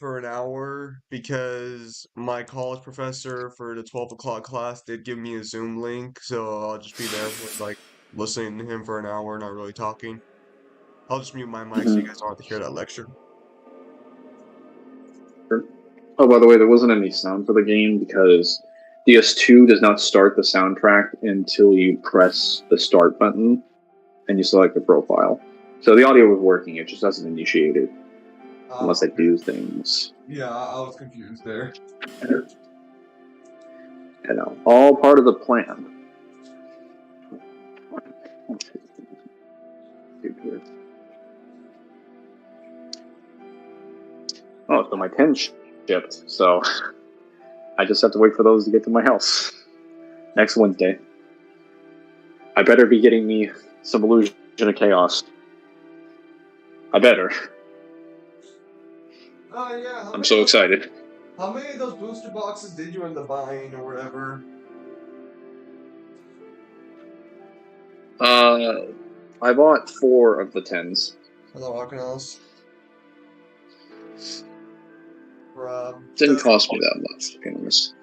for an hour because my college professor for the 12 o'clock class did give me a Zoom link, so I'll just be there with like listening to him for an hour, not really talking. I'll just mute my mic so you Mhm. guys don't have to hear that lecture. Oh, by the way, there wasn't any sound for the game because ds2 does not start the soundtrack until you press the start button and you select the profile. So the audio was working, it just doesn't initiate it unless I Okay. do things. Yeah, I was confused there. You know, all part of the plan. Oh, so my 10 shipped, so I just have to wait for those to get to my house next Wednesday. I better be getting me some Illusion of Chaos. I better. Oh yeah, I'm so excited. how many of those booster boxes did you end up buying or whatever? I bought 4 of the 10s. Hello, Arcanals. Didn't cost me that much, to be honest.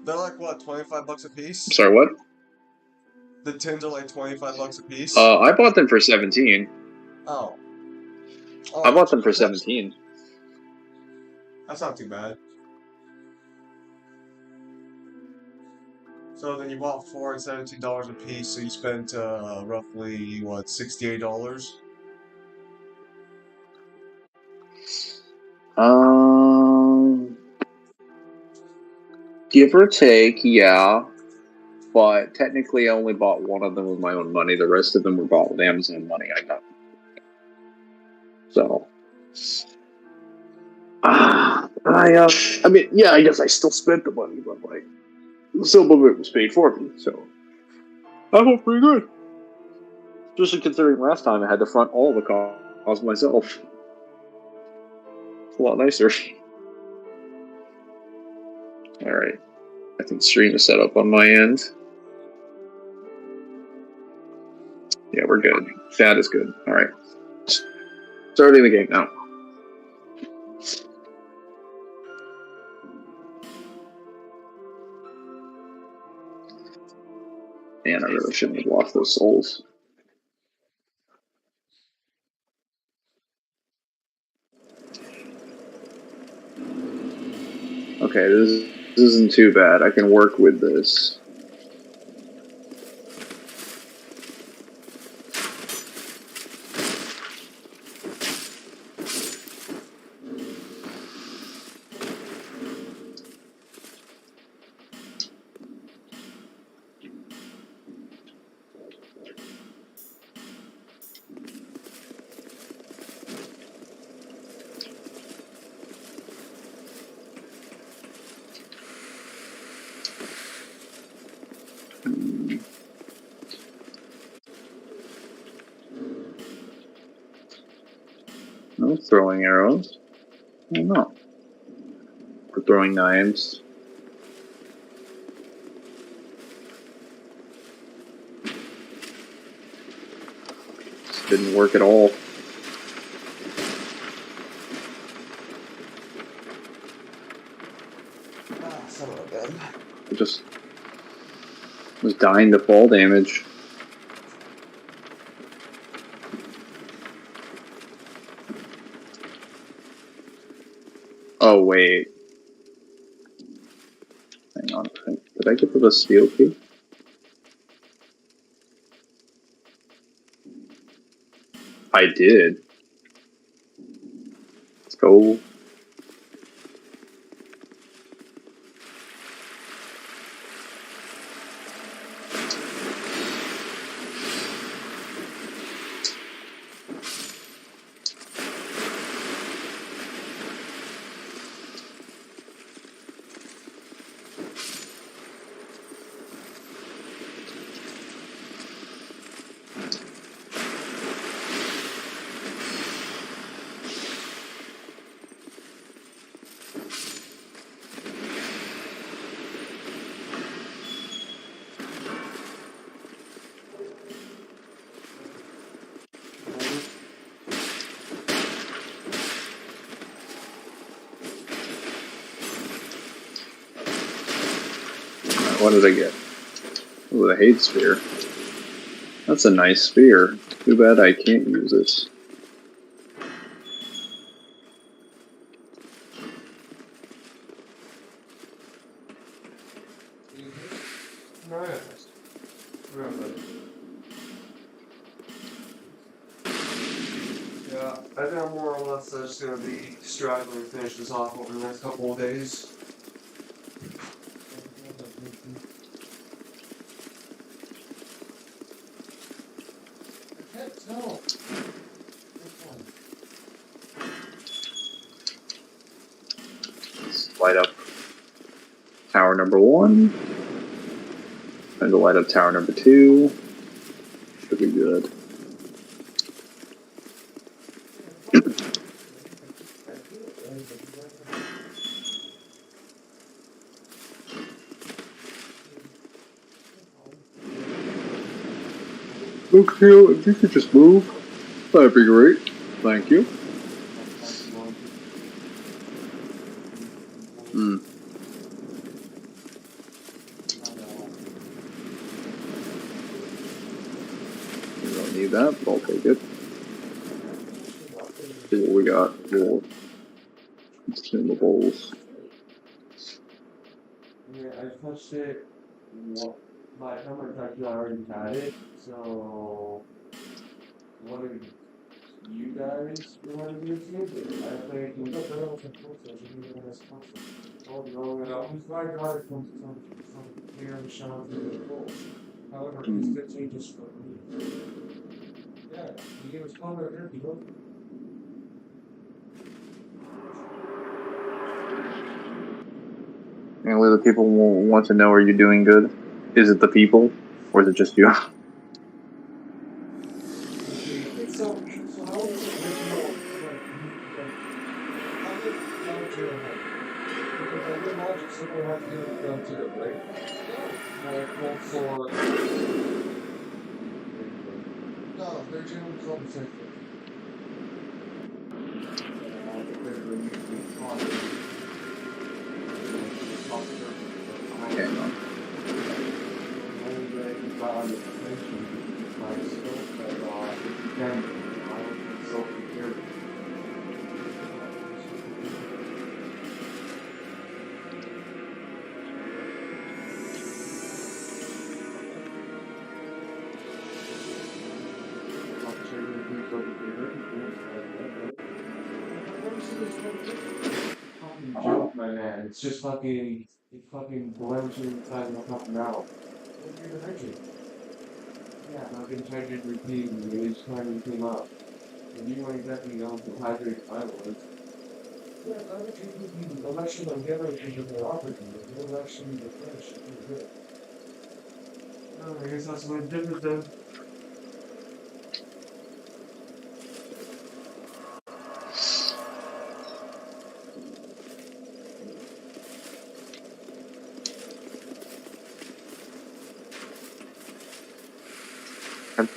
They're like what, $25 a I'm piece? sorry, what? The tins are like $25 a piece. I bought them for 17. Oh. I Oh, bought them for 17. that's not too bad. So then you bought 4 at $17 a piece, so you spent roughly what, $68? Um, give or take, yeah. But technically, I only bought one of them with my own money. The rest of them were bought with Amazon money I got. So, I mean, yeah, I guess I still spent the money, but like, some of it was paid for me. So, I felt pretty good. Especially considering last time I had to front all the costs myself. It's a lot nicer. All right, I think stream is set up on my end. Yeah, we're good. That is good. All right, starting the game now. Man, I really shouldn't have lost those souls. Okay, this isn't too bad. I can work with this. No throwing arrows. Oh, no. We're throwing knives. This didn't work at all. Ah, son of a gun. I just was dying to fall damage. Oh, wait. Hang on. Did I get to the steel key? I did. Let's go. What did I get? Oh, the hate sphere. That's a nice spear. Too bad I can't use it. No, yeah. Remember. Yeah, I think I'm more or less just gonna be straggling to finish this off over the next couple of days. I can't tell. Let's light up tower number 1. And to light up tower number 2. Should be good. Okay, if you could just move, that'd be great. Thank you. Hmm. We don't need that, but I'll take it. See what we got. More consumables. Yeah, I touched it. My camera actually already had it, so one of you guys wanted me to use it. I think we got the open process. You need to sponsor. Oh, no, no. He's like, God, comes from here and shown through the rules. However, he's good changes for me. Yeah, he gave us color here, people. And whether people want to know, are you doing good? Is it the people, or is it just you? So how is it original? How did down zero happen? Because I did logic simply have to do with down zero, right? Well, for no, they're generally called the same thing. They're usually called Hang on. Joke, my man. It's just fucking, it fucking blends inside of my fucking mouth. What are you hurting? Yeah, I've been trying to repeat each time you came up. And you weren't exactly known for hydrate I was. Yeah, I would think the election on Gavin is the operating, but the election in the French is good. Oh, I guess that's what did with them.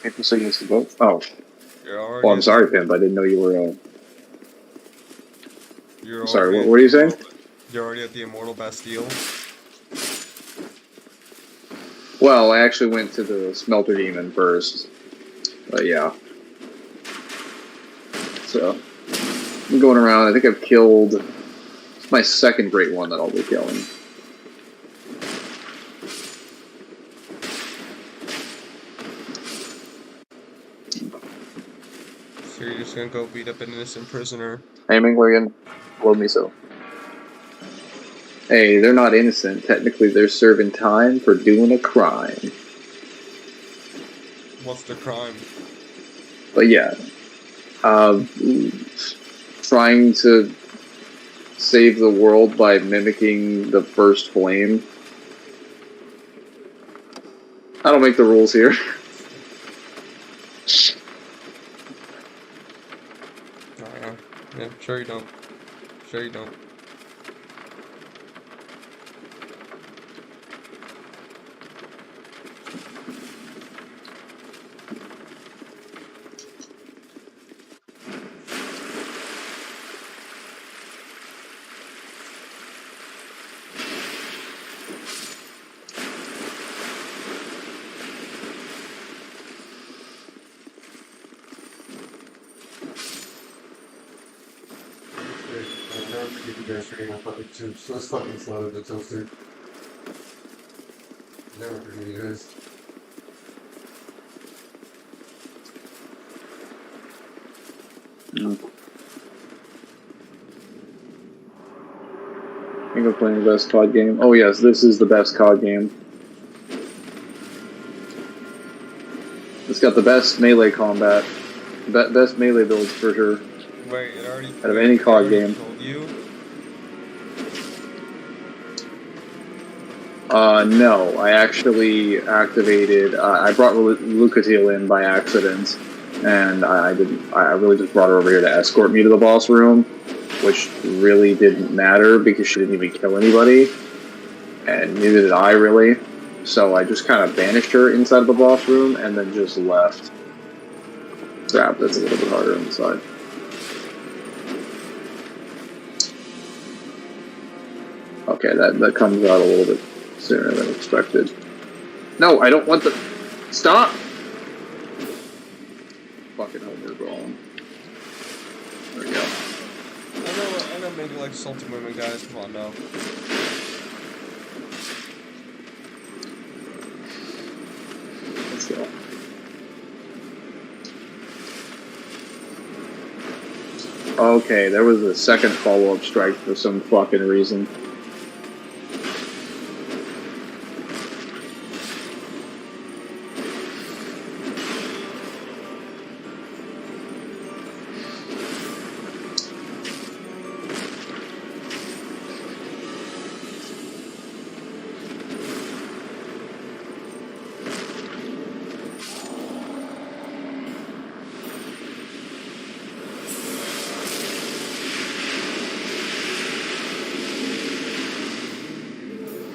People say yes to both. Oh, You're already well, I'm sorry, Pimp. I didn't know you were. You're I'm sorry. already What are you saying? You're already at the Immortal Bastille. Well, I actually went to the Smelter Demon first. But yeah. So I'm going around. I think I've killed. It's my second great one that I'll be killing. So you're just gonna go beat up an innocent prisoner. Hey, Mangler again. Love me so. Hey, they're not innocent. Technically, they're serving time for doing a crime. What's the crime? But yeah, trying to save the world by mimicking the first flame. I don't make the rules here. Yeah, sure you don't. Sure you don't. If you guys stream, let's fucking slow the toaster. Never forget you guys. Mm. I think I'm playing the best COD game. Oh yes, this is the best COD game. It's got the best melee combat. Best melee builds for sure. Wait, it already Out of any COD game. told you? No, I actually activated. I brought Lucatiel in by accident, and I didn't. I really just brought her over here to escort me to the boss room, which really didn't matter because she didn't even kill anybody, and neither did I really. So I just kind of banished her inside of the boss room and then just left. Crap, that's a little bit harder inside. Okay, that comes out a little bit sooner than expected. No, I don't want the... Stop! Fucking Homer going. There we go. I know maybe like salty women, guys. Come on now. Let's go. Okay, there was a second follow-up strike for some fucking reason.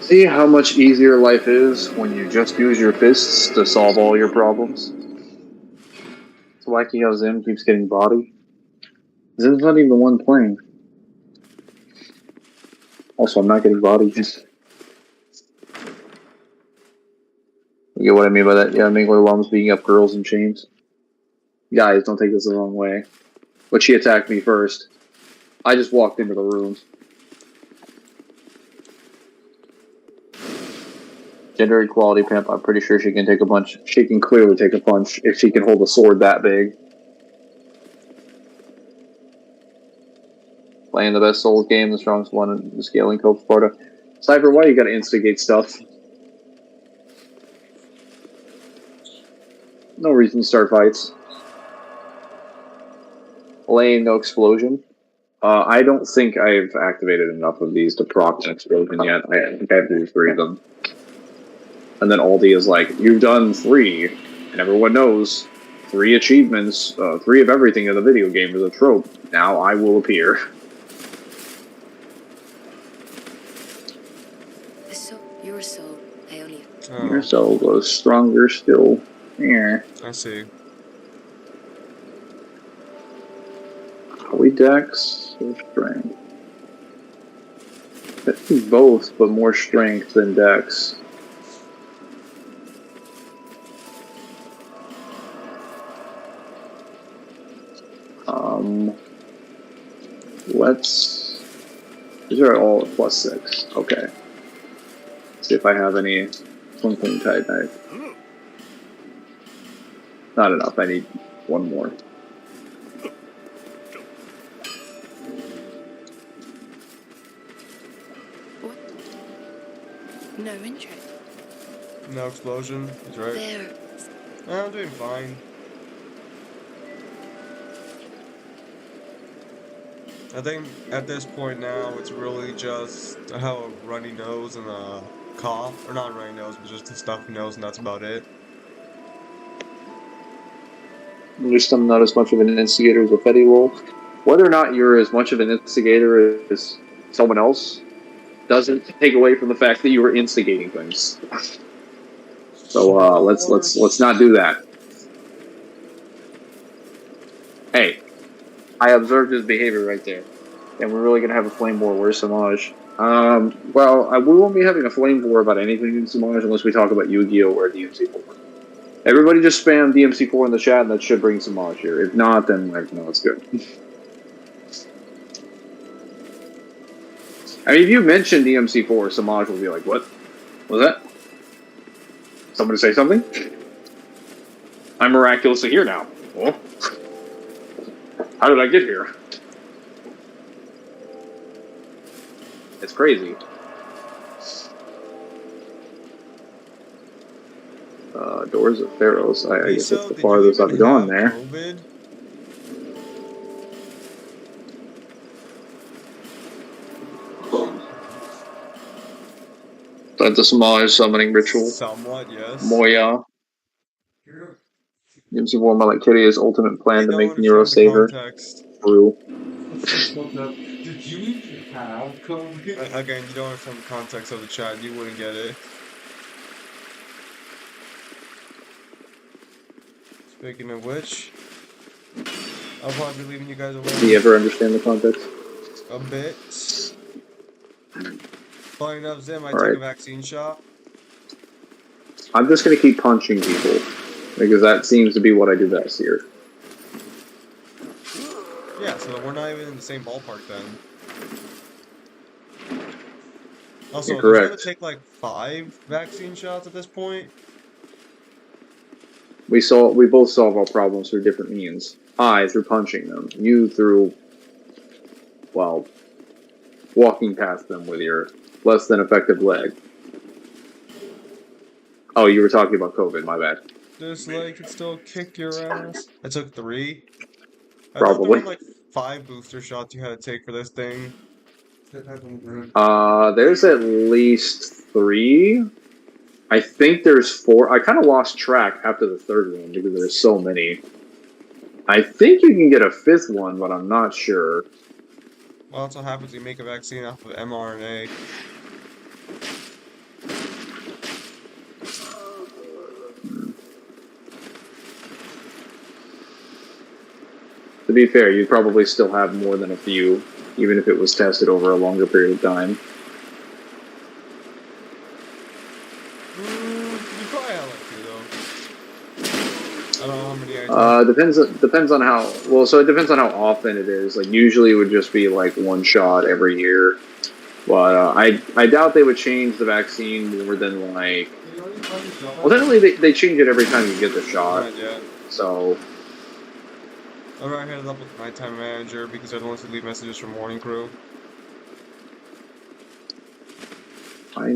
See how much easier life is when you just use your fists to solve all your problems? It's wacky how Zim keeps getting body. Zim's not even the one playing. Also, I'm not getting body. You get what I mean by that? Yeah, Mangler Lum's beating up girls in chains. Guys, don't take this the wrong way. But she attacked me first. I just walked into the room. Gender equality pimp, I'm pretty sure she can take a punch. She can clearly take a punch if she can hold a sword that big. Playing the best Souls game, the strongest one in the scaling code for Part2. Cypher, why you gotta instigate stuff? No reason to start fights. Lane, no explosion. I don't think I've activated enough of these to proc an explosion yet. I think I have to do 3 of them. And then Aldi is like, you've done 3. And everyone knows 3 achievements, 3 of everything in the video game is a trope. Now I will appear. Your soul, I only... Oh. Your soul goes stronger still. Yeah. I see. Are we Dex or Strength? I think both, but more Strength than Dex. Let's... These are all at +6. Okay. See if I have any twinkling type knife. Not enough, I need 1 more. What? No interest. No explosion. That's right. There. I'm doing fine. I think at this point now, it's really just I have a runny nose and a cough. Or not a runny nose, but just a stuffy nose, and that's about it. At least I'm not as much of an instigator as a Fetty Wolf. Whether or not you're as much of an instigator as someone else doesn't take away from the fact that you were instigating things. So let's not do that. Hey, I observed his behavior right there, and we're really gonna have a flame war. Where's Samaj? Well, we won't be having a flame war about anything in Samaj unless we talk about Yu-Gi-Oh! Or DMC4. Everybody just spam DMC4 in the chat, and that should bring Samaj here. If not, then no, it's good. I mean, if you mention DMC4, Samaj will be like, what? Was that? Somebody say something? I'm miraculously here now. Oh. How did I get here? It's crazy. Doors of Pharaohs. I guess that's the farthest I've gone there. COVID? That's the Samaj summoning ritual. Somewhat, yes. Moya. DMC4 Malakiria's ultimate plan to make Nero understand the save her. context. True. Did you have COVID? Again, you don't understand the context of the chat. You wouldn't get it. Speaking of which, I'll probably be leaving you guys alone. Do you ever understand the context? A bit. Funny enough, Zim, I All took right. a vaccine shot. I'm just gonna keep punching people. Because that seems to be what I do best here. Yeah, so we're not even in the same ballpark then. Also, You're does it correct. take like 5 vaccine shots at this point? We both solve our problems through different means. I through punching them. You through, well, walking past them with your less than effective leg. Oh, you were talking about COVID, my bad. This leg can still kick your ass. I took 3. I thought there Probably. were like 5 booster shots you had to take for this thing. There's at least 3. I think there's 4. I kind of lost track after the 3rd one because there's so many. I think you can get a 5th one, but I'm not sure. Well, that's what happens when you make a vaccine off of mRNA. To be fair, you'd probably still have more than a few, even if it was tested over a longer period of time. You probably have like 2 though. I don't know how many I took. Depends on how. Well, so it depends on how often it is. Like usually, it would just be like 1 shot every year. But I doubt they would change the vaccine more than like. Well, technically, they change it every time you get the shot. Not yet. So. I already headed up with my time manager because I don't want to leave messages for morning crew. I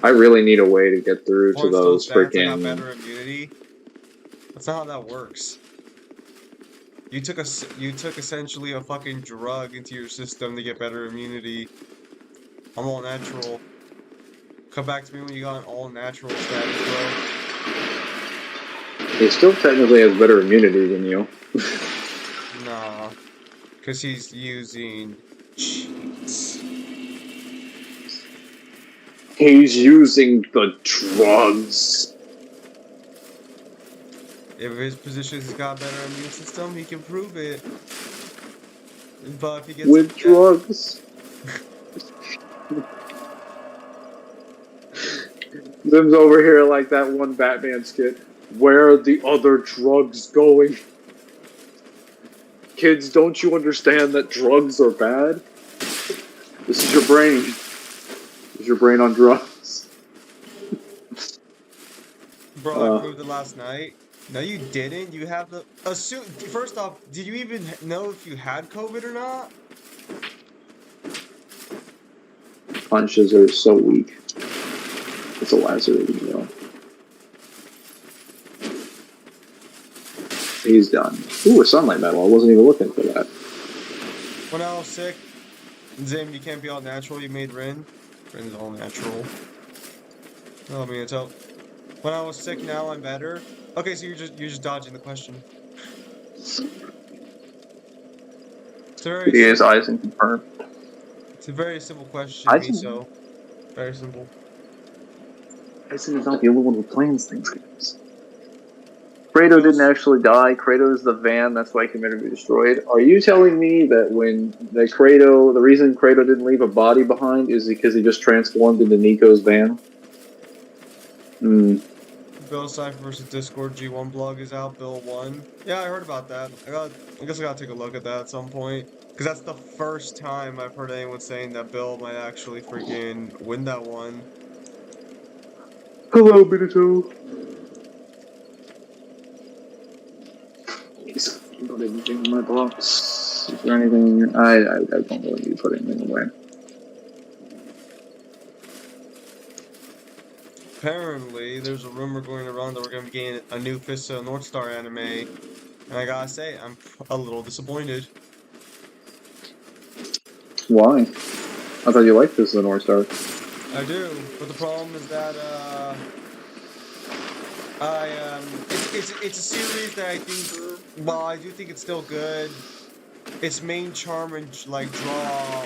really need a way to get through to Point still those stands, I got freaking. better immunity. That's not how that works. You took essentially a fucking drug into your system to get better immunity. I'm all natural. Come back to me when you got an all natural status, bro. He still technically has better immunity than you. Nah. Because he's using cheats. He's using the drugs. If his position's got a better immune system, he can prove it. But if he gets With drugs. Zim's over here like that one Batman skit. Where are the other drugs going? Kids, don't you understand that drugs are bad? This is your brain. This is your brain on drugs. Bro, I proved it last night. No, you didn't. You have the assume. First off, did you even know if you had COVID or not? Punches are so weak. It's a lacerating though. He's done. Ooh, a sunlight medal. I wasn't even looking for that. When I was sick, Zim, you can't be all natural. You made Rin. Rin's all natural. No, I mean it's out. When I was sick, now I'm better. Okay, so you're just dodging the question. It's a very His eyes and confirm. It's a very simple question, Miso. Very simple. Tyson is not the only one who plans things, guys. Kratos didn't actually die. Kratos is the van. That's why he can never be destroyed. Are you telling me that the reason Kratos didn't leave a body behind is because he just transformed into Nico's van? Bill Cipher versus Discord G1 blog is out, Bill 1. Yeah, I heard about that. I guess I gotta take a look at that at some point. Because that's the first time I've heard anyone saying that Bill might actually freaking win that one. Hello, Minato. Put anything in my box? Is there anything? I don't really need to put anything away. Apparently, there's a rumor going around that we're gonna be getting a new Fist of the North Star anime. And I gotta say, I'm a little disappointed. Why? I thought you liked this, the North Star. I do, but the problem is that, it's a series that I think, while I do think it's still good, its main charm and like draw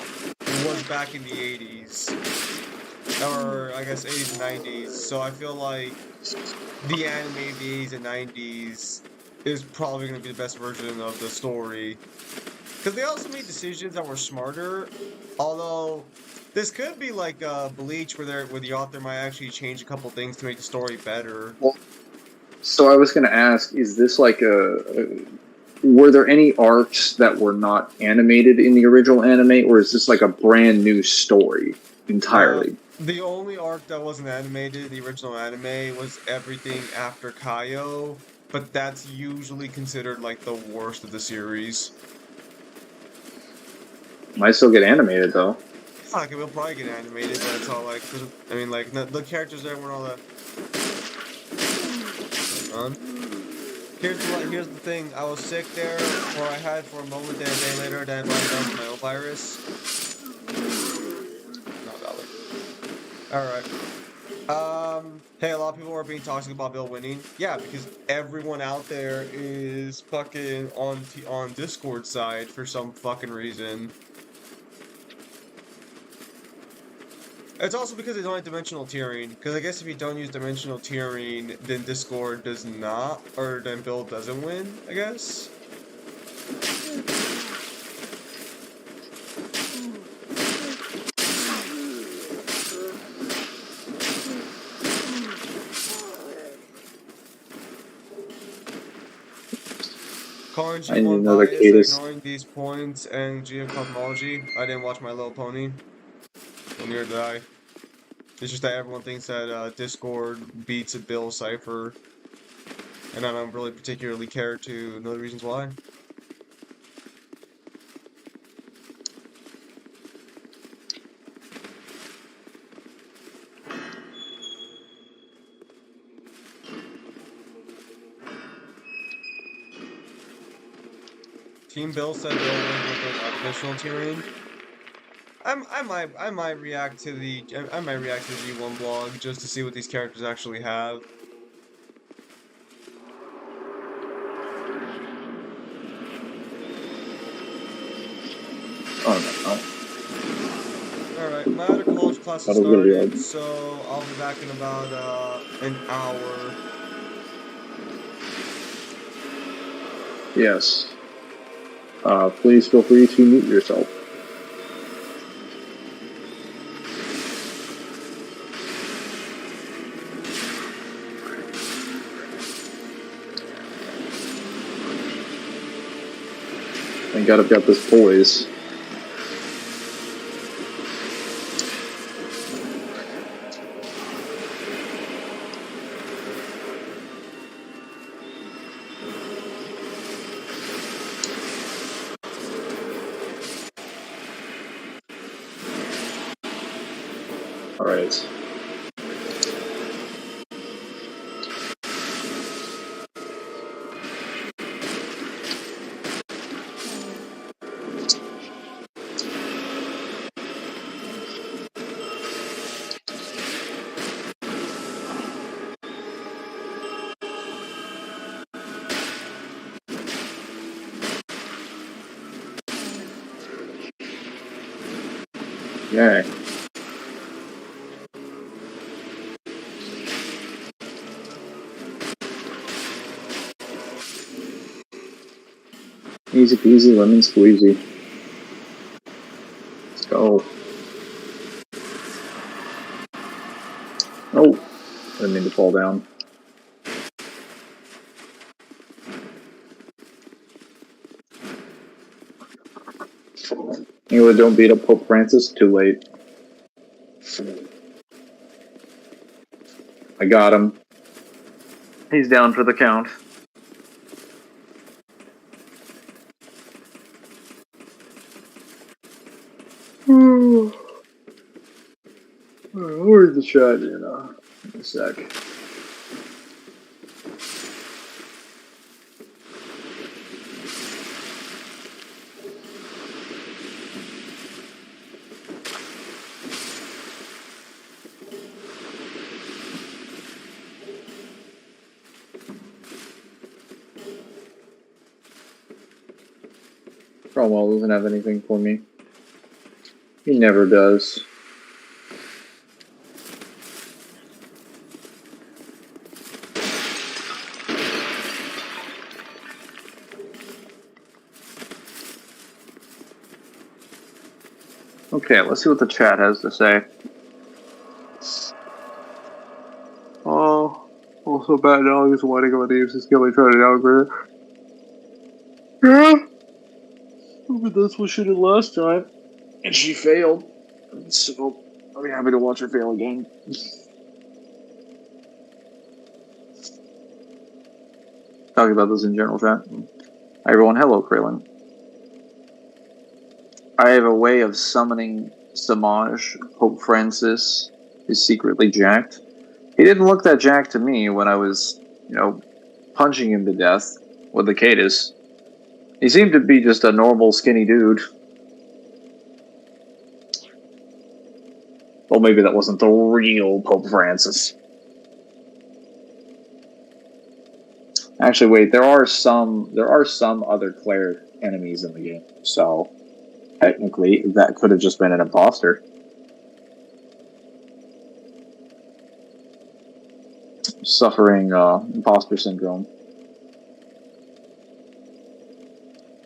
was back in the 80s, or I guess 80s and 90s. So I feel like the anime of the 80s and 90s is probably going to be the best version of the story, because they also made decisions that were smarter. Although this could be like Bleach, where the author might actually change a couple things to make the story better. Well, so I was going to ask, is this like were there any arcs that were not animated in the original anime, or is this like a brand new story entirely? The only arc that wasn't animated, the original anime, was everything after Kaio, but that's usually considered like the worst of the series. Might still get animated though. Fuck, it will probably get animated, but it's all like, I mean, like, the characters there weren't all that. Here's the thing, I was sick there, or I had for a moment, then a day later, then I brought down my own virus. Not valid. Alright. Hey, a lot of people are being toxic about Bill winning. Yeah, because everyone out there is fucking on Discord side for some fucking reason. It's also because they don't have dimensional tiering. Because I guess if you don't use dimensional tiering, then Discord does not, or then Bill doesn't win, I guess. Calling G1 bias, ignoring these points, and geocosmology. I didn't watch My Little Pony. Well, neither did I. It's just that everyone thinks that Discord beats a Bill Cipher, and I don't really particularly care to know the reasons why. Team Bill said they'll win with additional tiering. I might react to the G1 blog just to see what these characters actually have. Oh no. Alright, my other college class has started, so I'll be back in about an hour. Yes. Please feel free to mute yourself. Thank God I've got this poise. All right. Yay. Easy peasy, lemon squeezy. Let's go. Oh, I didn't mean to fall down. Anyway, don't beat up Pope Francis. Too late. I got him. He's down for the count. I'll read the chat in a sec. Cromwell doesn't have anything for me. He never does. Okay, let's see what the chat has to say. Oh, also bad dog is wanting on the AFC skill and trying to downgrade it. Yeah, but that's what she did last time. And she failed. So, I'll be happy to watch her fail again. Talking about this in general chat. Hi everyone, hello Krillin. I have a way of summoning Samaj, Pope Francis is secretly jacked. He didn't look that jacked to me when I was, punching him to death with the Cadus. He seemed to be just a normal skinny dude. Well, maybe that wasn't the real Pope Francis. Actually, wait, there are some other cleric enemies in the game, so technically that could have just been an imposter. Suffering imposter syndrome.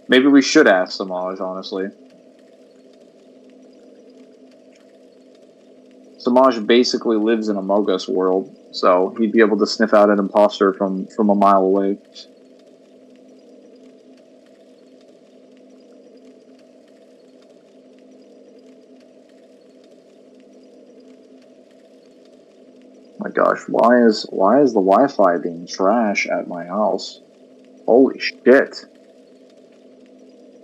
Maybe we should ask Samaj, honestly. Samaj basically lives in a Mogus world, so he'd be able to sniff out an imposter from a mile away. My gosh, why is the Wi-Fi being trash at my house? Holy shit.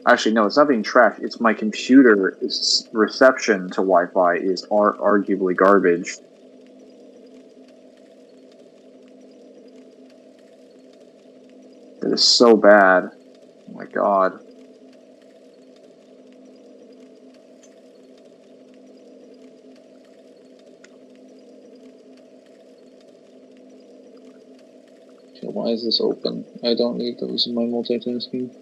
Actually, no, it's not being trash. It's my computer's reception to Wi-Fi is arguably garbage. It is so bad. Oh my god. Okay, why is this open? I don't need those in my multitasking.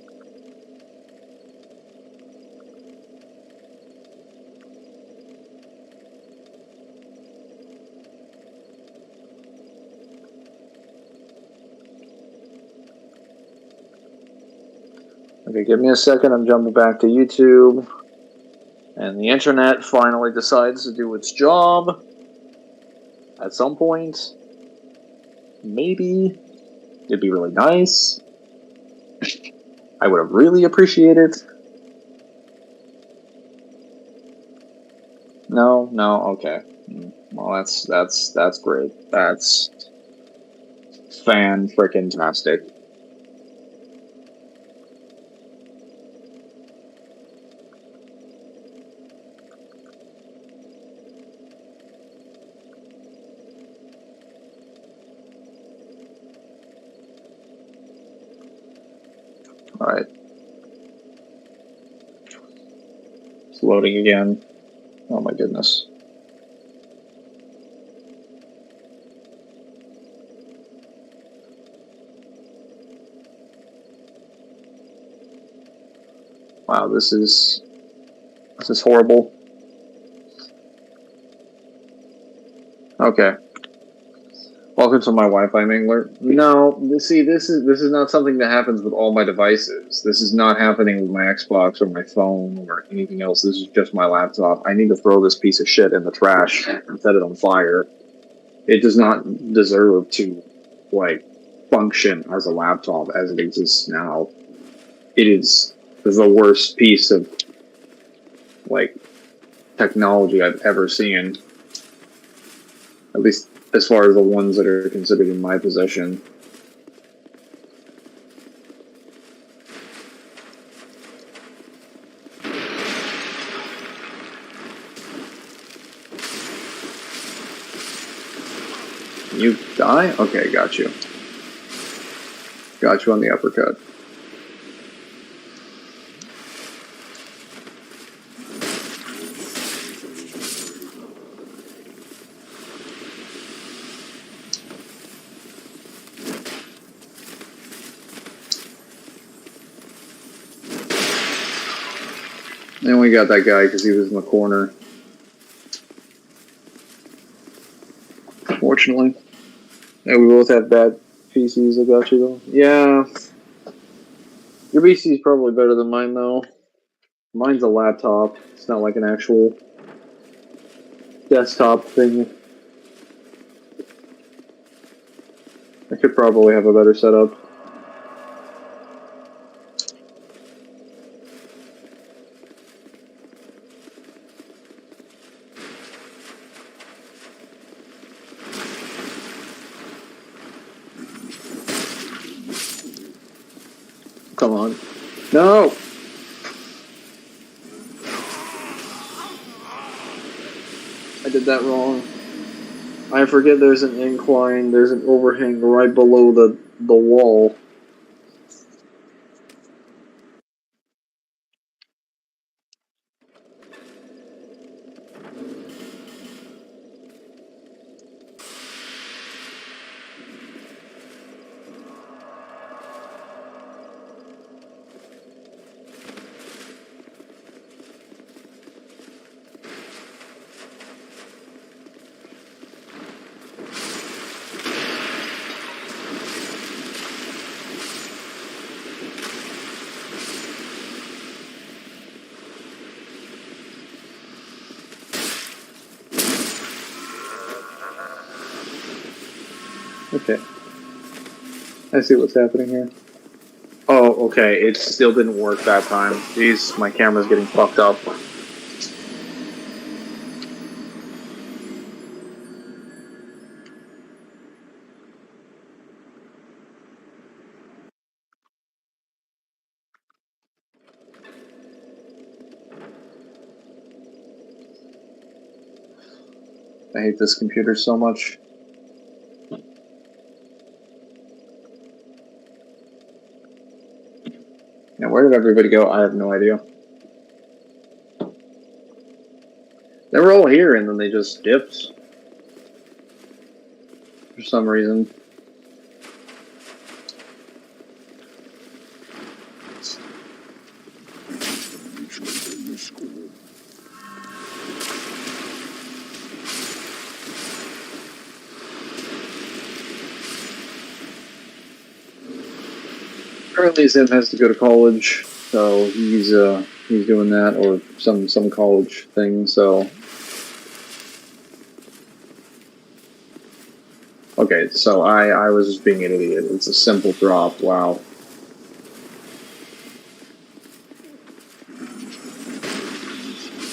Okay, give me a second, I'm jumping back to YouTube. And the internet finally decides to do its job. At some point. Maybe. It'd be really nice. I would have really appreciated it. No, okay. Well, that's great. That's fan-frickin-tastic. Alright. It's loading again. Oh my goodness. Wow, this is horrible. Okay. Welcome to my Wi-Fi Mangler. No, see, this is not something that happens with all my devices. This is not happening with my Xbox or my phone or anything else. This is just my laptop. I need to throw this piece of shit in the trash and set it on fire. It does not deserve to, function as a laptop as it exists now. It is the worst piece of like technology I've ever seen. At least as far as the ones that are considered in my possession. You die? Okay, got you. Got you on the uppercut. And we got that guy because he was in the corner. Fortunately. Yeah, we both have bad PCs, I got you though. Yeah. Your PC is probably better than mine though. Mine's a laptop. It's not like an actual desktop thing. I could probably have a better setup. Come on. No! I did that wrong. I forget there's an incline, there's an overhang right below the wall. Okay. I see what's happening here. Oh, okay. It still didn't work that time. Jeez, my camera's getting fucked up. I hate this computer so much. Now, where did everybody go? I have no idea. They were all here and then they just dipped. For some reason. Apparently Zim has to go to college, so he's doing that, or some college thing, so. Okay, so I was just being an idiot. It's a simple drop, wow.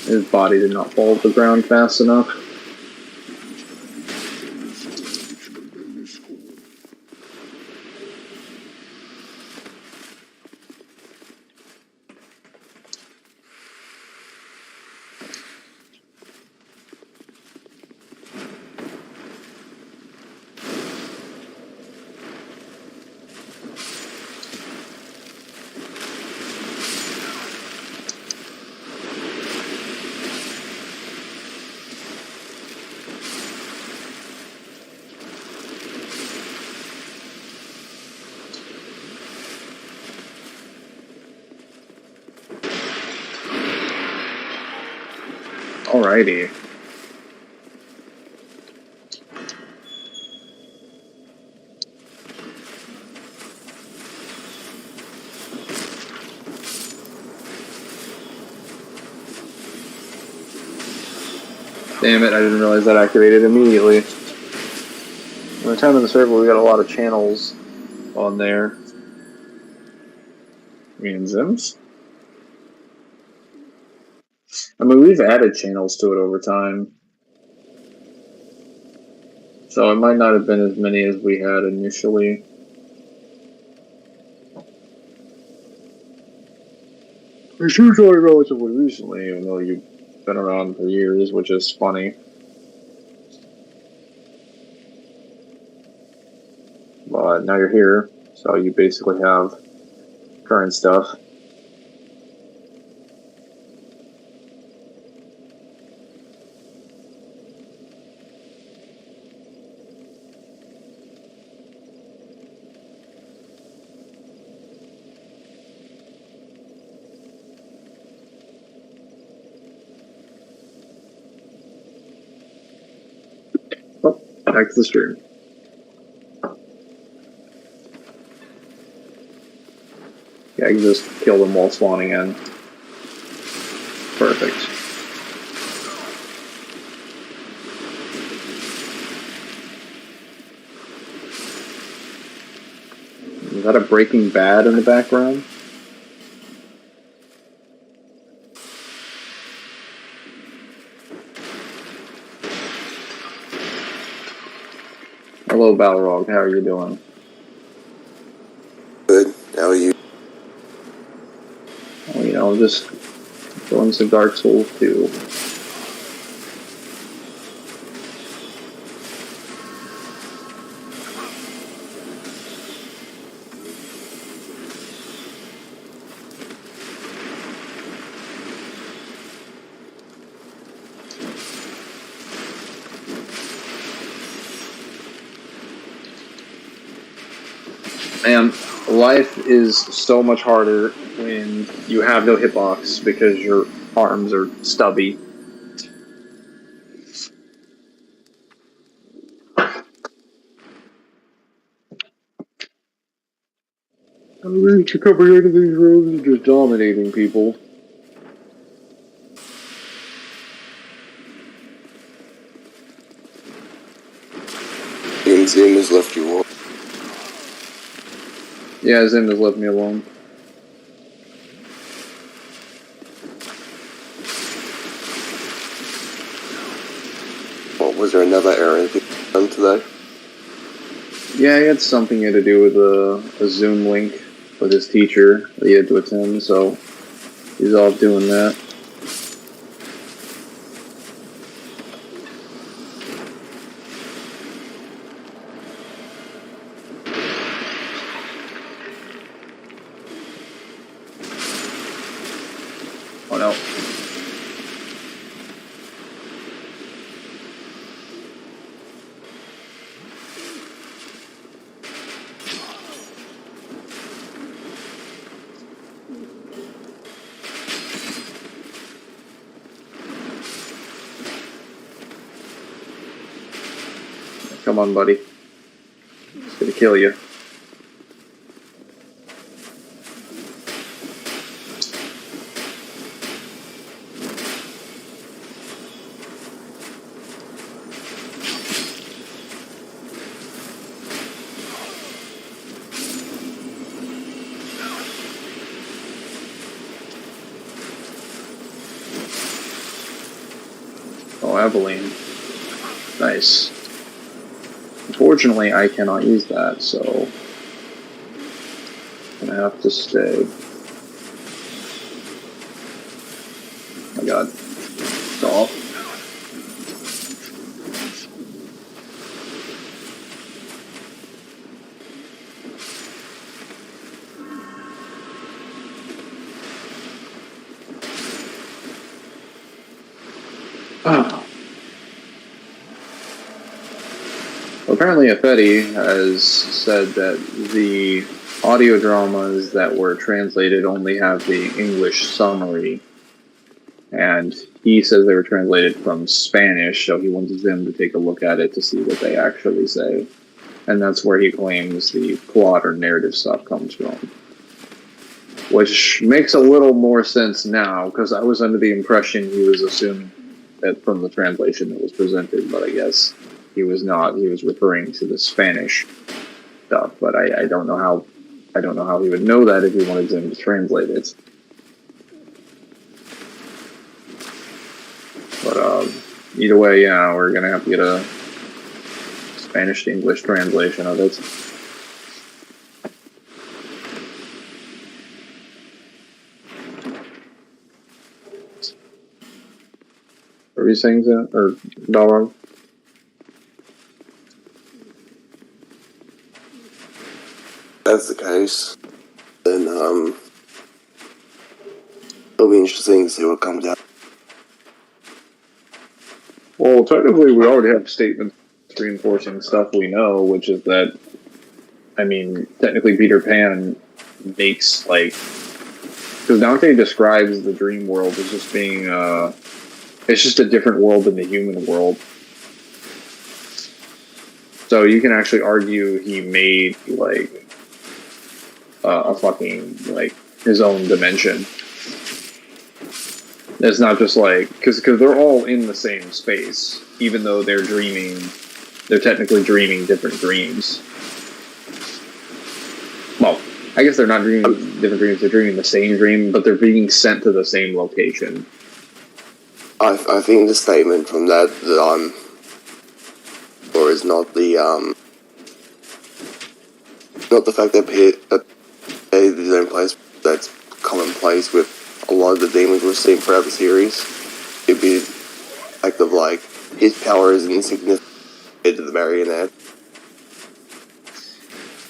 His body did not fall to the ground fast enough. Alrighty. Damn it, I didn't realize that activated immediately. By the time of the server, we got a lot of channels on there. Me and Zims? I mean, we've added channels to it over time. So it might not have been as many as we had initially. It's usually relatively recently, even though you've been around for years, which is funny. But now you're here, so you basically have current stuff. Oh, back to the stream. Yeah, I can just kill them while spawning in. Perfect. Is that a Breaking Bad in the background? Hello, Balrog. How are you doing? Good. How are you? Well, you know, just doing some Dark Souls 2. Man, life is so much harder when you have no hitbox because your arms are stubby. I'm ready to come into these rooms and just dominating people. And Zim has left you alone. Yeah, Zim has left me alone. Well, was there another errand done today? Yeah, he had something to do with a Zoom link with his teacher that he had to attend, so he's off doing that. Oh no. Come on, buddy. It's gonna kill you. Oh, Aveline. Nice. Unfortunately, I cannot use that, so I'm gonna have to stay. Oh my god. Stop. Apparently, Affetti has said that the audio dramas that were translated only have the English summary, and he says they were translated from Spanish, so he wants them to take a look at it to see what they actually say. And that's where he claims the plot or narrative stuff comes from. Which makes a little more sense now, because I was under the impression he was assuming that from the translation that was presented, but I guess he was not. He was referring to the Spanish stuff, but I don't know how he would know that if he wanted them to translate it. But either way, yeah, we're gonna have to get a Spanish to English translation of it. Are we saying that? Or Balrog? That's the case, then it'll be interesting to see what comes out. Well, technically, we already have statements reinforcing stuff we know, which is that, I mean, technically Peter Pan makes, like, because Dante describes the dream world as just being, it's just a different world than the human world. So you can actually argue he made, like, a fucking, like, his own dimension. It's not just like, because they're all in the same space, even though they're technically dreaming different dreams. Well, I guess they're not dreaming different dreams, they're dreaming the same dream, but they're being sent to the same location. I think the statement from that I'm or is not the fact that they don't place that's commonplace with a lot of the demons we're seeing throughout the series. It'd be the fact of like his power is insignificant to the marionette.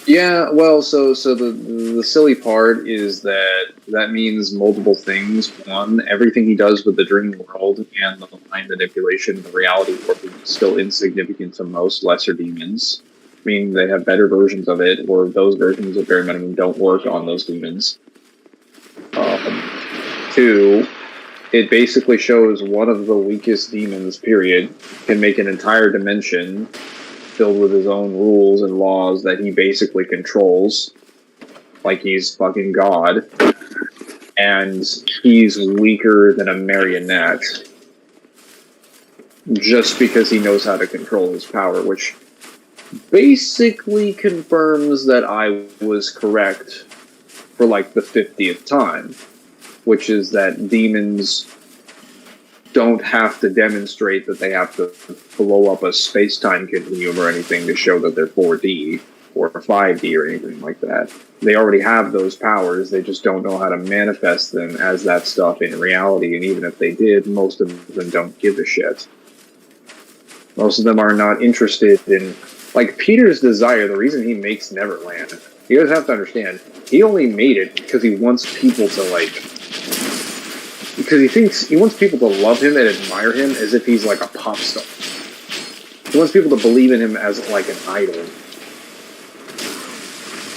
Yeah, well, so the silly part is that means multiple things. One, everything he does with the dream world and the mind manipulation, the reality world is still insignificant to most lesser demons. Meaning they have better versions of it, or those versions at bare minimum don't work on those demons. Two, it basically shows one of the weakest demons, period, can make an entire dimension filled with his own rules and laws that he basically controls, like he's fucking God, and he's weaker than a marionette just because he knows how to control his power, which basically confirms that I was correct for like the 50th time, which is that demons don't have to demonstrate that they have to blow up a space-time continuum or anything to show that they're 4D or 5D or anything like that. They already have those powers, they just don't know how to manifest them as that stuff in reality, and even if they did, most of them don't give a shit. Most of them are not interested in... Like, Peter's desire, the reason he makes Neverland, you guys have to understand, he only made it because he wants people to, like... Because he wants people to love him and admire him as if he's like a pop star. He wants people to believe in him as like an idol.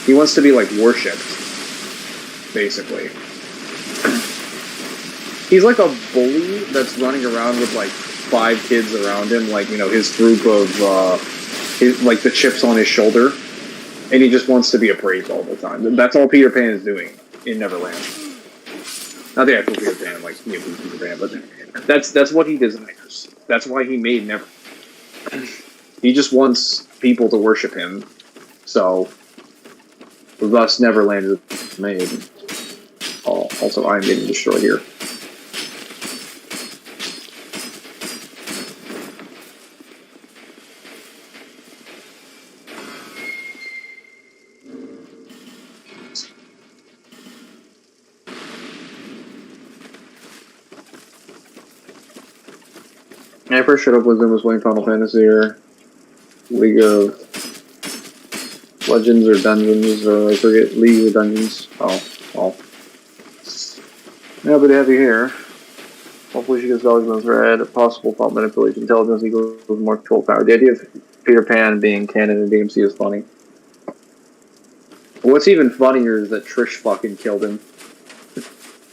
He wants to be like worshipped, basically. He's like a bully that's running around with like 5 kids around him, like, you know, his group of, like the chips on his shoulder, and he just wants to be appraised all the time. That's all Peter Pan is doing in Neverland. Not the actual Peter Pan, like Peter Pan, but that's what he desires. That's why he made Never. He just wants people to worship him. So, thus Neverland is made. Oh, also, I'm getting destroyed here. I first showed up with them was playing Final Fantasy or League of Legends or Dungeons, or I forget, League of Dungeons. Oh. Yeah, but have you here. Hopefully she gets dogs on thread, possible thought manipulation, intelligence equals more control power. The idea of Peter Pan being canon in DMC is funny. What's even funnier is that Trish fucking killed him.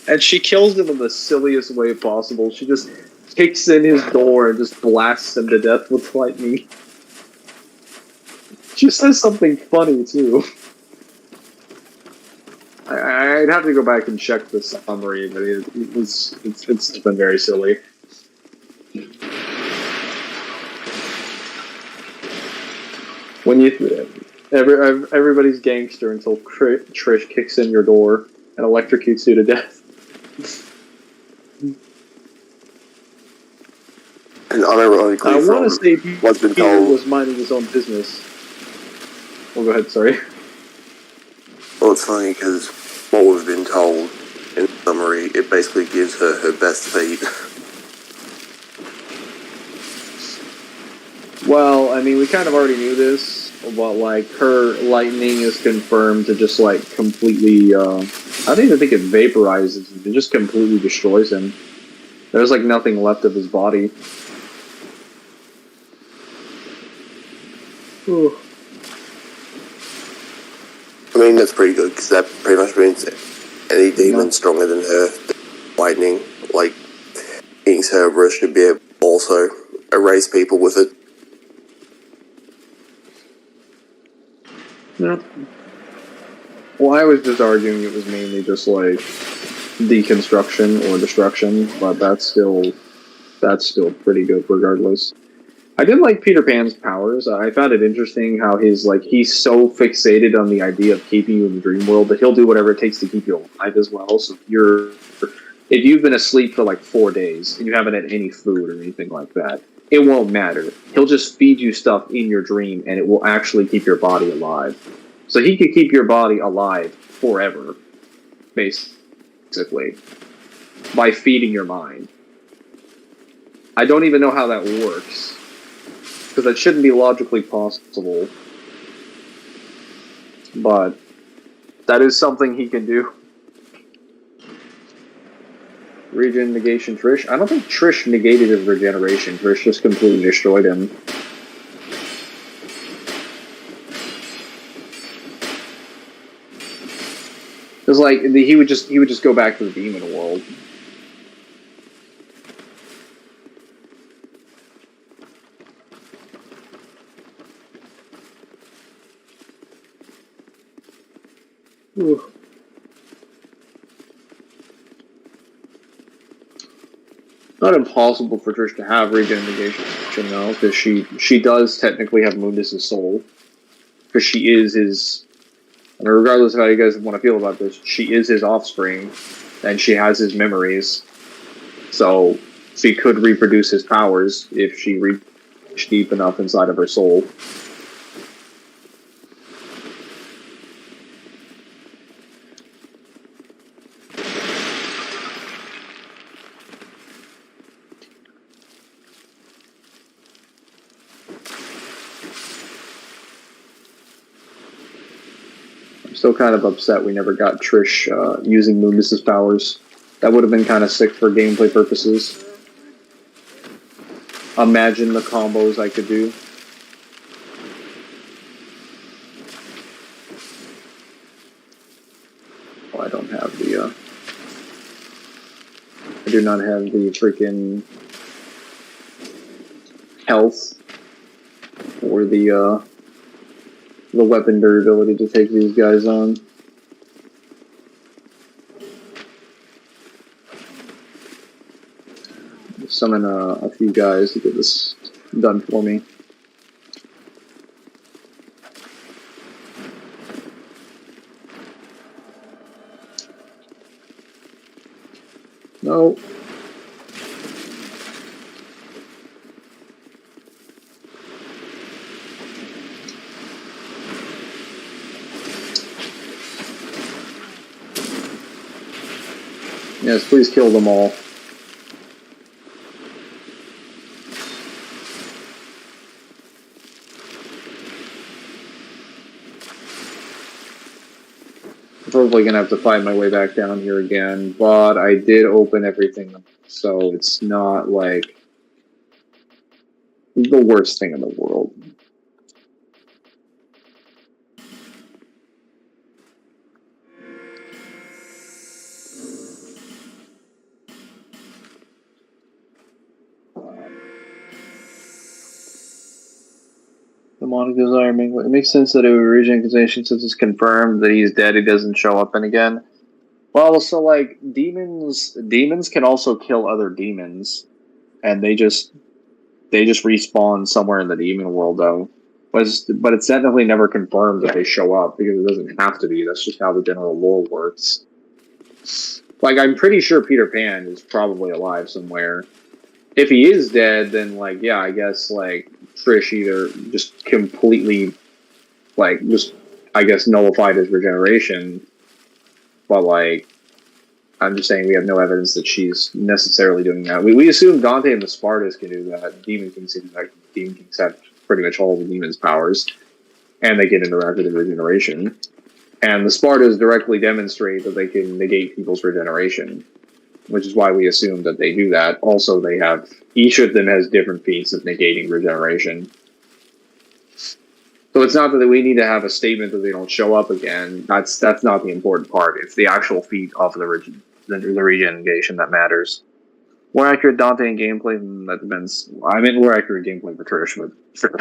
And she kills him in the silliest way possible. She just kicks in his door and just blasts him to death with lightning. She says something funny too. I'd have to go back and check the summary, but it's been very silly. When everybody's gangster until Trish kicks in your door and electrocutes you to death. And unironically, I want to from say what's been Peter told, was minding his own business. Well, go ahead, sorry. well, it's funny because what we've been told in summary, it basically gives her her best feat. Well, I mean, we kind of already knew this, but like her lightning is confirmed to just like completely. I don't even think it vaporizes him; it just completely destroys him. There's like nothing left of his body. Ooh. I mean, that's pretty good because that pretty much means any demon stronger than her, lightning, like being Cerberus, should be able to also erase people with it. Yeah. Well, I was just arguing it was mainly just like deconstruction or destruction, but that's still pretty good regardless. I did like Peter Pan's powers. I found it interesting how he's so fixated on the idea of keeping you in the dream world that he'll do whatever it takes to keep you alive as well. So if you've been asleep for like 4 days and you haven't had any food or anything like that, it won't matter. He'll just feed you stuff in your dream and it will actually keep your body alive. So he could keep your body alive forever, basically, by feeding your mind. I don't even know how that works, because that shouldn't be logically possible. But that is something he can do. Regen, negation, Trish. I don't think Trish negated his regeneration. Trish just completely destroyed him. It's like he would just go back to the demon world. Ooh. Not impossible for Trish to have regen negation, though, because she does technically have Mundus' soul, because she is his. And regardless of how you guys want to feel about this, she is his offspring, and she has his memories. So she could reproduce his powers if she reached deep enough inside of her soul. Still kind of upset we never got Trish using Mundus' powers. That would have been kind of sick for gameplay purposes. Imagine the combos I could do. Oh, I don't have the, I do not have the freaking health or the weapon durability to take these guys on. Summon a few guys to get this done for me. No. Yes, please kill them all. I'm probably gonna have to find my way back down here again, but I did open everything up, so it's not like the worst thing in the world. Demonic Desire Mangler. It makes sense that it would regen accusation since it's confirmed that he's dead, he doesn't show up and again. Well, so like demons can also kill other demons, and they just respawn somewhere in the demon world though. But it's technically never confirmed that they show up because it doesn't have to be. That's just how the general lore works. Like I'm pretty sure Peter Pan is probably alive somewhere if he is dead, then like yeah, I guess like Trish either just completely like just I guess nullified his regeneration, but like I'm just saying we have no evidence that she's necessarily doing that. We assume Dante and the Spartans can do that. Demon Kings can do that. Demon Kings have pretty much all the demons' powers, and they can interact with the regeneration. And the Spartans directly demonstrate that they can negate people's regeneration, which is why we assume that they do that. Also, they have each of them has different feats of negating regeneration. So it's not that we need to have a statement that they don't show up again. That's not the important part. It's the actual feat of the regeneration that matters. More accurate Dante in gameplay, that depends. I meant more accurate gameplay for Trish, but sure.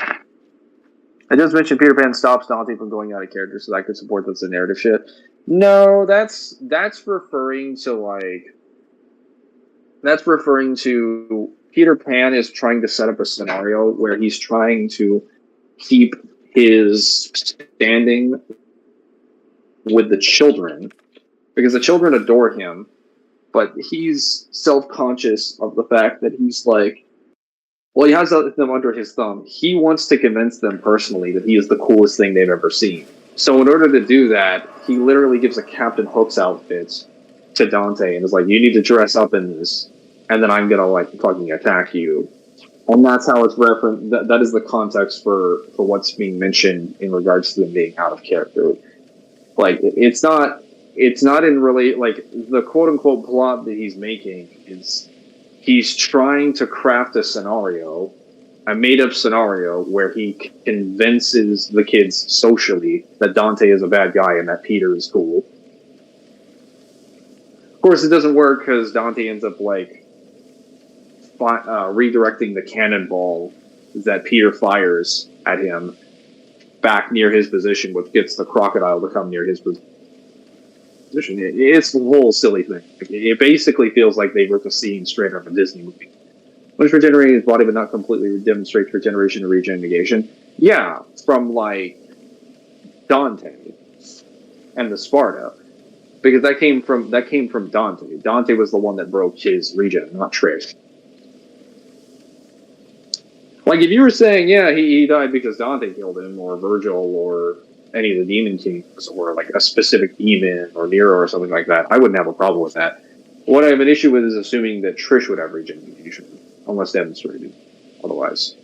I just mentioned Peter Pan stops Dante from going out of character, so that could support that's the narrative shit. No, that's referring to like that's referring to Peter Pan is trying to set up a scenario where he's trying to keep his standing with the children because the children adore him, but he's self-conscious of the fact that he's like, well, he has them under his thumb. He wants to convince them personally that he is the coolest thing they've ever seen. So in order to do that, he literally gives a Captain Hook's outfit to Dante and is like, you need to dress up in this, and then I'm gonna like fucking attack you. And that's how it's referenced. That is the context for what's being mentioned in regards to them being out of character. Like it's not in really like the quote unquote plot that he's making is he's trying to craft a scenario, a made up scenario where he convinces the kids socially that Dante is a bad guy and that Peter is cool. Of course, it doesn't work because Dante ends up like redirecting the cannonball that Peter fires at him back near his position, which gets the crocodile to come near his position. It's the whole silly thing. It basically feels like they ripped a scene straight out of a Disney movie. When regenerating his body but not completely demonstrates regeneration and regeneration. Yeah, from like Dante and the Sparta. Because that came from Dante. Dante was the one that broke his regen, not Trish. Like, if you were saying, yeah, he died because Dante killed him, or Virgil, or any of the Demon Kings, or like a specific demon, or Nero, or something like that, I wouldn't have a problem with that. What I have an issue with is assuming that Trish would have regeneration, unless demonstrated otherwise.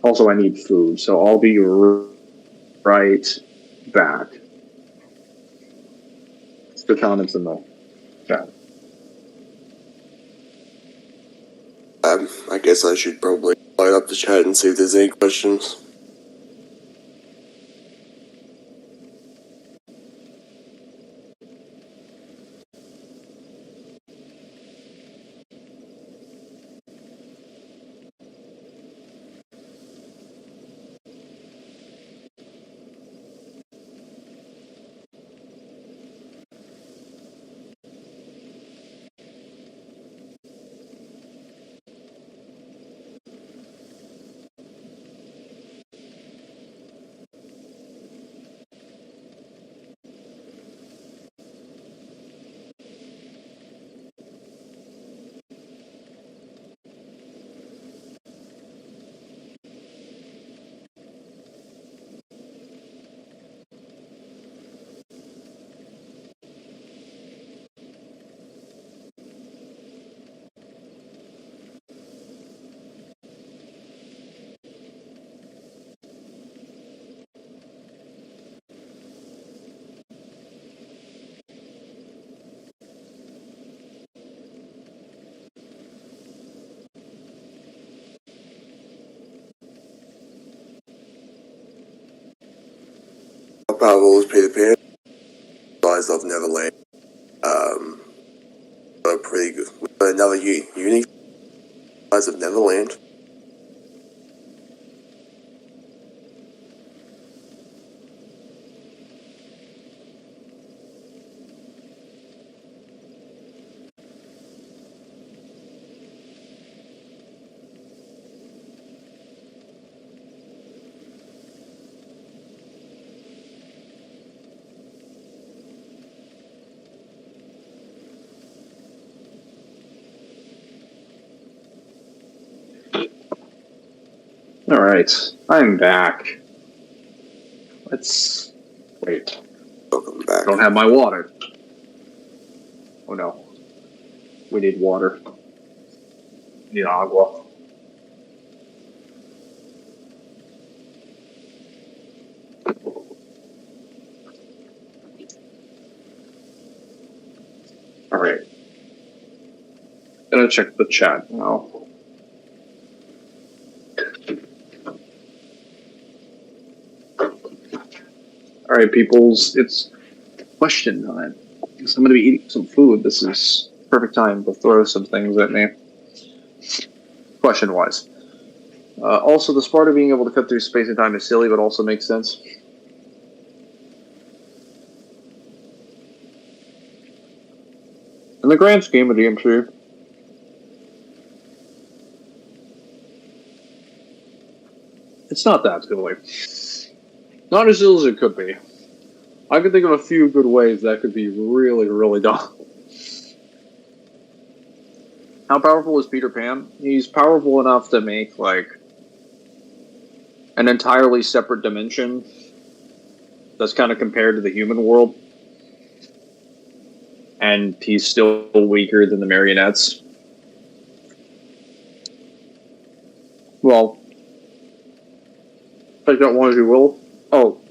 Also, I need food, so I'll be right back. The comments in the chat. I guess I should probably light up the chat and see if there's any questions. Probably was Peter Pan. Rise of Neverland. Pretty good. Another unique Rise of Neverland. Alright, I'm back. Let's... wait. Welcome I back. don't have my water. Oh no. We need water. We need agua. Alright. Gonna check the chat now. Alright, peoples, it's question time. So I'm gonna be eating some food. This is perfect time to throw some things at me. Question-wise. Also, the Sparta being able to cut through space and time is silly, but also makes sense. In the grand scheme of DMC, it's not that silly. Not as silly as it could be. I can think of a few good ways that could be really, really dumb. How powerful is Peter Pan? He's powerful enough to make, like, an entirely separate dimension that's kind of compared to the human world. And he's still weaker than the marionettes. Well, take that one as you will. Oh.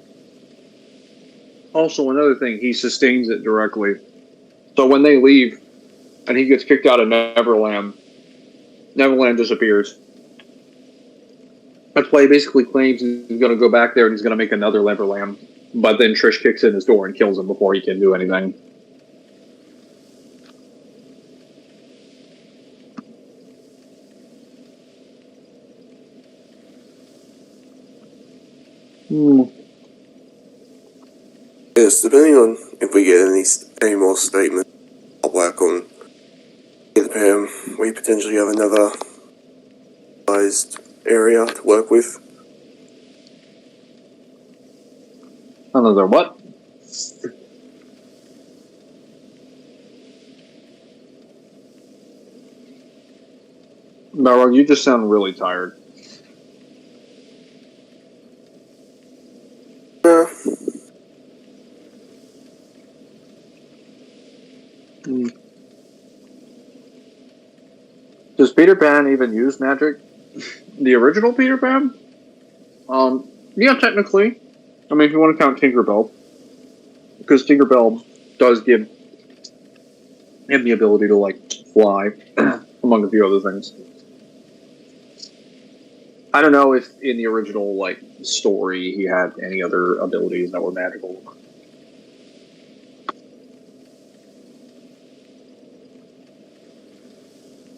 Also, another thing, he sustains it directly. So when they leave, and he gets kicked out of Neverland, Neverland disappears. That play basically claims he's going to go back there and he's going to make another Neverland. But then Trish kicks in his door and kills him before he can do anything. Yes, depending on if we get any more statements, I'll work on Peter Pan. We potentially have another sized area to work with. Another what? Barrow, you just sound really tired. Yeah. Does Peter Pan even use magic? The original Peter Pan? Yeah, technically. I mean, if you want to count Tinkerbell. Because Tinkerbell does give him the ability to, like, fly, among a few other things. I don't know if in the original, like, story he had any other abilities that were magical.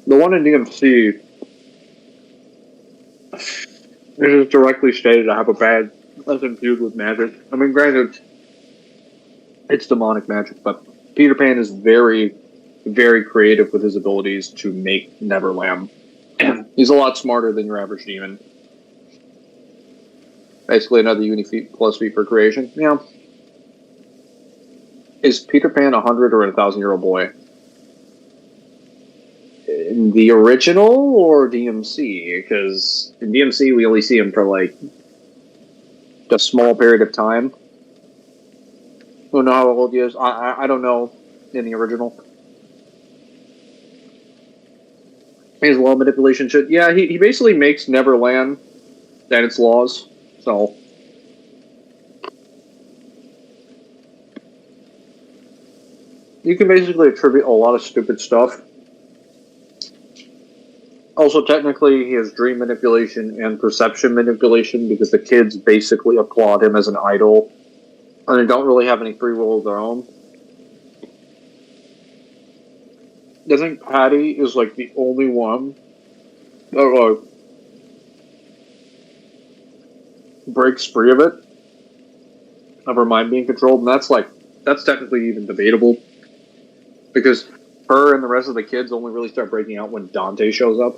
The one in DMC is directly stated to have a bad lesson feud with magic. I mean, granted, it's demonic magic, but Peter Pan is very, very creative with his abilities to make Neverland. He's a lot smarter than your average demon. Basically, another Uni plus feat for creation. Yeah. Is Peter Pan 100 or a 1,000-year-old boy? In the original or DMC? Because in DMC we only see him for like a small period of time. I don't know how old he is. I don't know in the original. His law manipulation shit. Yeah, he basically makes Neverland and its laws. So you can basically attribute a lot of stupid stuff. Also, technically, he has dream manipulation and perception manipulation because the kids basically applaud him as an idol and they don't really have any free will of their own. I think Patty is like the only one that breaks free of it, of her mind being controlled, and that's technically even debatable because her and the rest of the kids only really start breaking out when Dante shows up.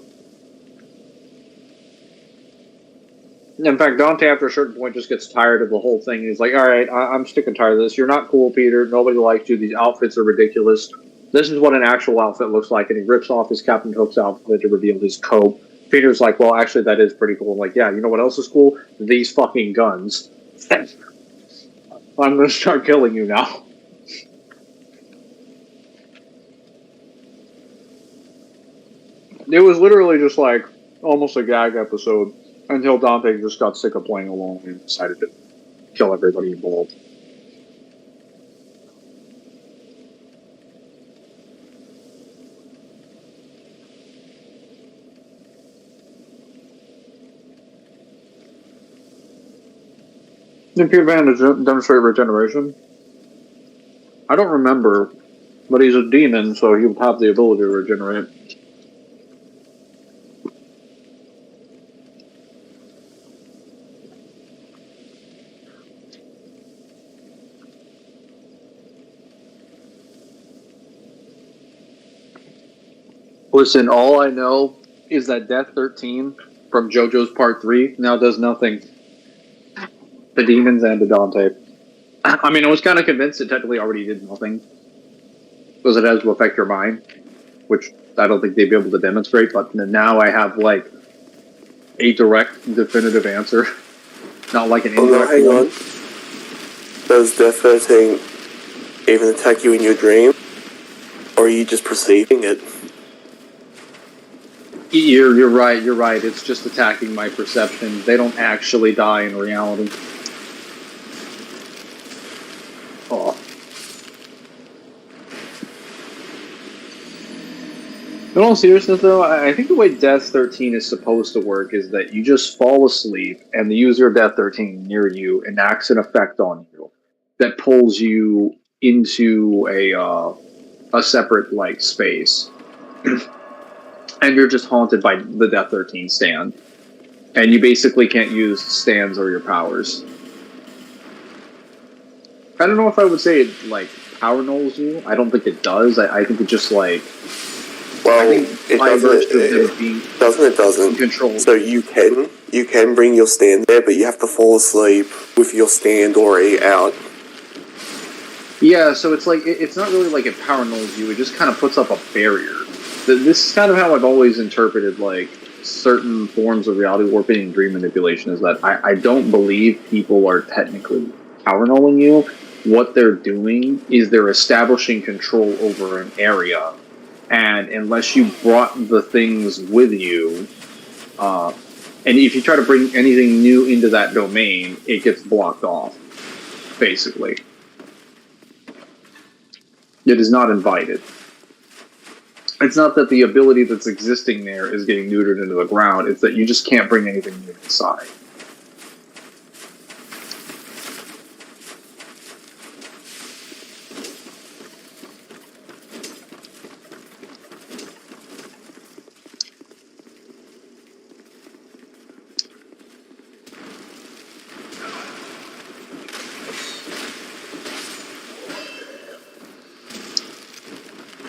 In fact, Dante, after a certain point, just gets tired of the whole thing. He's like, alright, I'm sick and tired of this. You're not cool, Peter. Nobody likes you. These outfits are ridiculous. This is what an actual outfit looks like. And he rips off his Captain Hook's outfit to reveal his coat. Peter's like, well, actually, that is pretty cool. I'm like, yeah, you know what else is cool? These fucking guns. I'm gonna start killing you now. It was literally just like almost a gag episode until Dante just got sick of playing alone and decided to kill everybody involved. Did Peter Pan demonstrate regeneration? I don't remember, but he's a demon, so he would have the ability to regenerate. Listen, all I know is that Death 13 from JoJo's Part 3 now does nothing. The demons and the Dante. I mean, I was kind of convinced it technically already did nothing. Because it has to affect your mind, which I don't think they'd be able to demonstrate, but now I have, like, a direct, definitive answer. Not like an indirect hang one. on. Does Death 13 even attack you in your dream? Or are you just perceiving it? You're right. It's just attacking my perception. They don't actually die in reality. Oh. In all seriousness, though, I think the way Death 13 is supposed to work is that you just fall asleep, and the user of Death 13 near you enacts an effect on you that pulls you into a separate, like, space. And you're just haunted by the Death 13 stand. And you basically can't use stands or your powers. I don't know if I would say it, like, power nulls you. I don't think it does. I think it just, like... Well, I think it doesn't. It doesn't. Control. So you can bring your stand there, but you have to fall asleep with your stand already out. Yeah, so it's like, it's not really like it power nulls you, it just kind of puts up a barrier. This is kind of how I've always interpreted, like, certain forms of reality warping and dream manipulation, is that I don't believe people are technically power nulling you. What they're doing is they're establishing control over an area, and unless you brought the things with you, and if you try to bring anything new into that domain, it gets blocked off, basically. It is not invited. It's not that the ability that's existing there is getting neutered into the ground, it's that you just can't bring anything new inside.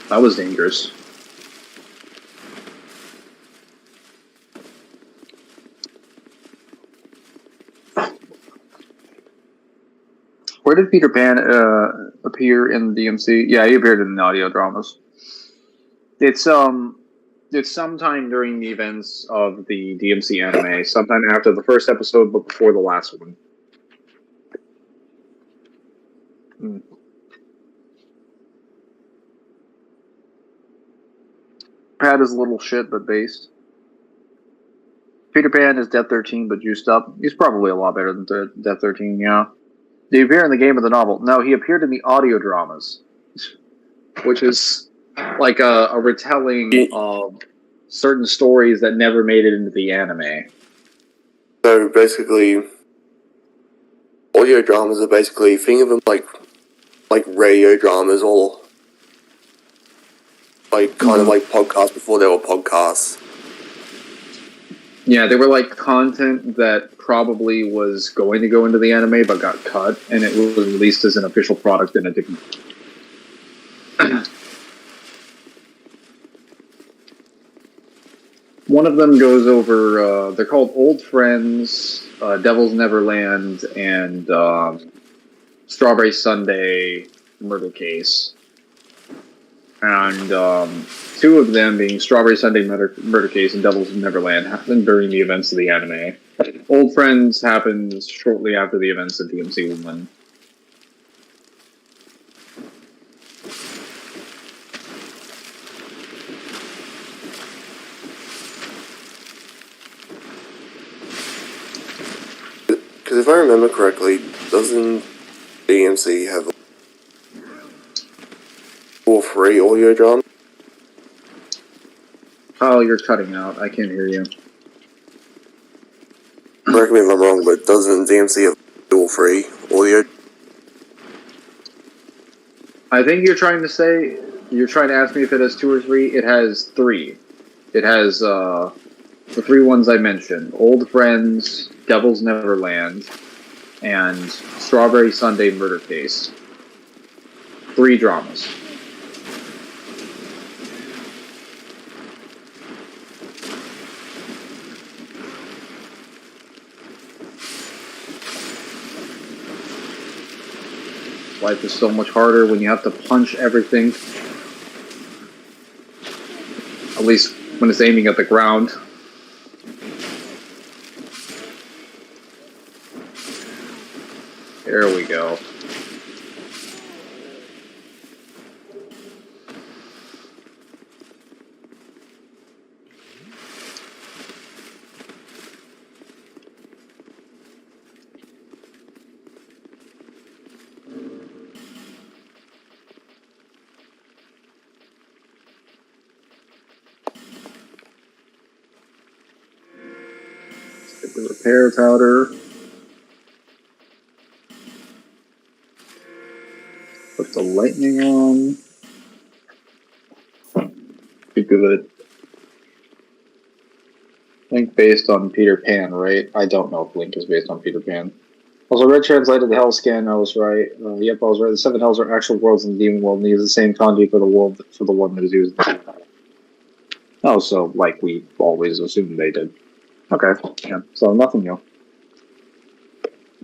That was dangerous. Where did Peter Pan appear in the DMC? Yeah, he appeared in the audio dramas. It's sometime during the events of the DMC anime, sometime after the first episode, but before the last one. Pat is a little shit, but based. Peter Pan is Death 13, but juiced up. He's probably a lot better than Death 13, yeah. Did he appear in the game or the novel? No, he appeared in the audio dramas, which is like a retelling of certain stories that never made it into the anime. So basically, audio dramas are basically, think of them like radio dramas, or like kind of like podcasts before they were podcasts. Yeah, they were like content that probably was going to go into the anime but got cut, and it was released as an official product in a different... One of them goes over, they're called Old Friends, Devil's Neverland, and Strawberry Sundae Murder Case. and two of them being Strawberry Sunday Murder Case and Devils in Neverland happened during the events of the anime. Old Friends happens shortly after the events of DMC 1. Because if I remember correctly, doesn't DMC have all three audio drama? Oh, you're cutting out. I can't hear you. Correct me if I'm wrong, but doesn't DMC have all three audio? I think you're trying to ask me if it has 2 or 3. It has 3. It has the 3 ones I mentioned: Old Friends, Devil's Neverland, and Strawberry Sunday Murder Case. 3 dramas. Life is so much harder when you have to punch everything. At least when it's aiming at the ground. There we go. Get the repair powder. Put the lightning on. Be good. Link based on Peter Pan, right? I don't know if Link is based on Peter Pan. Also, Red translated the Hellscan. I was right. Yep, I was right. The 7 hells are actual worlds in the demon world, and they use the same kanji for the world for the one that is used. Oh, so like we always assumed they did. Okay, yeah. So nothing new.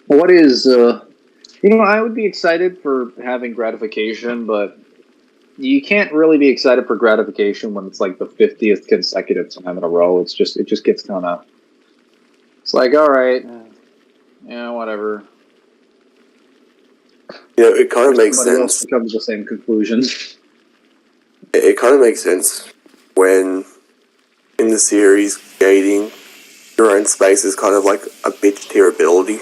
What is I would be excited for having gratification, but you can't really be excited for gratification when it's like the 50th consecutive time in a row. It just gets kind of. It's like, all right, yeah, whatever. You know, it kind of makes Somebody else sense. comes to the same conclusion. It kind of makes sense when in the series, creating your own space is kind of like a bitch tier ability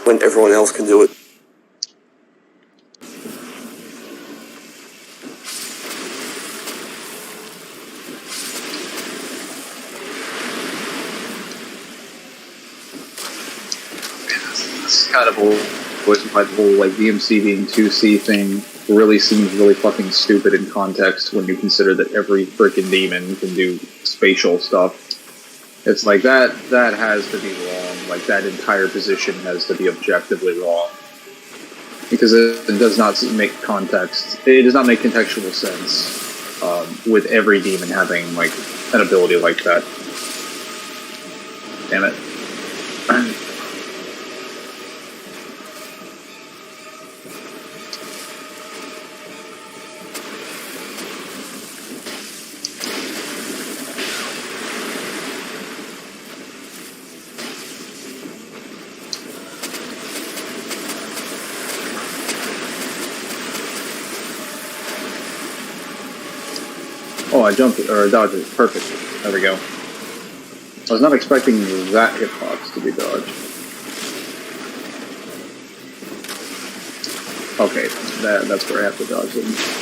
when everyone else can do it. It's kind of always my whole like DMC being 2C thing really seems really fucking stupid in context when you consider that every freaking demon can do spatial stuff. It's like that has to be wrong. Like that entire position has to be objectively wrong. Because it does not make context. It does not make contextual sense with every demon having like an ability like that. Damn it. Oh, I jumped it, or I dodged it. Perfect. There we go. I was not expecting that hitbox to be dodged. Okay, that's where I have to dodge them.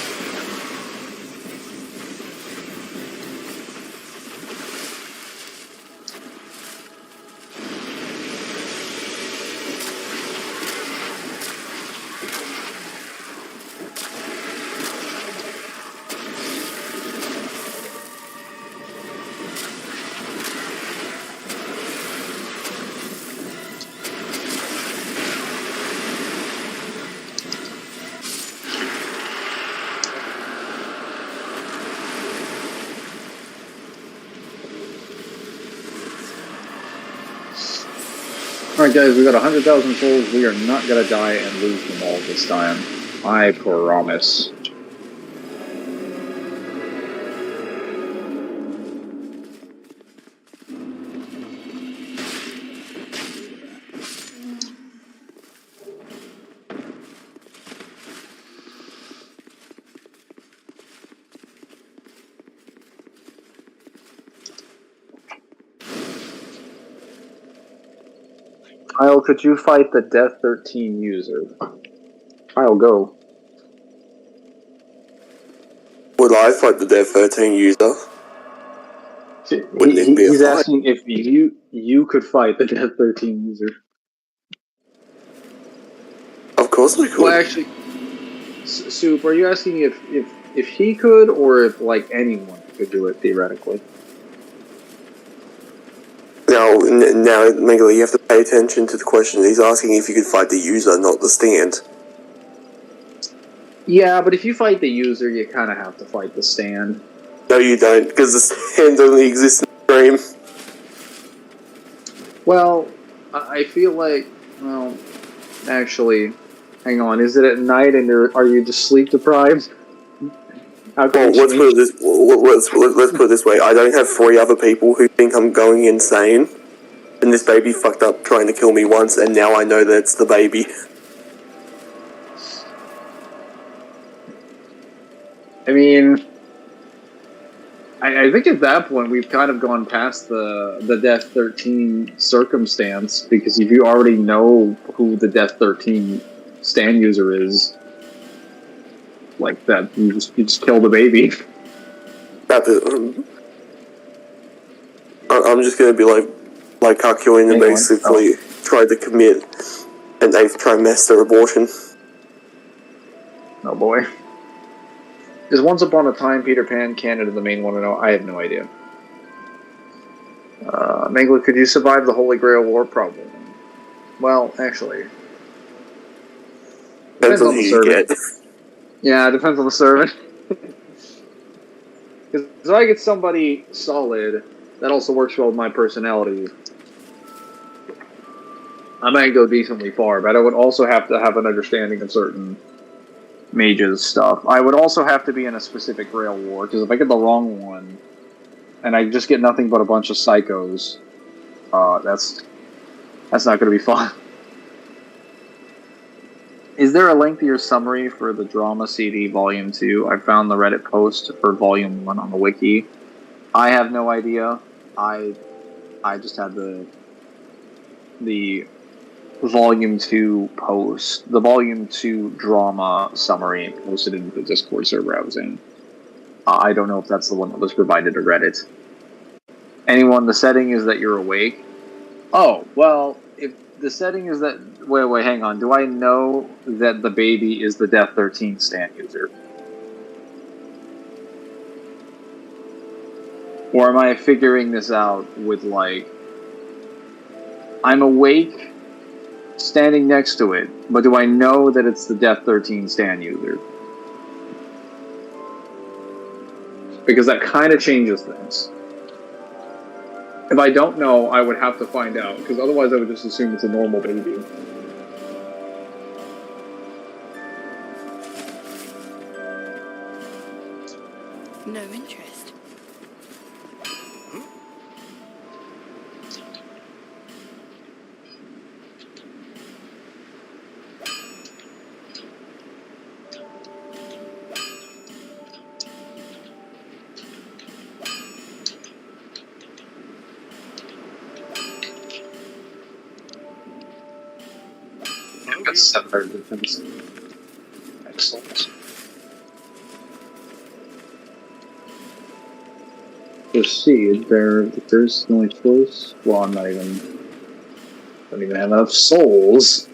Alright guys, we got 100,000 souls. We are not gonna die and lose them all this time. I promise. Kyle, could you fight the Death 13 user? Kyle, go. Would I fight the Dev 13 user? Wouldn't it be a He's fight? asking if you could fight the Death 13 user. Of course I could. Well, actually, Soup, are you asking if he could, or if like anyone could do it theoretically? Now, Mangler, you have to pay attention to the question. He's asking if you could fight the user, not the stand. Yeah, but if you fight the user, you kind of have to fight the stand. No, you don't, because the stand only exists in the dream. Well, I feel like, well, actually, hang on. Is it at night and are you just sleep deprived? Well, let's put it this way. I don't have 3 other people who think I'm going insane, and this baby fucked up trying to kill me once, and now I know that it's the baby. I mean, I think at that point we've kind of gone past the Death 13 circumstance, because if you already know who the Death 13 stand user is, like that, you just kill the baby. I'm just gonna be like Kakyoin and basically try to commit an 8th trimester abortion. Oh boy. Is Once Upon a Time Peter Pan canon the main one to know? I have no idea. Mangler, could you survive the Holy Grail War? Probably. Well, actually. Depends on who you get. Yeah, it depends on the servant. Because if I get somebody solid, that also works well with my personality, I might go decently far, but I would also have to have an understanding of certain mages stuff. I would also have to be in a specific Grail War, because if I get the wrong one, and I just get nothing but a bunch of psychos, that's not going to be fun. Is there a lengthier summary for the drama CD Volume 2? I found the Reddit post for Volume 1 on the wiki. I have no idea. I just had the Volume 2 post, the Volume 2 drama summary posted into the Discord server I was in. I don't know if that's the one that was provided to Reddit. Anyone, the setting is that you're awake. Oh, well, if the setting is that... Wait, hang on. Do I know that the baby is the Death 13 stand user? Or am I figuring this out with, like... I'm awake, standing next to it, but do I know that it's the Death 13 stand user? Because that kind of changes things. If I don't know, I would have to find out, because otherwise I would just assume it's a normal baby. No interest. That's 700 defense. Excellent. Proceed. There's the only choice. Well, I don't even have enough souls.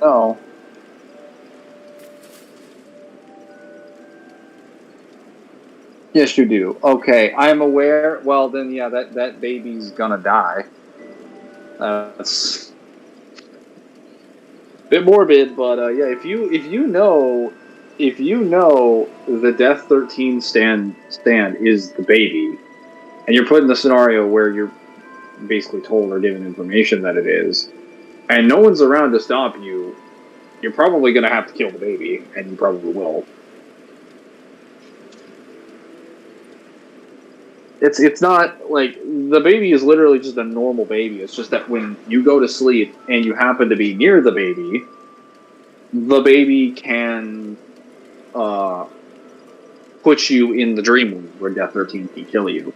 Oh. Yes, you do. Okay, I'm aware. Well, then, yeah, that baby's gonna die. That's a bit morbid, but yeah, if you know the Death 13 stand is the baby, and you're put in the scenario where you're basically told or given information that it is, and no one's around to stop you, you're probably gonna have to kill the baby, and you probably will. It's not like the baby is literally just a normal baby. It's just that when you go to sleep and you happen to be near the baby can put you in the dream world where Death 13 can kill you.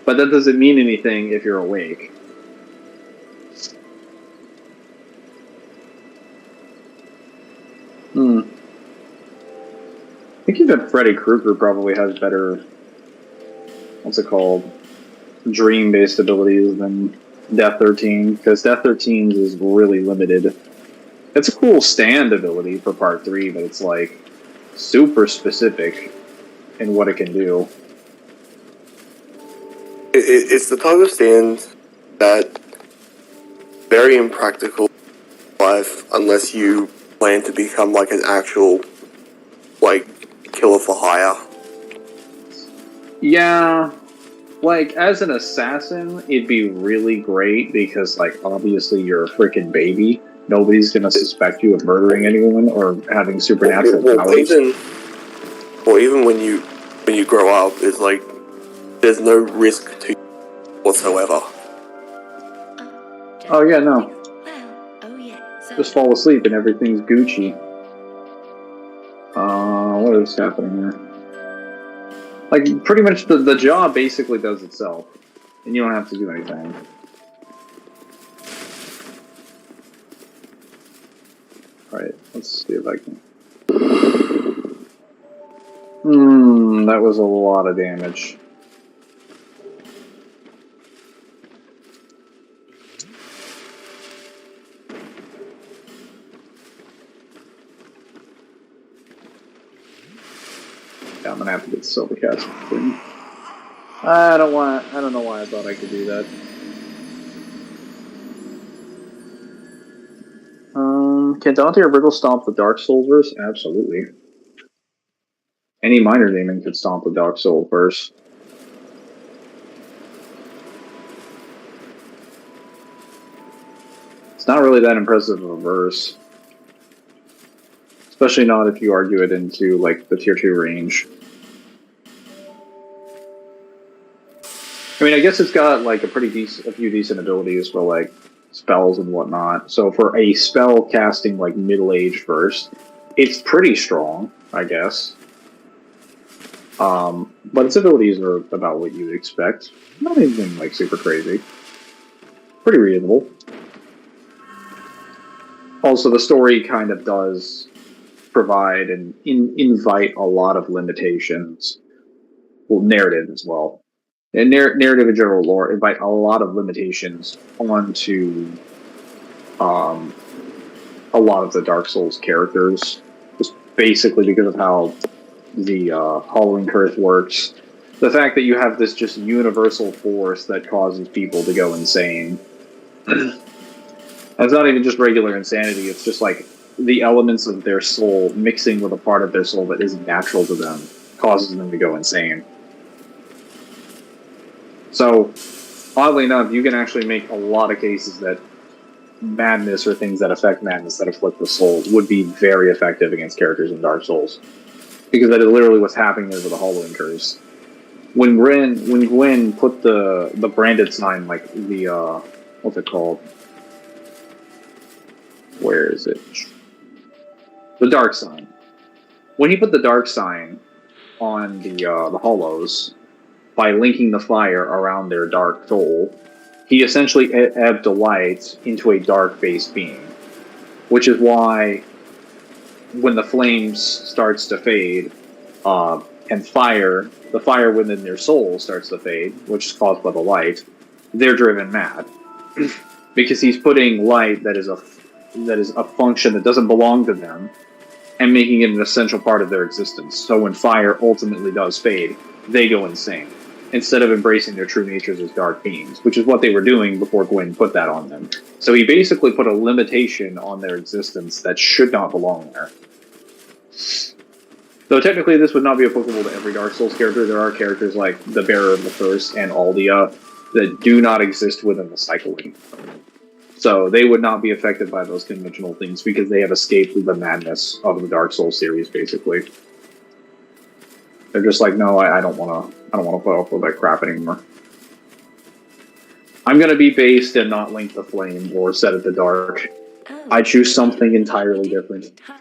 But that doesn't mean anything if you're awake. I think even Freddy Krueger probably has better, what's it called, dream-based abilities than Death 13, because Death 13 is really limited. It's a cool stand ability for Part 3, but it's like super specific in what it can do. It's the type of stand that very impractical life unless you plan to become like an actual like killer for hire. Yeah, like as an assassin, it'd be really great because like obviously you're a freaking baby. Nobody's gonna suspect you of murdering anyone or having supernatural powers. Even when you grow up, it's like there's no risk to you whatsoever. Oh yeah, no. Well, oh yeah. So Just fall asleep and everything's Gucci. What is happening here? Like, pretty much the job basically does itself. And you don't have to do anything. Alright, let's see if I can... that was a lot of damage. Yeah, I'm gonna have to get the silver casket thing. I don't know why I thought I could do that. Can Dante or Wriggle stomp the Dark Souls verse? Absolutely. Any minor demon could stomp the Dark Soul verse. It's not really that impressive of a verse. Especially not if you argue it into, like, the tier 2 range. I mean, I guess it's got, like, a few decent abilities for, like, spells and whatnot. So for a spell casting, like, middle-aged verse, it's pretty strong, I guess. But its abilities are about what you would expect. Not anything, like, super crazy. Pretty reasonable. Also, the story kind of does provide and invite a lot of limitations. Well, narrative as well. And narrative and general lore invite a lot of limitations onto a lot of the Dark Souls characters. Just basically because of how the Halloween Curse works. The fact that you have this just universal force that causes people to go insane. It's not even just regular insanity, it's just like the elements of their soul mixing with a part of their soul that isn't natural to them causes them to go insane. So, oddly enough, you can actually make a lot of cases that madness or things that affect madness that afflict the soul would be very effective against characters in Dark Souls. Because that is literally what's happening there with the Halloween Curse. When Gwen put the branded sign, like the, what's it called? Where is it? The dark sign. When he put the dark sign on the hollows, by linking the fire around their dark soul, he essentially ebbed the light into a dark-based being. Which is why, when the flames starts to fade, and the fire within their soul starts to fade, which is caused by the light, they're driven mad. Because he's putting light that is a function that doesn't belong to them, and making it an essential part of their existence. So when fire ultimately does fade, they go insane, instead of embracing their true natures as dark beings, which is what they were doing before Gwen put that on them. So he basically put a limitation on their existence that should not belong there. Though technically this would not be applicable to every Dark Souls character, there are characters like the Bearer of the Curse and Aldia that do not exist within the cycling. So they would not be affected by those conventional things because they have escaped the madness of the Dark Souls series, basically. They're just like, no, I don't want to put up with that crap anymore. I'm gonna be based and not link the flame or set it to dark. Oh, I choose something entirely different. Huh.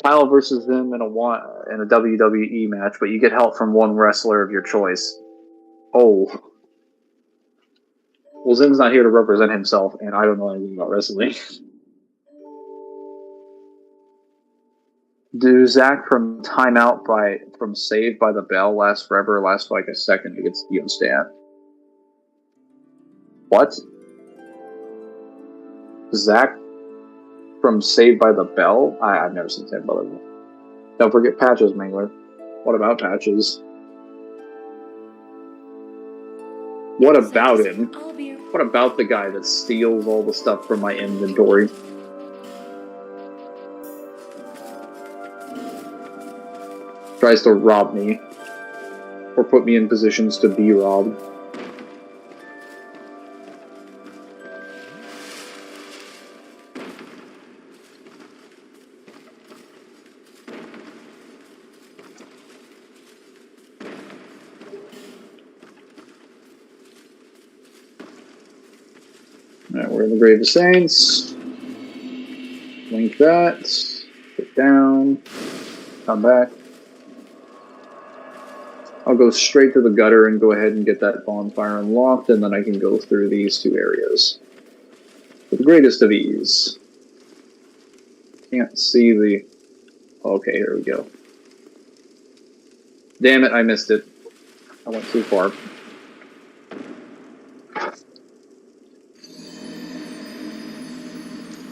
Kyle versus them in a WWE match, but you get help from one wrestler of your choice. Oh. Well, Zim's not here to represent himself, and I don't know anything about wrestling. Do Zach from from Saved by the Bell last forever, last like a second against Stan? What? Zach from Saved by the Bell? I've never seen Saved by the Bell. Don't forget Patches, Mangler. What about Patches? What about him? I'll be What about the guy that steals all the stuff from my inventory? Tries to rob me. Or put me in positions to be robbed. Alright, we're in the Grave of Saints. Link that. Get down. Come back. I'll go straight to the gutter and go ahead and get that bonfire unlocked, and then I can go through these two areas. The greatest of ease. Can't see the... Okay, here we go. Damn it, I missed it. I went too far.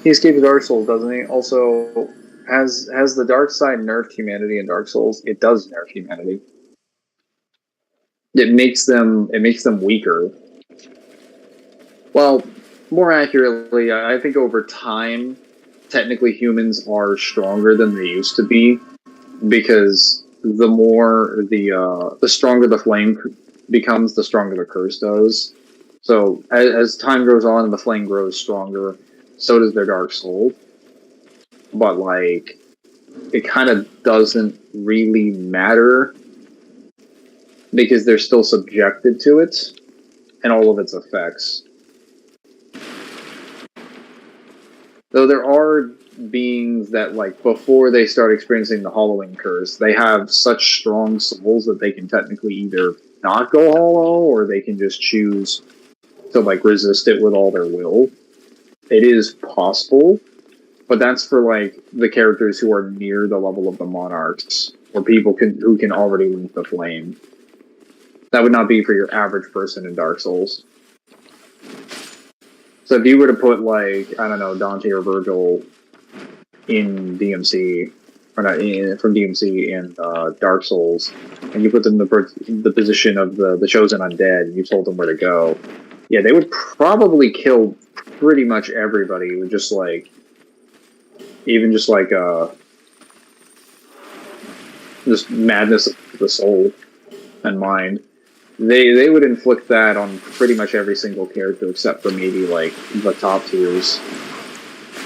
He escaped Dark Souls, doesn't he? Also, has the dark side nerfed humanity in Dark Souls? It does nerf humanity. It makes them weaker. Well, more accurately, I think over time, technically humans are stronger than they used to be, because the stronger the flame becomes, the stronger the curse does. So as time goes on and the flame grows stronger, so does their Dark Soul. But, like, it kind of doesn't really matter because they're still subjected to it and all of its effects. Though there are beings that, like, before they start experiencing the hollowing curse, they have such strong souls that they can technically either not go hollow or they can just choose to, like, resist it with all their will. It is possible, but that's for, like, the characters who are near the level of the monarchs, or people who can already link the flame. That would not be for your average person in Dark Souls. So if you were to put, like, I don't know, Dante or Virgil in DMC, or not, from DMC in Dark Souls, and you put them in the position of the chosen undead, and you told them where to go, yeah, they would probably kill pretty much everybody with just, like, even just, like, just madness of the soul and mind. They would inflict that on pretty much every single character except for maybe, like, the top tiers.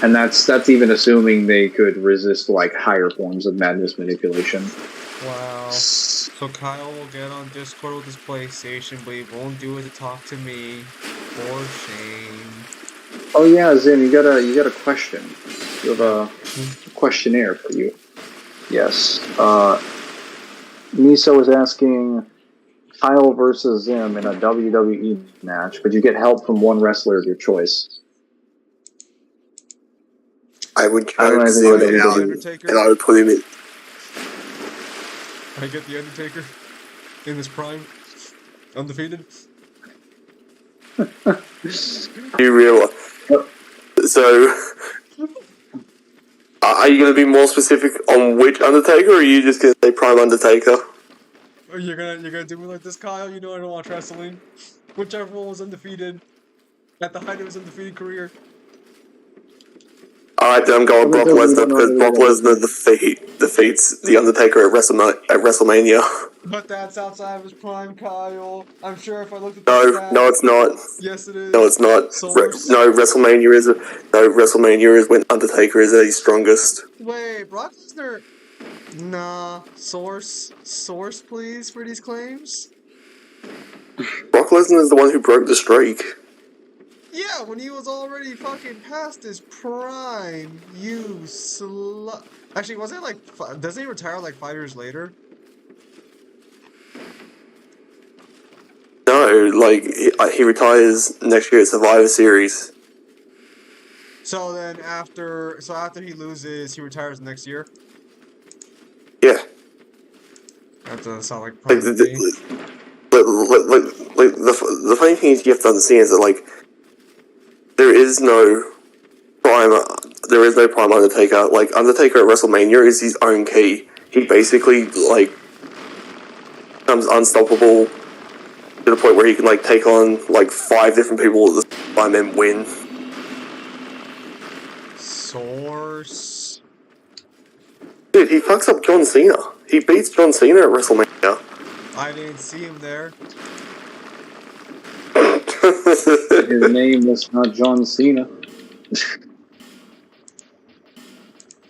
And that's even assuming they could resist, like, higher forms of madness manipulation. Wow. So Kyle will get on Discord with his PlayStation, but he won't do it to talk to me. For shame. Oh yeah, Zim, you got a question. You have a questionnaire for you. Yes. Miso is asking Kyle versus Zim in a WWE match, but you get help from one wrestler of your choice. I would I don't choke know Zim anything about out, Undertaker? and I would put him in. I get the Undertaker in his prime, undefeated. You realize? So, are you going to be more specific on which Undertaker, or are you just going to say Prime Undertaker? Or you're gonna do me like this, Kyle? You know I don't watch wrestling. Whichever one was undefeated at the height of his undefeated career. Alright, then I'm going Only Brock because we Lesnar don't know because whether Brock that Lesnar defeats The Undertaker at WrestleMania. But that's outside of his prime, Kyle. I'm sure if I looked at the No, no, stats. it's not. Yes, it No, is. it's not. Source. WrestleMania is when Undertaker is at his strongest. Wait, Brock Lesnar. Nah. Source, please, for these claims. Brock Lesnar is the one who broke the streak. Yeah, when he was already fucking past his prime, you slut. Actually, was it like, doesn't he retire like 5 years later? No, like he retires next year at Survivor Series. So then after he loses, he retires next year? Yeah, That doesn't sound like like prime to me. the funny thing is you have to understand is that like there is no prime Undertaker. Like Undertaker at WrestleMania is his own key. He basically like becomes unstoppable to the point where he can like take on like 5 different people at the same time and win. Source. Dude, he fucks up John Cena. He beats John Cena at WrestleMania. I didn't see him there. his name was not John Cena.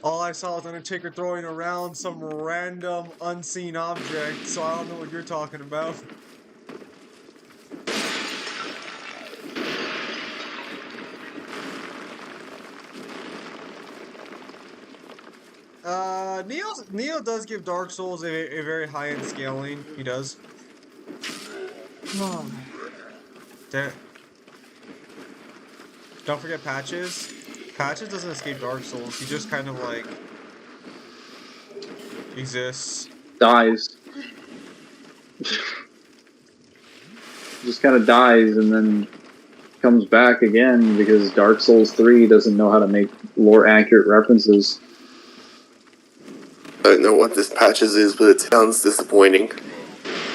All I saw was Undertaker throwing around some random unseen object, so I don't know what you're talking about. Neo does give Dark Souls a very high-end scaling. He does. Don't forget Patches. Patches doesn't escape Dark Souls. He just kind of like exists. Dies. Just kind of dies and then comes back again because Dark Souls 3 doesn't know how to make lore accurate references. I don't know what this Patches is, but it sounds disappointing.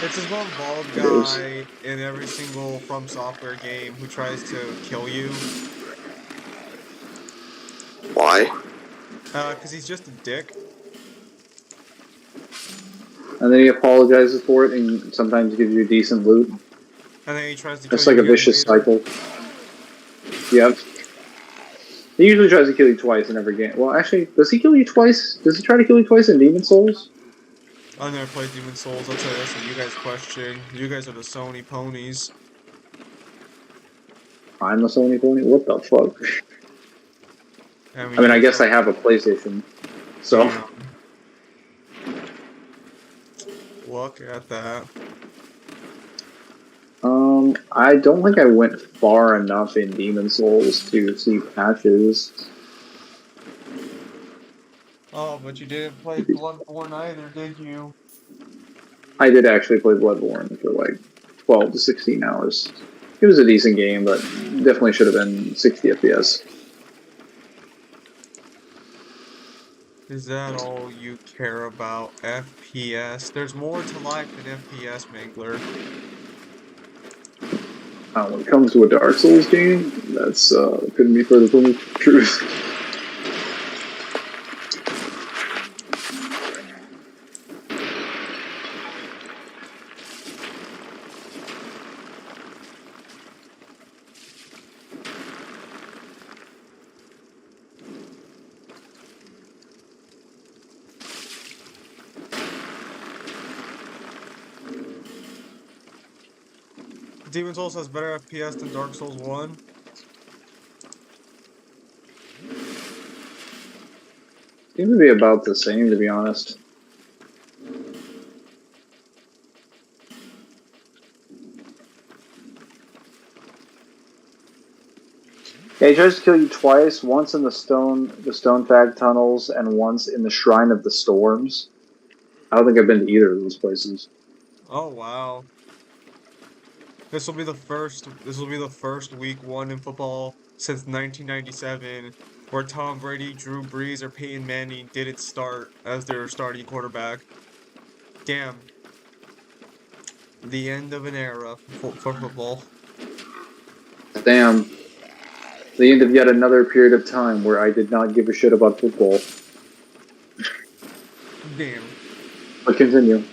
It's this one bald guy in every single From Software game who tries to kill you. Why? Because he's just a dick. And then he apologizes for it and sometimes gives you decent loot. And then he tries to kill It's you like a again vicious later. cycle. Yep. He usually tries to kill you twice in every game. Well, actually, does he kill you twice? Does he try to kill you twice in Demon Souls? I've never played Demon Souls. I'll tell you, that's a you guys question. You guys are the Sony ponies. I'm the Sony pony? What the fuck? I mean, I guess I have a PlayStation. So, look at that. I don't think I went far enough in Demon Souls to see Patches. Oh, but you didn't play Bloodborne either, did you? I did actually play Bloodborne for like 12 to 16 hours. It was a decent game, but definitely should have been 60 FPS. Is that all you care about? FPS? There's more to life than FPS, Mangler. When it comes to a Dark Souls game, that's couldn't be further from the truth. Demon Souls has better FPS than Dark Souls 1. Seems to be about the same, to be honest. Yeah, he tries to kill you twice. Once in the stone fag tunnels, and once in the Shrine of the Storms. I don't think I've been to either of those places. Oh wow. This will be the first week 1 in football since 1997 where Tom Brady, Drew Brees, or Peyton Manning didn't start as their starting quarterback. Damn. The end of an era for football. Damn. The end of yet another period of time where I did not give a shit about football. Damn. But continue.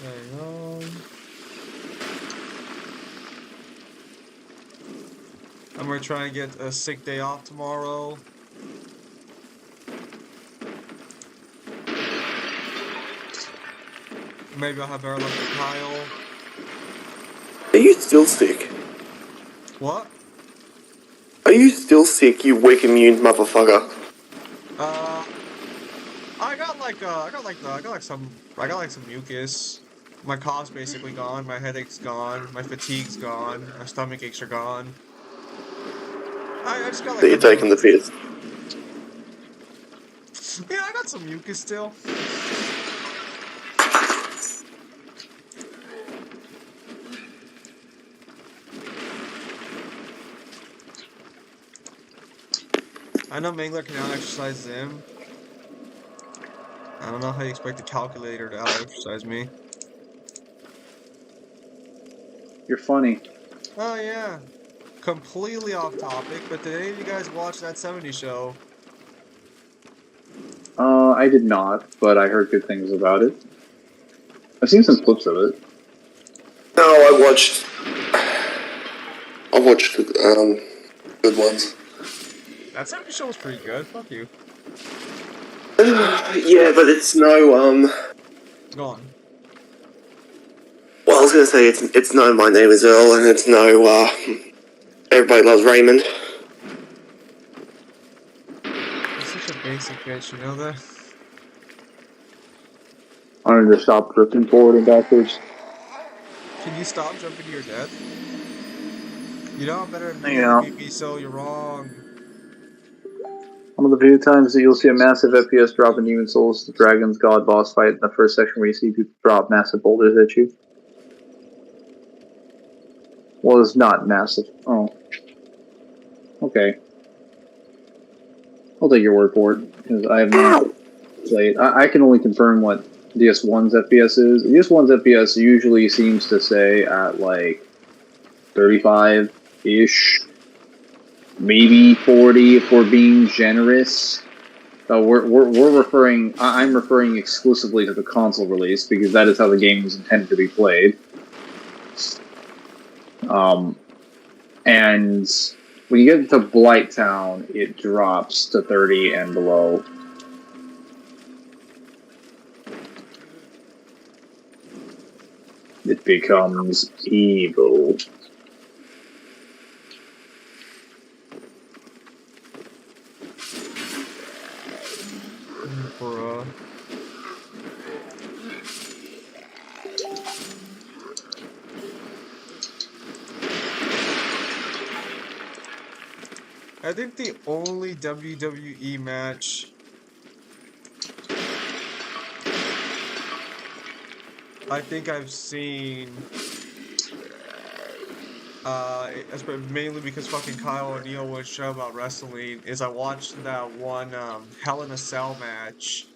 Hang on. I'm gonna try and get a sick day off tomorrow. Maybe I'll have better luck with Kyle. Are you still sick? What? Are you still sick, you weak immune motherfucker? I got like some mucus. My cough's basically gone. My headache's gone. My fatigue's gone. My stomach aches are gone. I just got like That you're a bit taking of. the piss. Yeah, I got some mucus still. I know Mangler can out exercise him. I don't know how you expect a calculator to out exercise me. You're funny. Oh yeah. Completely off topic, but did any of you guys watch that 70 show? I did not, but I heard good things about it. I've seen some clips of it. No, I watched good ones. That 70 show was pretty good. Fuck you. Yeah, but it's no Go on. well, I was gonna say it's no My Name Is Earl, and it's no Everybody Loves Raymond. You're such a basic bitch, you know that? I need to stop drifting forward and backwards. Can you stop jumping to your death? You know I'm better than me, Yeah. MVP, so you're wrong. One of the few times that you'll see a massive FPS drop in Demon Souls, the Dragon's God boss fight in the first section where you see people drop massive boulders at you. Well, it's not massive. Oh. Okay. I'll take your word for it, because I have not played. I can only confirm what DS1's FPS is. DS1's FPS usually seems to say at like 35-ish, maybe 40 if we're being generous. We're referring. I'm referring exclusively to the console release because that is how the game was intended to be played. And when you get to Blighttown, it drops to 30 and below. It becomes evil. Bruh. I think the only WWE match I think I've seen, mainly because fucking Kyle O'Neal would show about wrestling, is I watched that one Hell in a Cell match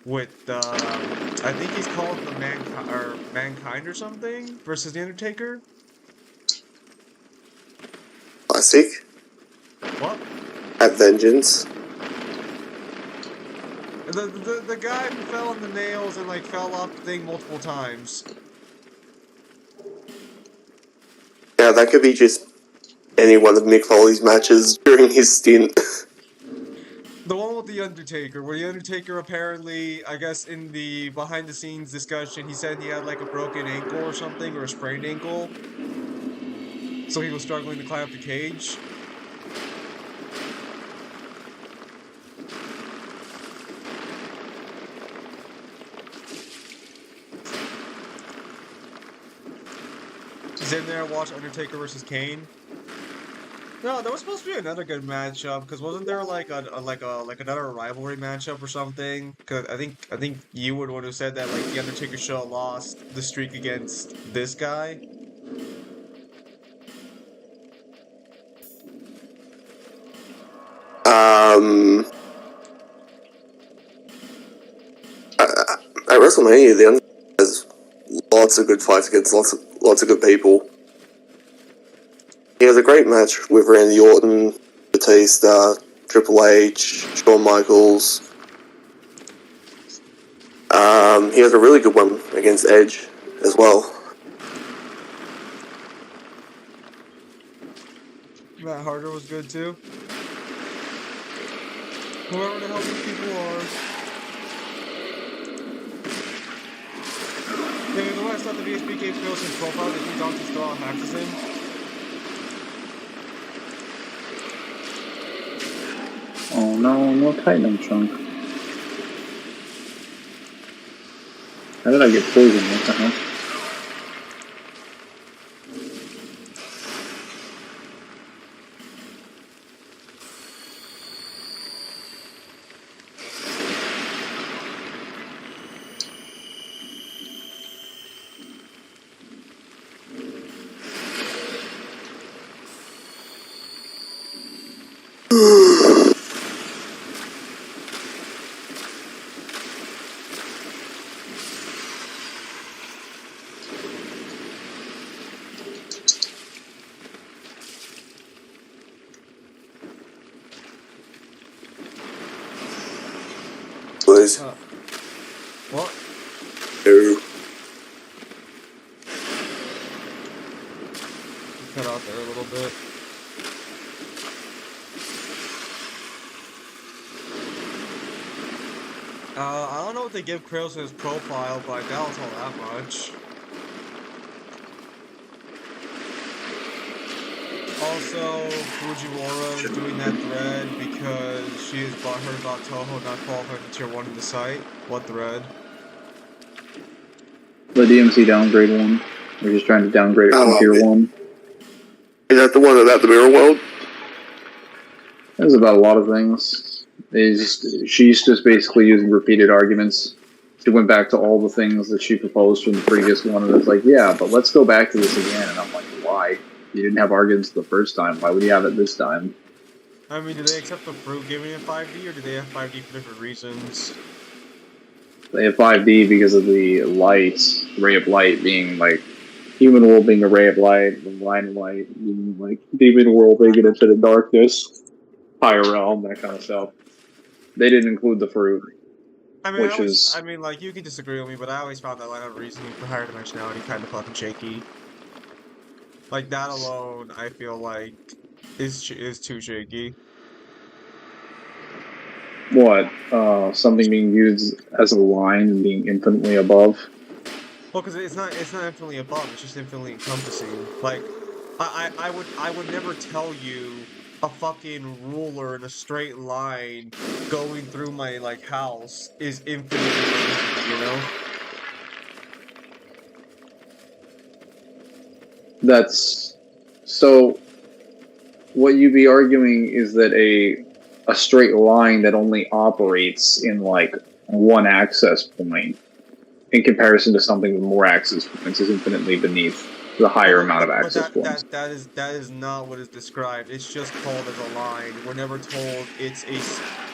with I think he's called the Mankind or something versus the Undertaker. Classic. What? At Vengeance. The guy who fell on the nails and like fell off the thing multiple times. Yeah, that could be just any one of Mick Foley's matches during his stint. The one with the Undertaker, where the Undertaker apparently, I guess in the behind-the-scenes discussion, he said he had like a broken ankle or something, or a sprained ankle. So he was struggling to climb up the cage. He's in there, watch Undertaker versus Kane. No, there was supposed to be another good matchup because wasn't there like another rivalry matchup or something? Because I think you were the one who said that like the Undertaker show lost the streak against this guy. At WrestleMania, the Undertaker has lots of good fights against lots of good people. He has a great match with Randy Orton, Batista, Triple H, Shawn Michaels. He has a really good one against Edge as well. Matt Harder was good too. Whoever the hell these people are. Yeah, the last time the VSB gave Phil his profile, did he Donkey still hackses him? Oh no, no Titan chunk. How did I get poisoned? What the hell? Please. What? No. Cut out there a little bit. I don't know what they give Kratos in his profile, but I doubt it's all that much. Also, Fujiwara is doing that thread because she is butthurt about Toho not qualifying for Tier 1 in the site. What thread? The DMC downgrade one. We're just trying to downgrade it from Tier 1. Is that the one about the Mirror World? It was about a lot of things. She's just basically using repeated arguments. She went back to all the things that she proposed from the previous one, and it's like, yeah, but let's go back to this again. And I'm like, why? You didn't have arguments the first time. Why would you have it this time? I mean, do they accept the fruit giving it 5D, or do they have 5D for different reasons? They have 5D because of the light, ray of light being like human world being a ray of light, the line of light being like demon world being an infinite darkness, higher realm, that kind of stuff. They didn't include the fruit. I mean, Which is- I mean, like, you can disagree with me, but I always found that line of reasoning for higher dimensionality kind of fucking shaky. Like, that alone, I feel like, is too shaky. What? Something being used as a line and being infinitely above? Well, because it's not infinitely above, it's just infinitely encompassing. Like, I would never tell you a fucking ruler in a straight line going through my, like, house is infinitely, you know? That's... So, what you'd be arguing is that a straight line that only operates in, like, one access point in comparison to something with more access points is infinitely beneath the higher amount of access points. That is not what is described. It's just called as a line. We're never told it's a...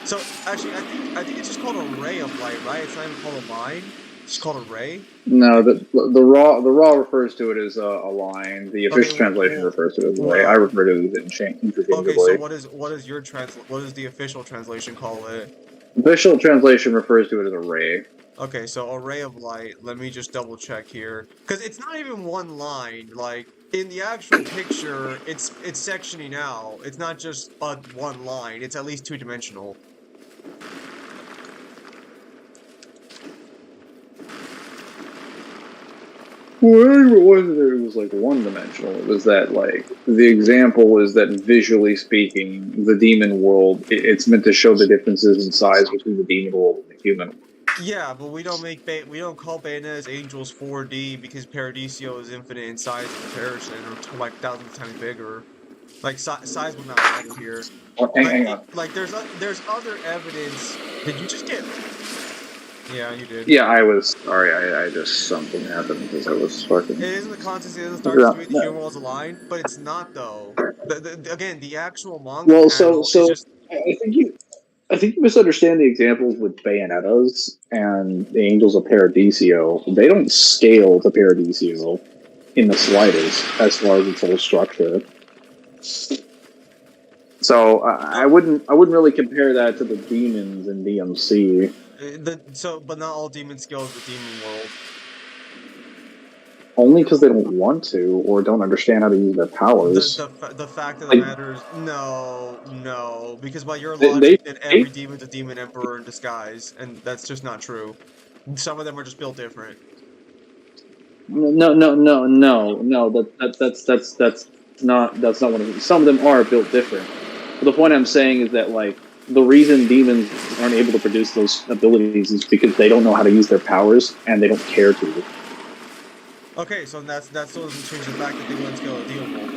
So, actually, I think it's just called a ray of light, right? It's not even called a line. It's just called a ray? No, the raw refers to it as a line. The official translation refers to it as a ray. I refer to it as interchangeably. Okay, so what is your what does the official translation call it? Official translation refers to it as a ray. Okay, so a ray of light. Let me just double check here, because it's not even one line. Like in the actual picture, it's sectioning out. It's not just one line. It's at least two-dimensional. Well, it wasn't that it was like one-dimensional. It was that, like, the example is that visually speaking, the demon world, it's meant to show the differences in size between the demon world and the human world. Yeah, but we don't call Bayonetta's Angels 4D because Paradiso is infinite in size in comparison, or like thousands of times bigger. Like size would not matter here. Hang on. Like there's other evidence. Did you just get? Yeah, you did. Yeah, I was sorry. I just something happened because I was fucking. It is in the context. It is starting to the human world's a line, but it's not though. Again, the actual manga panel is just I think you misunderstand the examples with Bayonettas and the Angels of Paradiso. They don't scale to Paradiso in the slightest as far as its whole structure. So I wouldn't really compare that to the demons in DMC. But not all demon scales the demon world. Only because they don't want to or don't understand how to use their powers. The fact of the Like, matter is, no, because by your they, logic, then they every demon's a demon emperor in disguise, and that's just not true. Some of them are just built different. no. That's not what it is. Some of them are built different. But the point I'm saying is that like the reason demons aren't able to produce those abilities is because they don't know how to use their powers and they don't care to. Okay, so that still doesn't change the fact that they wouldn't scale a demon world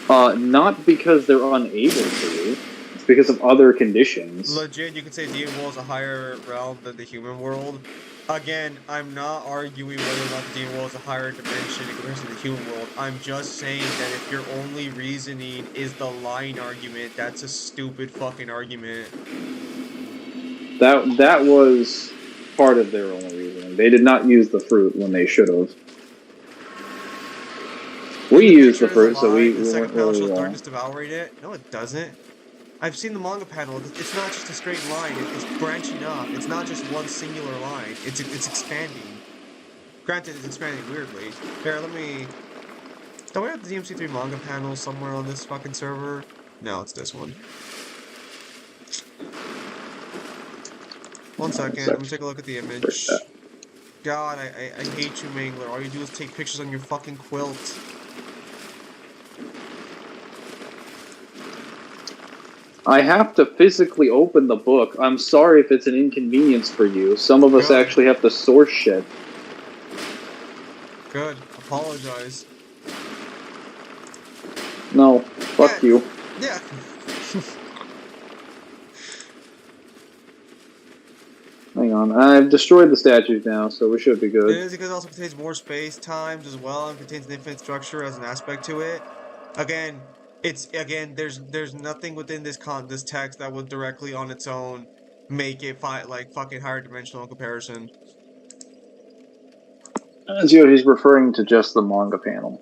then. Not because they're unable to. It's because of other conditions. Legit, you could say demon world is a higher realm than the human world. Again, I'm not arguing whether or not the demon world is a higher dimension in comparison to the human world. I'm just saying that if your only reasoning is the line argument, that's a stupid fucking argument. That was part of their only reasoning. They did not use the fruit when they should have. We used the fruit, so we The second weren't panel really shows wrong. darkness devouring it. No, it doesn't. I've seen the manga panel. It's not just a straight line. It's branching up. It's not just one singular line. It's expanding. Granted, it's expanding weirdly. Here, let me... Don't we have the DMC3 manga panel somewhere on this fucking server? No, it's this one. One second. Let me take a look at the image. God, I hate you, Mangler. All you do is take pictures on your fucking quilt. I have to physically open the book. I'm sorry if it's an inconvenience for you. Some of us Good. actually have to source shit. Good. Apologize. No, fuck Yeah. you. Yeah. Hang on, I've destroyed the statues now, so we should be It good. is because it also contains more space times as well, and contains an infinite structure as an aspect to it. Again, there's nothing within this text that would directly on its own make it like fucking higher dimensional in comparison. As you know, he's referring to just the manga panel.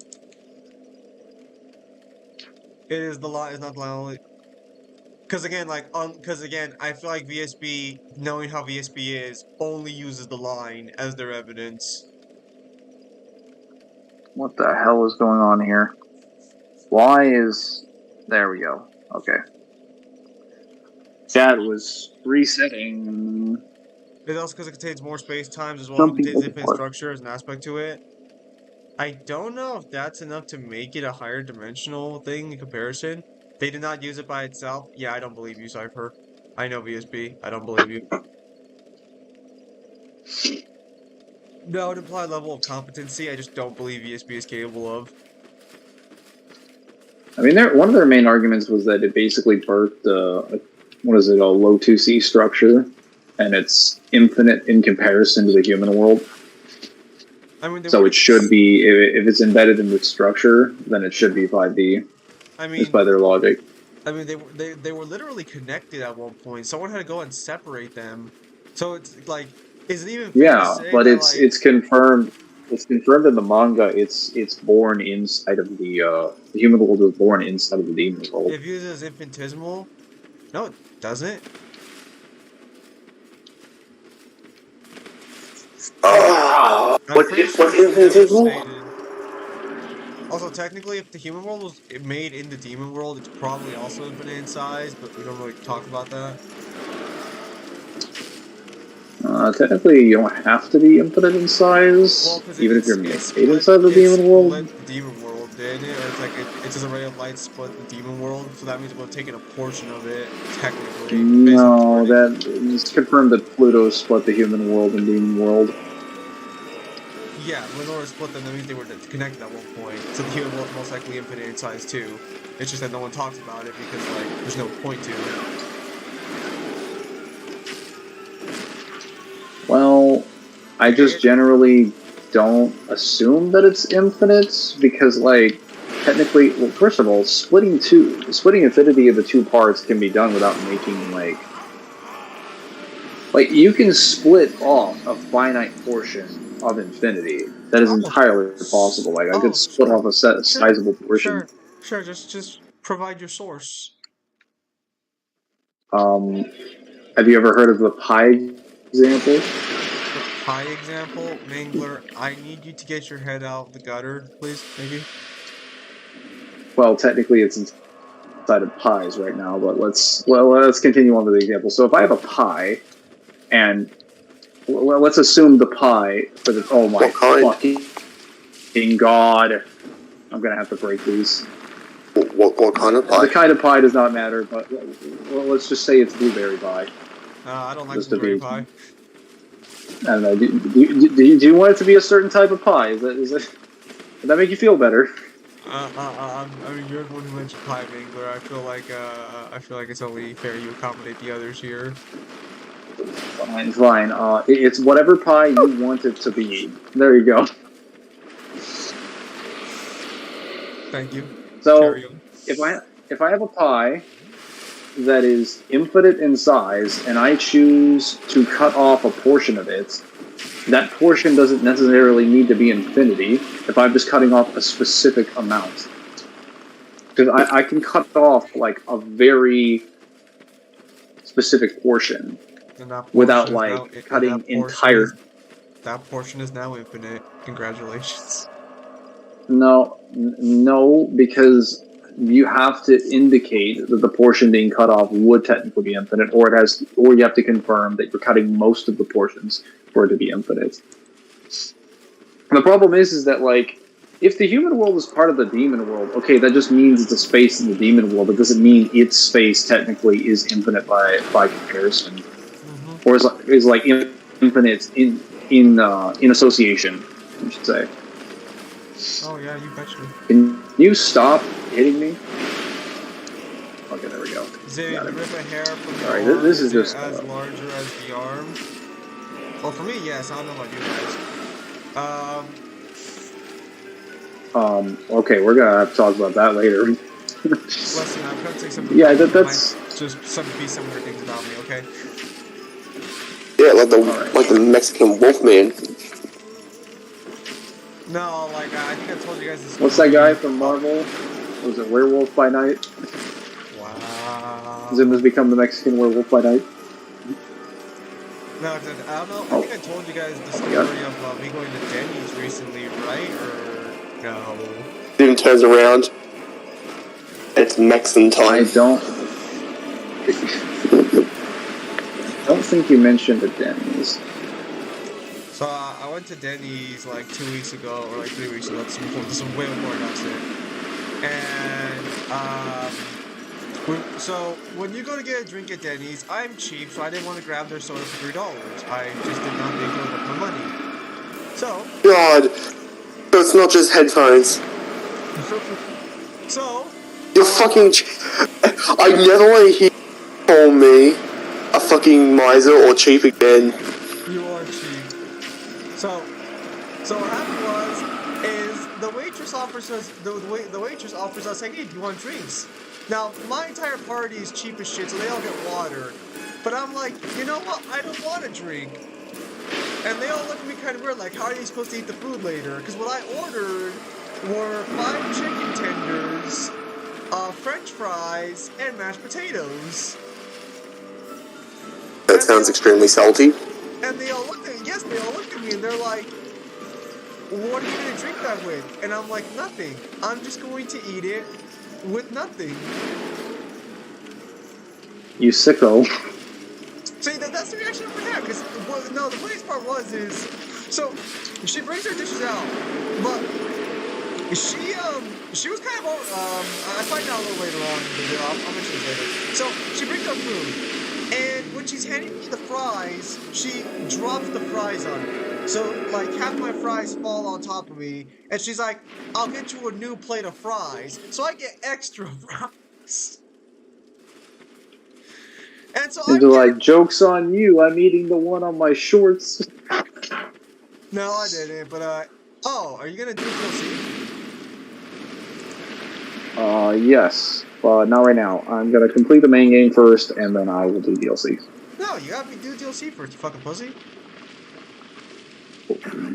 It is the line. It's not the line only. Because again, I feel like VSB, knowing how VSB is, only uses the line as their evidence. What the hell is going on here? Why is... There we go. Okay. That was resetting. It's also because it contains more space times as well. It Jumping contains infinite overboard. structure as an aspect to it. I don't know if that's enough to make it a higher dimensional thing in comparison. They did not use it by itself. Yeah, I don't believe you, Cypher. I know VSB. I don't believe you. No, it would imply a level of competency I just don't believe VSB is capable of. I mean, one of their main arguments was that it basically birthed a low 2C structure, and it's infinite in comparison to the human world. I mean, So it should be, if it's embedded in the structure, then it should be 5D. I mean, just by their logic. I mean, they were literally connected at one point. Someone had to go and separate them. So it's like, is it even fair to say but that, it's confirmed. It's confirmed in the manga. It's born inside of the human world was born inside of the demon world. If used as infinitesimal, no, it doesn't. What's infinitesimal? Also, technically, if the human world was made in the demon world, it's probably also infinite in size, but we don't really talk about that. Technically, you don't have to be infinite in size, even if you're made inside the demon world. The demon world, didn't it? Or it's like it's just a ray of light split the demon world, so that means we're taking a portion of it, technically. No, it's confirmed that Pluto split the human world and demon world. Yeah, when order to split them, that means they were connected at one point. So the human world is most likely infinite in size too. It's just that no one talks about it because, like, there's no point to it. Well, I just generally don't assume that it's infinite because, like, technically, well, first of all, splitting infinity into two parts can be done without making like you can split off a finite portion of infinity. That is entirely possible. Like I could split off a sizable portion. Sure. Just provide your source. Have you ever heard of the pi example? The pie example, Mangler. I need you to get your head out of the gutter, please. Thank you. Well, technically, it's inside of pies right now, but let's continue on with the example. So if I have a pie, and let's assume the pie for the my fucking god, I'm gonna have to break these. What kind of pie? The kind of pie does not matter, but let's just say it's blueberry pie. I don't like blueberry pie. I don't know. Do you want it to be a certain type of pie? Does that make you feel better? I mean, you're the one who mentioned pie, Mangler. I feel like it's only fair you accommodate the others here. Fine. It's whatever pie you want it to be. There you go. Thank you. So, if I have a pie that is infinite in size, and I choose to cut off a portion of it, that portion doesn't necessarily need to be infinity if I'm just cutting off a specific amount. Because I can cut off like a very specific portion without like cutting entire. That portion is now infinite. Congratulations. No, because you have to indicate that the portion being cut off would technically be infinite, or you have to confirm that you're cutting most of the portions for it to be infinite. And the problem is that like, if the human world is part of the demon world, okay, that just means it's a space in the demon world. It doesn't mean its space technically is infinite by comparison, or is like infinite in association, I should say. Oh yeah, you betcha. Can you stop hitting me? Okay, there we go. Zay, rip a hair from the Alright, arm, this is just as larger as the arm. Well, for me, yes. I don't know about you guys. Okay, we're gonna have to talk about that later. Listen, I'm gonna take some. Yeah, that's just some similar things about me, okay? Yeah, like the Mexican Wolfman. No, like I think I told you guys this. What's that guy from Marvel? Was it Werewolf by Night? Wow. Zim has become the Mexican Werewolf by Night. No, I don't know. I think I told you guys the story of me going to Denny's recently, right? Or no? Then turns around. It's Mexican time. I don't think you mentioned the Denny's. So I went to Denny's like 2 weeks ago, or like 3 weeks ago. This is way before I got sick. And so when you go to get a drink at Denny's, I'm cheap, so I didn't want to grab their soda for $3. I just did not think it was my money. So God, so it's not just headphones. So You're fucking. I never want to hear you call me a fucking miser or cheap again. You are cheap. So what happened is the waitress offers us the waitress offers us, hey, do you want drinks? Now my entire party is cheap as shit, so they all get water. But I'm like, you know what? I don't want a drink. And they all look at me kind of weird, like, how are you supposed to eat the food later? Because what I ordered were 5 chicken tenders, French fries, and mashed potatoes. That sounds extremely salty. And they all looked at me, yes, they all looked at me, and they're like, what are you going to drink that with? And I'm like, nothing. I'm just going to eat it with nothing. You sicko. See, that's the reaction of her because, no, the funniest part is, so, she brings her dishes out, but she was kind of, I find out a little later on in the video, I'll mention this later. So, she brings out food, and when she's handing me the fries, she drops the fries on me. So, like, half my fries fall on top of me, and she's like, I'll get you a new plate of fries. So I get extra fries. And so They're like, joke's on you, I'm eating the one on my shorts. No, I didn't, but, oh, are you gonna do DLC? Yes, but not right now. I'm gonna complete the main game first, and then I will do DLC. No, you gotta do DLC first, you fucking pussy.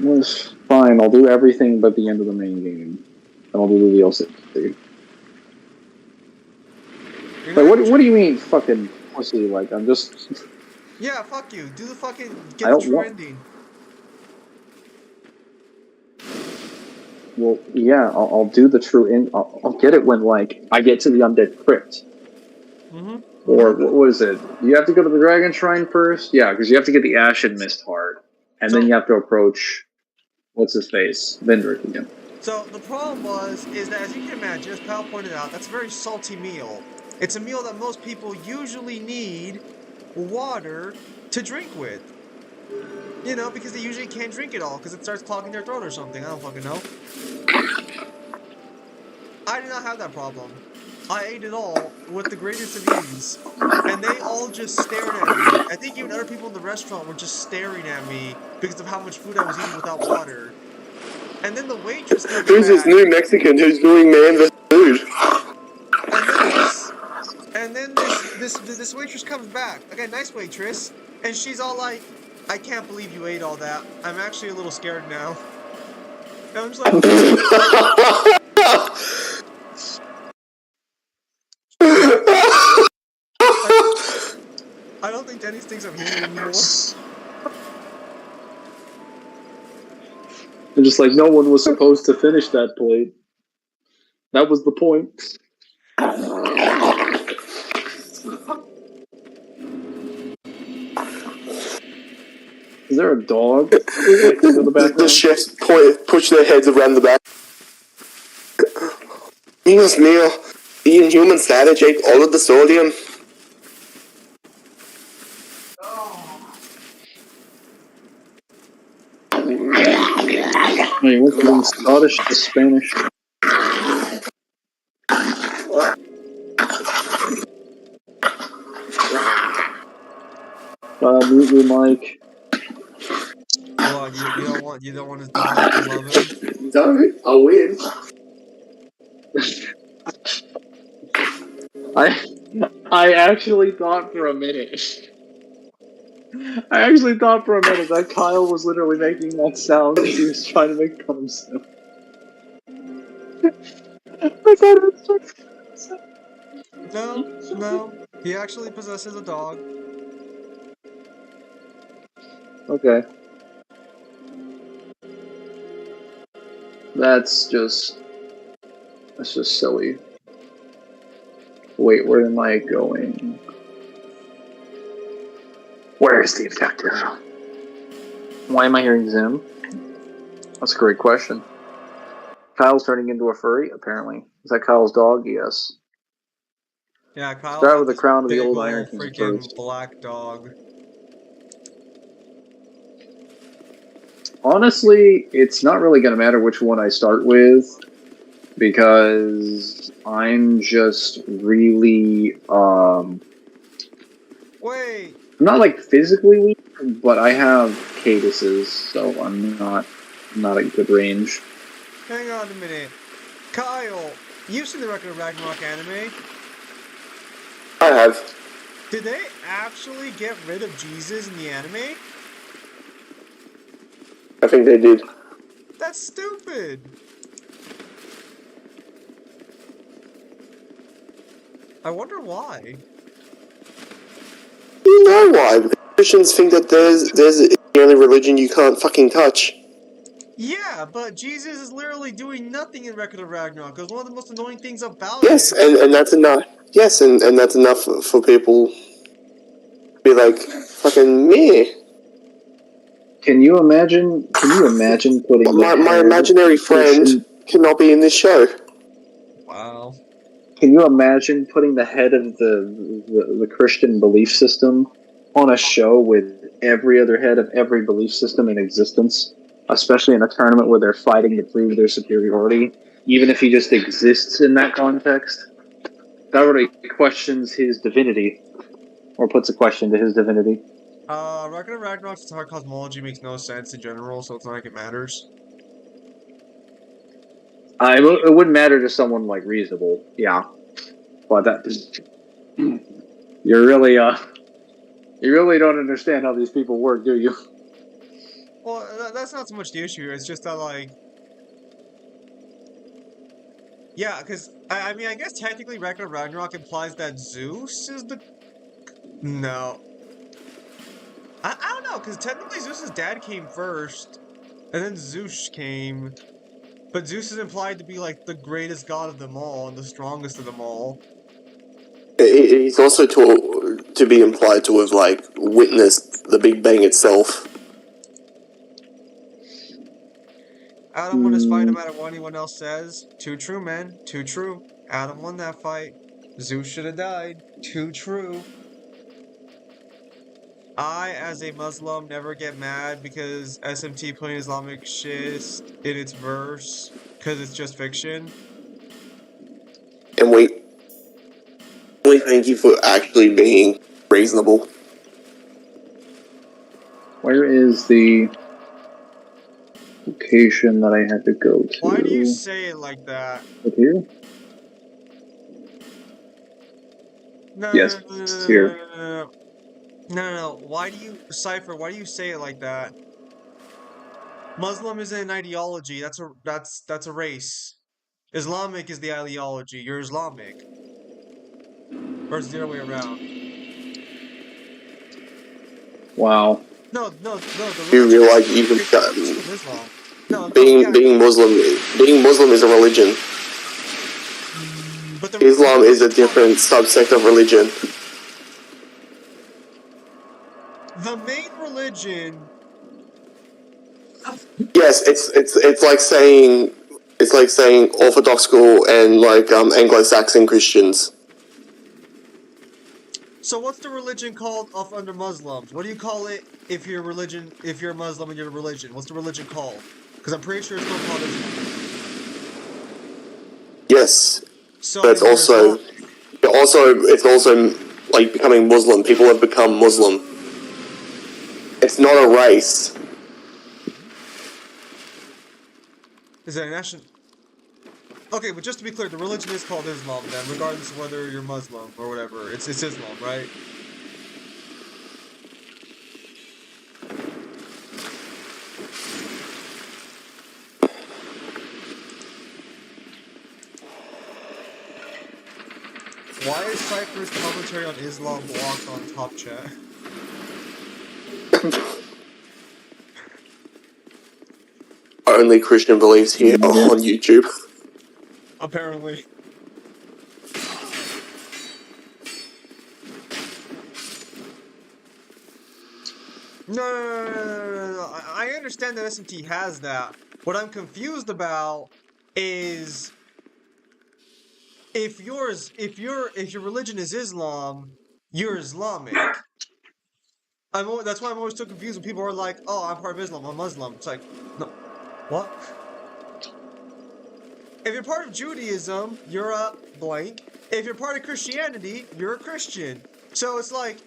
Well, fine, I'll do everything but the end of the main game. And I'll do the DLC. Like, what do you mean, fucking pussy? Like, I'm just... Yeah, fuck you. Do the fucking... I Get the don't true want- ending. Well, yeah, I'll do the true end. I'll get it when, like, I get to the Undead Crypt. Mm-hmm. Or, what is it? You have to go to the Dragon Shrine first? Yeah, because you have to get the Ashen Mist Heart. And then you have to approach... What's his face? Vendrick again. So, the problem is that, as you can imagine, as Pal pointed out, that's a very salty meal. It's a meal that most people usually need water to drink with. You know, because they usually can't drink it all, because it starts clogging their throat or something. I don't fucking know. I did not have that problem. I ate it all with the greatest of ease. And they all just stared at me. I think even other people in the restaurant were just staring at me because of how much food I was eating without water. And then the waitress comes Who's this back. new Mexican who's doing man the food? And then this waitress comes back. Okay, nice waitress. And she's all like, I can't believe you ate all that. I'm actually a little scared now. And I'm just like, I don't think Denny's thinks I'm human anymore. And just like, no one was supposed to finish that plate. That was the point. Is there a dog? Like, in the background? The chefs push their heads around the back. Dios mío, the inhuman savage ate all of the sodium. Wait, what's from Scottish to Spanish? Mute your mic. Well, you don't want his dog to love him? Don't, I'll win. I actually thought for a minute. That Kyle was literally making that sound because he was trying to make fun of himself. I thought it was No. He actually possesses a dog. okay. That's just silly. Wait, where am I going? Where is the objective? Why am I hearing Zim? That's a great question. Kyle's turning into a furry, apparently. Is that Kyle's dog? Yes. Yeah, Kyle. Start with the crown of the big old old Iron Kings freaking first. black dog. Honestly, it's not really going to matter which one I start with, because I'm just really, Wait. I'm not like physically weak, but I have caduses, so I'm not at good range. Hang on a minute. Kyle, you've seen the Record of Ragnarok anime. I have. Did they actually get rid of Jesus in the anime? I think they did. That's stupid. I wonder why. You know why? Because Christians think that there's the only religion you can't fucking touch. Yeah, but Jesus is literally doing nothing in Record of Ragnarok. It was one of the most annoying things about Yes, it. and that's enough. Yes, and that's enough for people to be like, fucking me. Can you imagine putting My imaginary friend cannot be in this show. Wow. Can you imagine putting the head of the Christian belief system on a show with every other head of every belief system in existence, especially in a tournament where they're fighting to prove their superiority, even if he just exists in that context? That already questions his divinity, or puts a question to his divinity. Record of Ragnarok's entire cosmology makes no sense in general, so it's not like it matters. It wouldn't matter to someone like reasonable, yeah. But that you really don't understand how these people work, do you? Well, that's not so much the issue. It's just that, like, yeah, because I mean, I guess technically Record of Ragnarok implies that Zeus is the. No, I don't know, because technically Zeus's dad came first, and then Zeus came. But Zeus is implied to be like the greatest god of them all and the strongest of them all. He's also to be implied to have like witnessed the Big Bang itself. Adam won his fight no matter what anyone else says. Too true, man. Too true. Adam won that fight. Zeus should have died. Too true. I, as a Muslim, never get mad because SMT putting Islamic shit in its verse because it's just fiction. And we thank you for actually being reasonable. Where is the location that I had to go to? Why do you say it like that? Right here? No, Yes, no, no, it's no, here. no, no, no, no. Why do you, Cypher, why do you say it like that? Muslim isn't an ideology, that's a race. Islamic is the ideology, you're Islamic. Or it's the other way around. Wow. No, the You religion realize you can is Islam. No, yeah, being Muslim is a religion. but Islam is a different subsect of religion. the main religion. Yes, it's like saying Orthodox school and like Anglo-Saxon Christians. So what's the religion called under Muslims? What do you call it if you're a Muslim and you're a religion? What's the religion called? Because I'm pretty sure it's not called Islam. Yes, So but it's also like becoming Muslim. People have become Muslim. It's not a race. Is it a national? Okay, but just to be clear, the religion is called Islam then, regardless of whether you're Muslim or whatever. It's Islam, right? Why is Cypher's commentary on Islam blocked on Top Chat? Only Christian beliefs here on YouTube. Apparently. No. I understand that SMT has that. What I'm confused about is if your religion is Islam, you're Islamic. That's why I'm always so confused when people are like, "Oh, I'm part of Islam. I'm Muslim." It's like, no, what? If you're part of Judaism, you're a blank. If you're part of Christianity, you're a Christian. So it's like,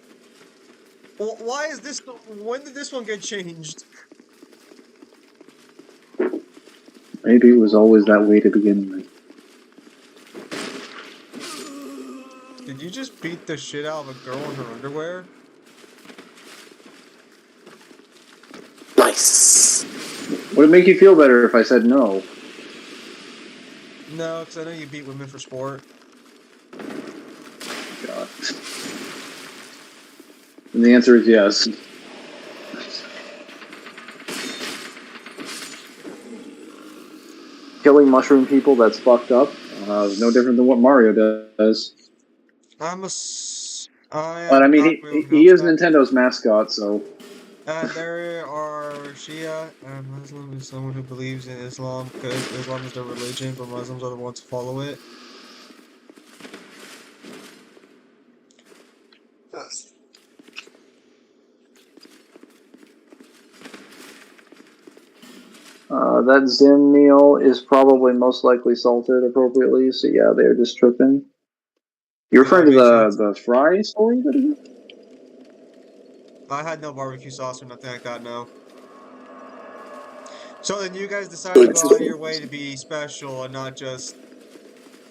why is this? When did this one get changed? Maybe it was always that way to begin with. Did you just beat the shit out of a girl in her underwear? Nice. Would it make you feel better if I said no? No, because I know you beat women for sport. God. And the answer is yes. Killing mushroom people, that's fucked up. No different than what Mario does. But I mean, he is Nintendo's mascot, so. There are Shia and Muslim is someone who believes in Islam because Islam is their religion, but Muslims are the ones who follow it. Yes. That Zim meal is probably most likely salted appropriately, so yeah, they're just tripping. You're referring to the fry story video? I had no barbecue sauce or nothing like that, no. So then you guys decided to Good, go out of your way to be special and not just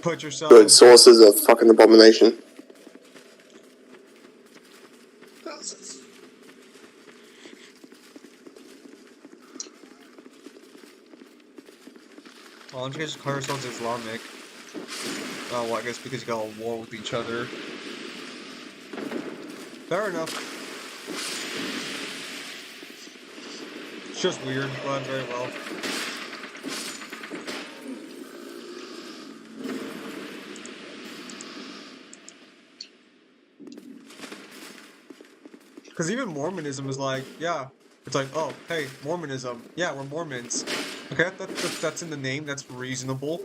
put good yourselves. sources of fucking abomination. Why don't you guys just call yourselves Islamic? Oh, well, I guess because you got a war with each other. Fair enough. It's just weird, but very well. Because even Mormonism is like, yeah, it's like, oh, hey, Mormonism. Yeah, we're Mormons. Okay, that's in the name. That's reasonable.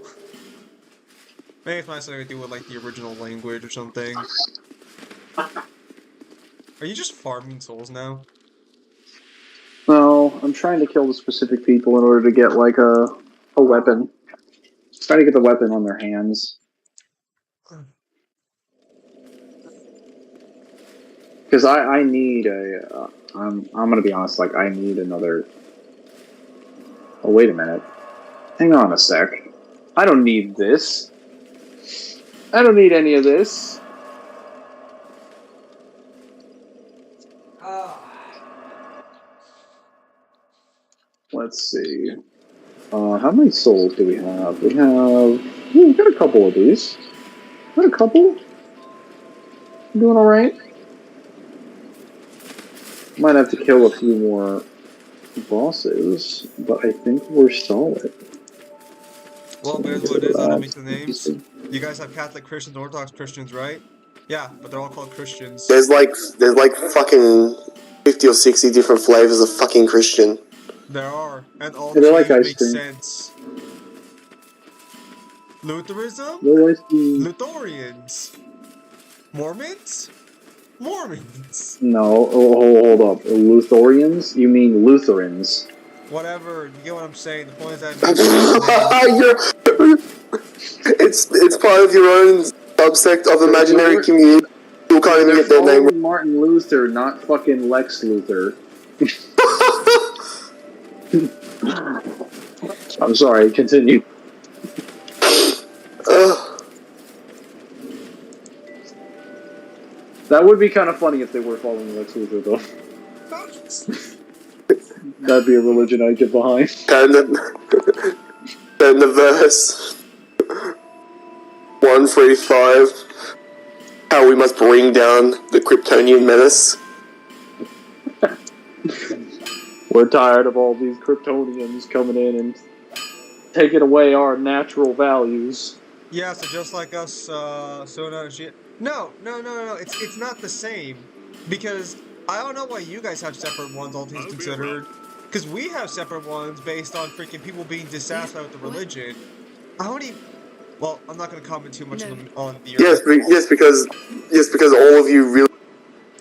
Maybe it's not something to do with like the original language or something. Are you just farming souls now? No, I'm trying to kill the specific people in order to get like a weapon. Trying to get the weapon on their hands. Because I need a. I'm gonna be honest. Like I need another. Oh wait a minute. Hang on a sec. I don't need this. I don't need any of this. Let's see. How many souls do we have? We've got a couple of these. Got a couple. Doing all right. Might have to kill a few more bosses, but I think we're solid. Well, there's what it is. I don't make the names. You guys have Catholic Christians, Orthodox Christians, right? Yeah, but they're all called Christians. There's like fucking 50 or 60 different flavors of fucking Christian. There are, and all Yeah, the they're like names ice make cream. sense. Lutheranism? They're like the... Luthorians. Mormons? Mormons. No, hold up. Lutherans? You mean Lutherans? Whatever, you get what I'm saying. The point is that It's part of your own subsect of imaginary community. You can't even get their name. Following Martin Luther, not fucking Lex Luthor. I'm sorry, continue. That would be kind of funny if they were following Lex Luthor, though. That'd be a religion I'd get behind. And the verse 135, how we must bring down the Kryptonian menace. We're tired of all these Kryptonians coming in and taking away our natural values. yeah, so just like us, Sona and shit. No, it's not the same. Because I don't know why you guys have separate ones, all things considered. Because we have separate ones based on freaking people being dissatisfied with the religion. I don't even... Well, I'm not going to comment too much on the... Yes, because all of you really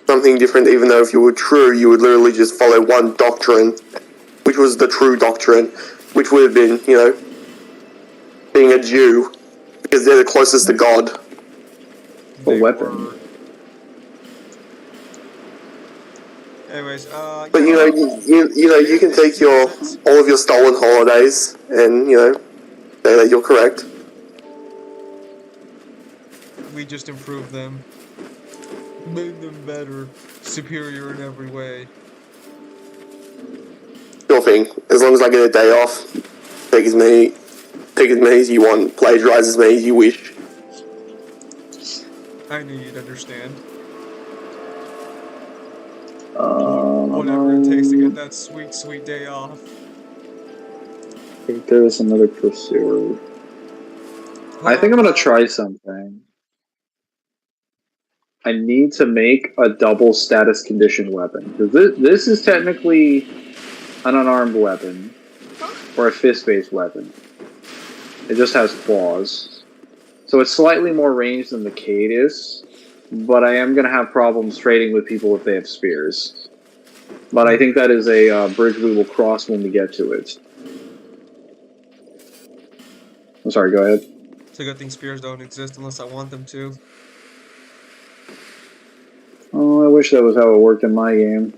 something different, even though if you were true, you would literally just follow one doctrine, which was the true doctrine, which would have been, you know, being a Jew, because they're the closest to God. A weapon. Anyways, But you know, you can take all of your stolen holidays and, you know, say that you're correct. we just improved them. Made them better. Superior in every way. Sure thing. As long as I get a day off, take as many as you want, plagiarize as many as you wish. I knew you'd understand. Whatever it takes to get that sweet, sweet day off. I think there's another pursuer. I think I'm gonna try something. I need to make a double status condition weapon. Because this is technically an unarmed weapon. Or a fist-based weapon. It just has claws. So it's slightly more ranged than the Cade is. But I am going to have problems trading with people if they have spears. But I think that is a bridge we will cross when we get to it. I'm sorry, go ahead. It's a good thing spears don't exist unless I want them to. Oh, I wish that was how it worked in my game.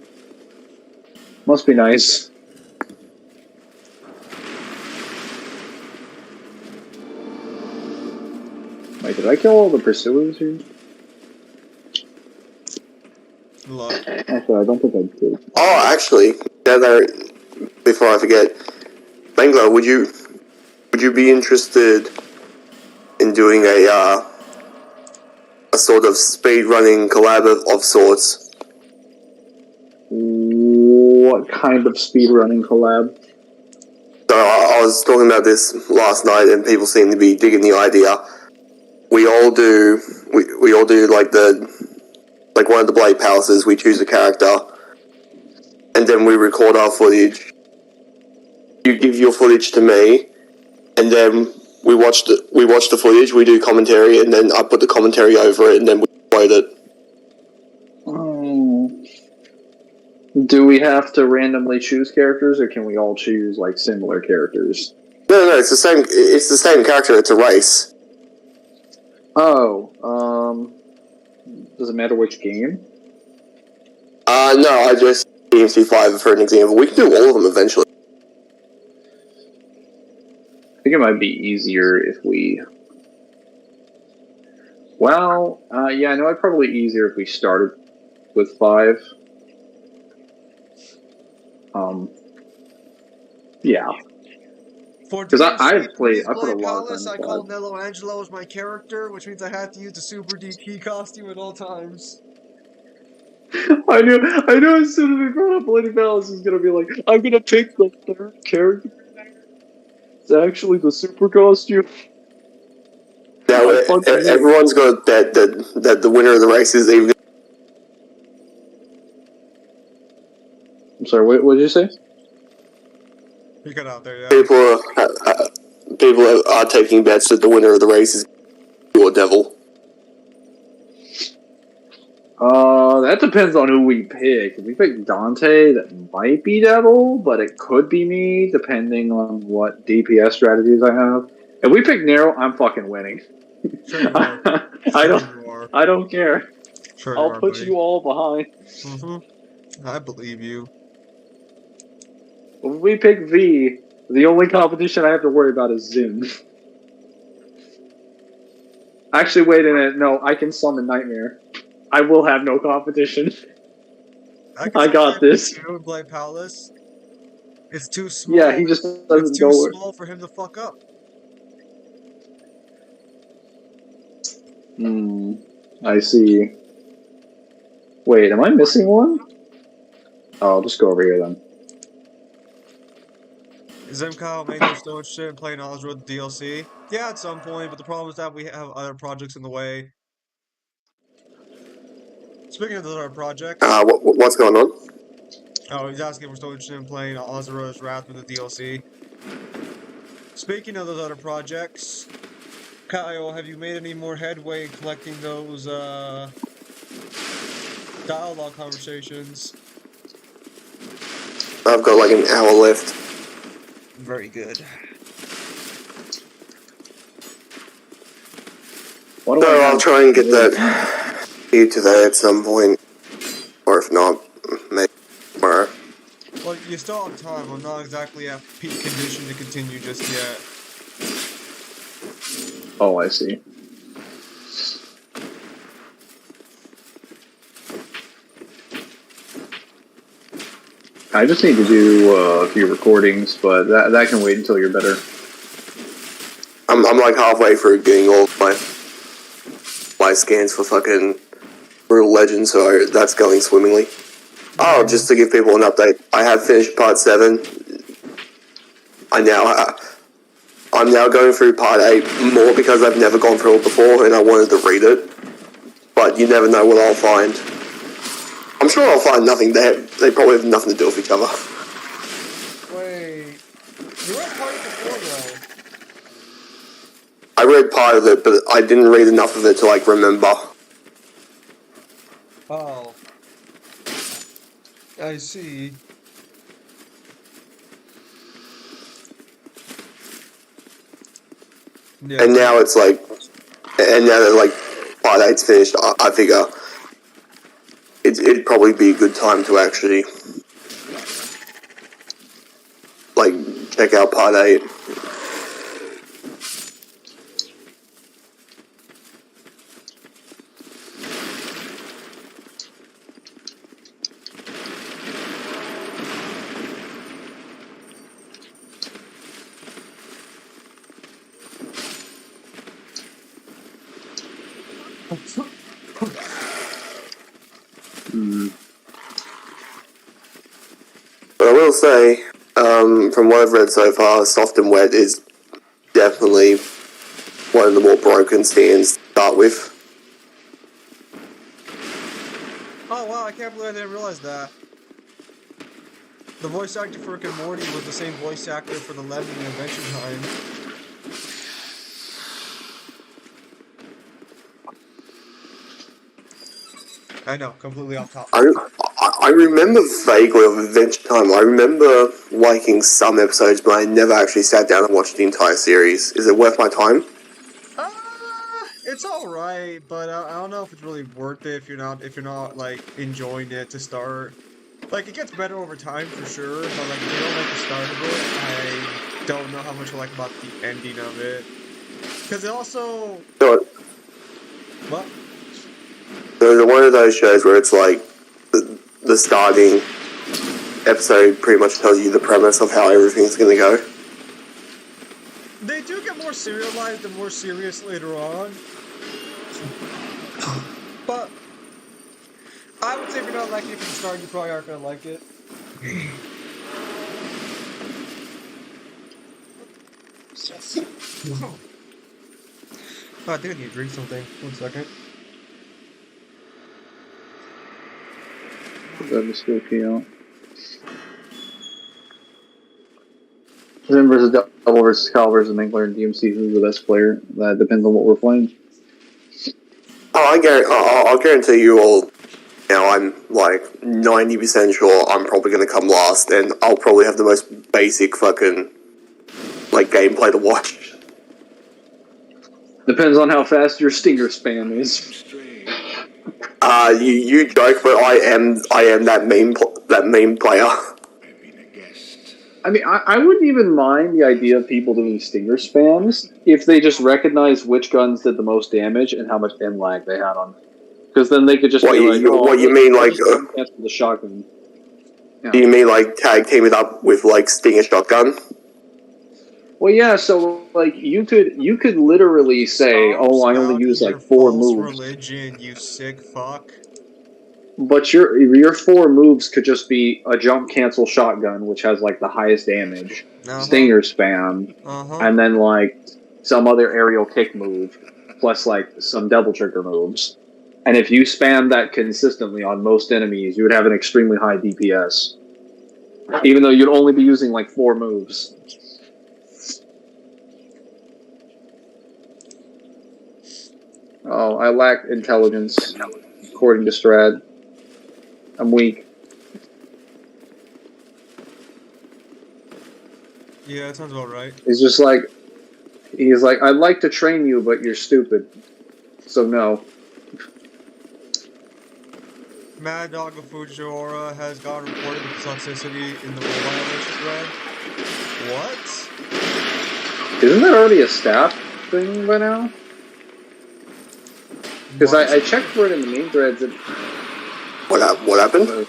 Must be nice. Wait, did I kill all the pursuers here? Look. Actually, I don't think I did. Oh, actually, before I forget, Mangler, would you be interested in doing a sort of speed running collab of sorts? What kind of speedrunning collab? So I was talking about this last night, and people seem to be digging the idea. We all do like one of the Blade Palaces. We choose a character, and then we record our footage. You give your footage to me, and then we watch the footage. We do commentary, and then I put the commentary over it, and then we upload it. Do we have to randomly choose characters, or can we all choose like similar characters? No, it's the same. It's the same character. It's a race. Oh, does it matter which game? No, I just DMC5 for an example. We can do all of them eventually. I think it might be easier if we... Well, yeah, I know it'd probably be easier if we started with 5. Yeah. Because I put a lot of time I into called 5. Nello Angelo as my character, which means I have to use the Super DP costume at all times. I knew as soon as we brought up Lady Palace, he's gonna be like, I'm gonna pick the third character. It's actually the super costume. Now everyone's got to bet that the winner of the race is even. I'm sorry, what did you say? You got out there, yeah. People are taking bets that the winner of the race is your devil. That depends on who we pick. If we pick Dante, that might be Devil, but it could be me, depending on what DPS strategies I have. If we pick Nero, I'm fucking winning. Sure you are. I don't care. Sure I'll put buddy. you all behind. I believe you. If we pick V, the only competition I have to worry about is Zin. Actually, wait a minute. No, I can summon Nightmare. I will have no competition. I got this. Blade Palace. It's too small. Yeah, he just doesn't It's too go. small for him to fuck up. I see. Wait, am I missing one? Oh, I'll just go over here then. Kyle made no so interested in playing Oz Road DLC? Yeah, at some point, but the problem is that we have other projects in the way. Speaking of those other projects... What's going on? Oh, he's asking if we're still interested in playing Ozra's Wrath with the DLC. Speaking of those other projects, Kyle, have you made any more headway in collecting those, dialogue conversations? I've got like an hour left. Very good. So I'll try and get that you today at some point, or if not, maybe tomorrow. Well, you still have time. I'm not exactly at peak condition to continue just yet. Oh, I see. I just need to do a few recordings, but that can wait until you're better. I'm like halfway through getting all my scans for fucking Brutal Legend, so that's going swimmingly. Oh, just to give people an update, I have finished part 7. I'm now going through part 8 more because I've never gone through it before and I wanted to read it. But you never know what I'll find. I'm sure I'll find nothing there. They probably have nothing to do with each other. Wait, you read part before though. I read part of it, but I didn't read enough of it to like remember. Oh. I see. Yeah. And now it's like, and now that like part 8's finished, I figure it'd probably be a good time to actually like check out part 8. Hmm. But I will say, from what I've read so far, soft and wet is definitely one of the more broken stands to start with. Oh wow, I can't believe I didn't realize that. The voice actor for Rick and Morty was the same voice actor for the Lemon in Adventure Time. I know, completely off topic. I remember vaguely of Adventure Time. I remember liking some episodes, but I never actually sat down and watched the entire series. Is it worth my time? It's all right, but I don't know if it's really worth it if you're not like enjoying it to start. Like it gets better over time for sure, but like if you don't like the start of it, I don't know how much I like about the ending of it. Because it also So, what? so is it one of those shows where it's like the starting episode pretty much tells you the premise of how everything's going to go? They do get more serialized and more serious later on. But I would say if you're not liking it from the start, you probably aren't gonna like it. Oh, I think I need to drink something. 1 second. That was still out. Zen versus Double versus Kyle versus Mangler and DMC. Who's the best player? That depends on what we're playing. I'll guarantee you all. Now I'm like 90% sure I'm probably going to come last, and I'll probably have the most basic fucking like gameplay to watch. Depends on how fast your stinger spam is. You joke, but I am that meme player. I mean, I wouldn't even mind the idea of people doing stinger spams if they just recognize which guns did the most damage and how much end lag they had on. Because then they could just What be like, "Oh, what you mean like? cancel the shotgun." Yeah. Do you mean like tag team it up with like Stinger shotgun? Well, yeah. So like, you could literally say, Stop "Oh, I only spouting use like your 4 false moves," religion, you sick fuck. but your 4 moves could just be a jump cancel shotgun, which has like the highest damage, stinger spam, and then like some other aerial kick move, plus like some double trigger moves. And if you spam that consistently on most enemies, you would have an extremely high DPS. Even though you'd only be using like 4 moves. Oh, I lack intelligence, according to Strad. I'm weak. Yeah, that sounds about right. He's like, I'd like to train you, but you're stupid. So no. Mad Dog of Fujiwara has gotten reported with toxicity in the rule violation thread. What? Isn't that already a staff thing by now? Because I checked for it in the main threads. And, What happened?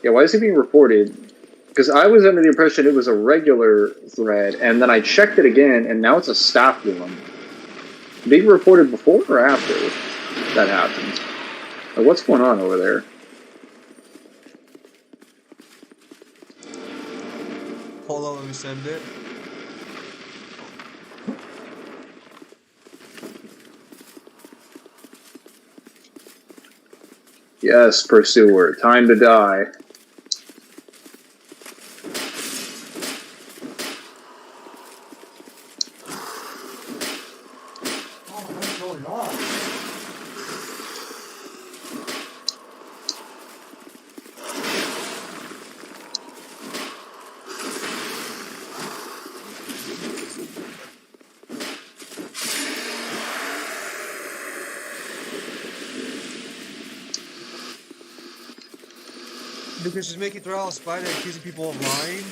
yeah, why is he being reported? Because I was under the impression it was a regular thread, and then I checked it again, and now it's a staff one. Being reported before or after that happened? Like, what's going on over there? Hold on, let me send it. Yes, Pursuer. Time to die. What's going on? Because she's making throw out a spider and accusing people of lying.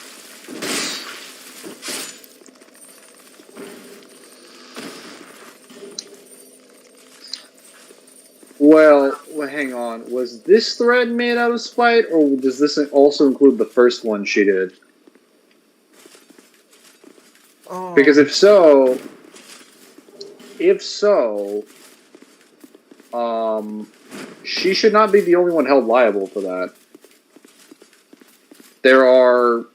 Well, hang on. Was this thread made out of spite, or does this also include the first one she did? Oh. Because if so, she should not be the only one held liable for that. There are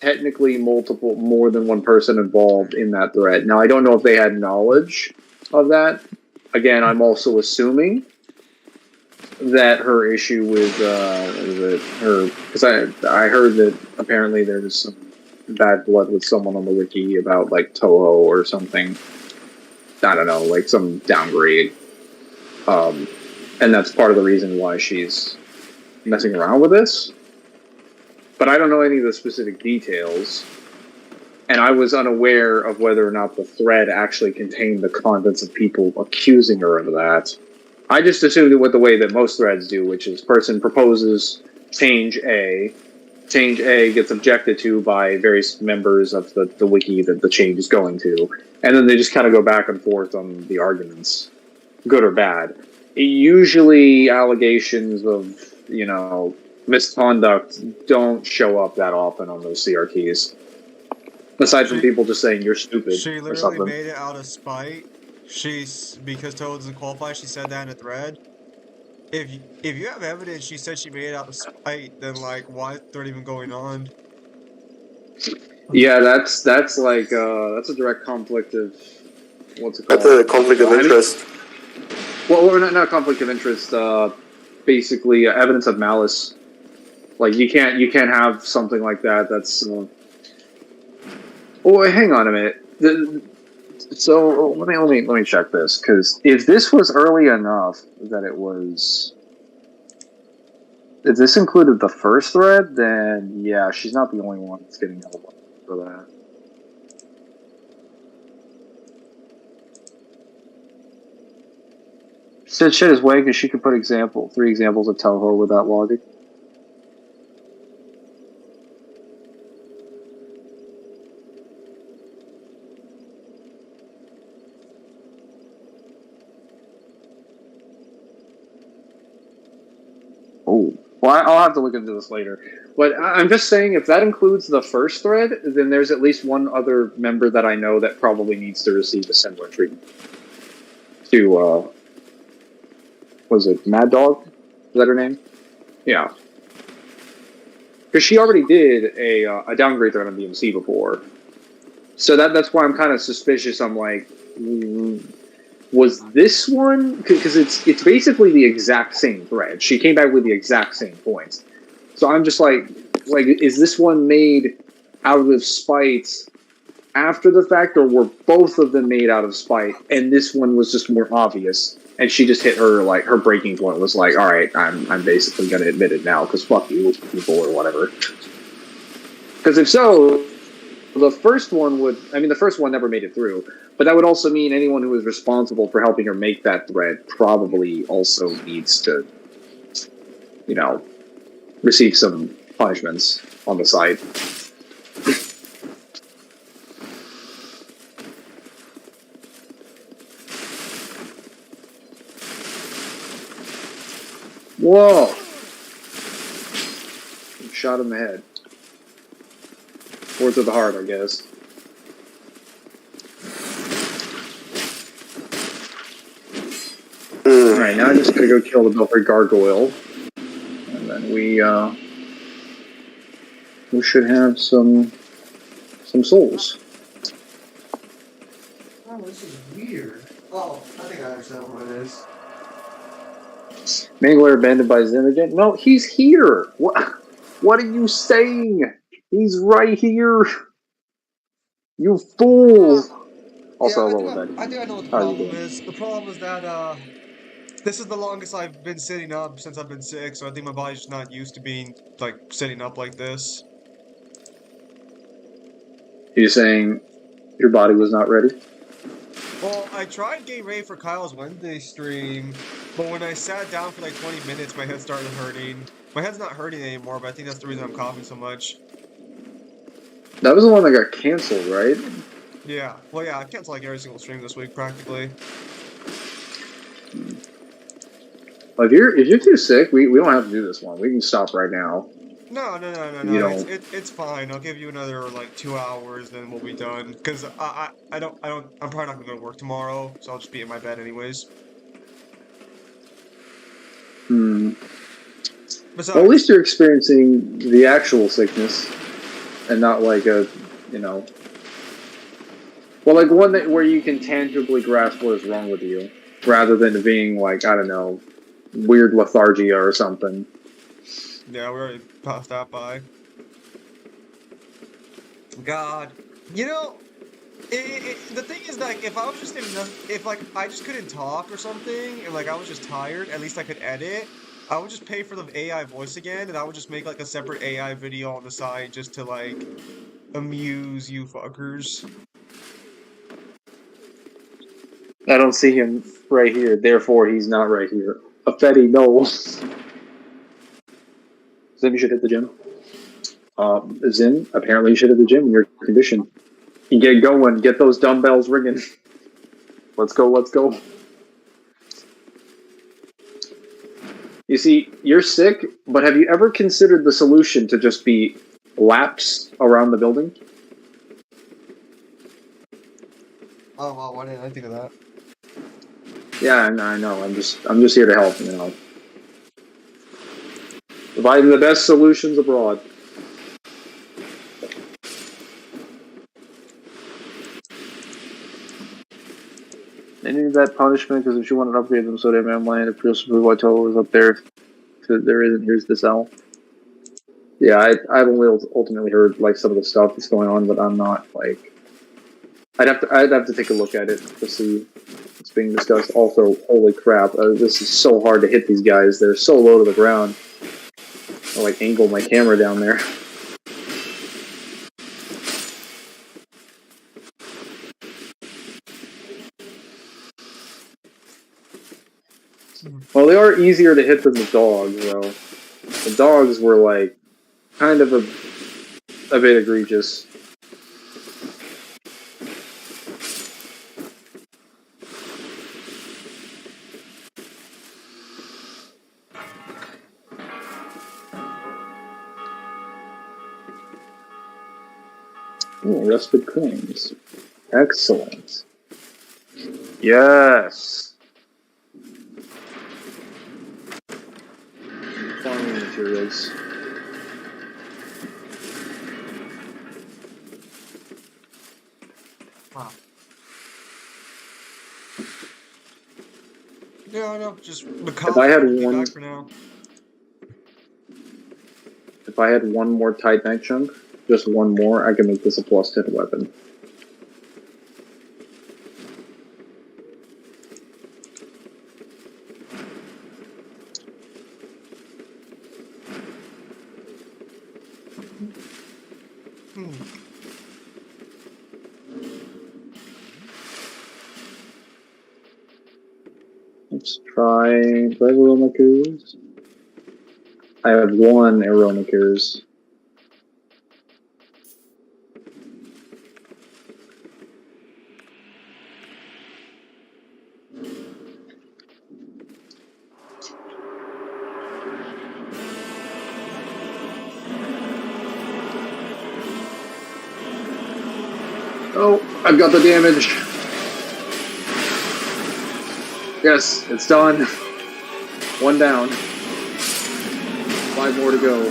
technically more than one person involved in that thread. Now, I don't know if they had knowledge of that. Again, I'm also assuming that her issue with because I heard that apparently there was some bad blood with someone on the wiki about like Toho or something. I don't know, like some downgrade. And that's part of the reason why she's messing around with this. But I don't know any of the specific details. And I was unaware of whether or not the thread actually contained the contents of people accusing her of that. I just assumed it went the way that most threads do, which is person proposes change A. Change A gets objected to by various members of the wiki that the change is going to. And then they just kind of go back and forth on the arguments, good or bad. Usually allegations of, misconduct don't show up that often on those CRTs. Aside from people just saying you're stupid She or literally something. made it out of spite. Because Toad doesn't qualify, she said that in a thread. If you have evidence she said she made it out of spite, then like why is the thread even going on? Yeah, that's like that's a direct conflict of what's it called? That's a conflict of interest. Well, not conflict of interest. Basically, evidence of malice. Like you can't have something like that. That's. Oh, hang on a minute. So let me check this, because if this was early enough that it was. If this included the first thread, then yeah, she's not the only one that's getting held for that. She said shit is way because she could put 3 examples of Toho without logging. Oh, well, I'll have to look into this later. But I'm just saying, if that includes the first thread, then there's at least one other member that I know that probably needs to receive a similar treatment. To, was it Mad Dog? Is that her name? Yeah. Because she already did a downgrade thread on DMC before. So that's why I'm kind of suspicious. I'm like, was this one? Because it's basically the exact same thread. She came back with the exact same points. So I'm just like, is this one made out of spite after the fact, or were both of them made out of spite, and this one was just more obvious, and she just hit her breaking point was like, all right, I'm basically going to admit it now, because fuck you people or whatever. Because if so, the first one never made it through, but that would also mean anyone who was responsible for helping her make that thread probably also needs to, receive some punishments on the side. Whoa! Shot in the head. Or to the heart, I guess. Alright, now I'm just gonna go kill the Belfry Gargoyle. And then we should have some souls. Oh, this is weird. Oh, I think I understand what it is. Mangler abandoned by Zim again? No, he's here! What are you saying? He's right here! You fool! Also, hello, I think I know what the problem is. The problem is that, this is the longest I've been sitting up since I've been sick, so I think my body's just not used to being, sitting up like this. You're saying your body was not ready? Well, I tried getting ready for Kyle's Wednesday stream, but when I sat down for 20 minutes, my head started hurting. My head's not hurting anymore, but I think that's the reason I'm coughing so much. That was the one that got canceled, right? Yeah. Well, yeah, I canceled every single stream this week, practically. Well, if you're too sick, we don't have to do this one. We can stop right now. No. It's fine. I'll give you another 2 hours, then we'll be done. Cause I'm probably not gonna go to work tomorrow, so I'll just be in my bed anyways. Hmm. Well, at Besides, least you're experiencing the actual sickness, and not like a, you know, well, like one that where you can tangibly grasp what is wrong with you, rather than being like, I don't know, weird lethargia or something. yeah, we already passed that by. God, you know, the thing is, like, if I was just in another, if like I just couldn't talk or something, and like I was just tired, at least I could edit. I would just pay for the AI voice again, and I would just make like a separate AI video on the side just to like amuse you fuckers. I don't see him right here, therefore he's not right here. Affetti, no. Zim, you should hit the gym. Zim, apparently you should hit the gym in your condition. You get going, get those dumbbells ringing. Let's go, let's go. You see, you're sick, but have you ever considered the solution to just be laps around the building? Oh wow, why didn't I think of that? Yeah, I know. I'm just here to help. You know, providing the best solutions abroad. They needed that punishment because if you wanted to upgrade them so they man land, if Pure Super Vital was up there, so there isn't. Here's the cell. Yeah, I've only ultimately heard like some of the stuff that's going on, but I'm not like. I'd have to take a look at it to see what's being discussed. Also, holy crap, this is so hard to hit these guys. They're so low to the ground. I'll like angle my camera down there. Well, they are easier to hit than the dogs, though. The dogs were like kind of a bit egregious. Ooh, arrested claims. Excellent. Yes. Farming materials. Wow. Yeah, no, just the If I had will be one, back for now. if I had one more Titanite chunk, just one more, I could make this a +10 weapon. Hmm. Let's try. Do I have Aromakurs? I have one Aromakurs. Oh, I've got the damage. Yes, it's done. One down. 5 more to go.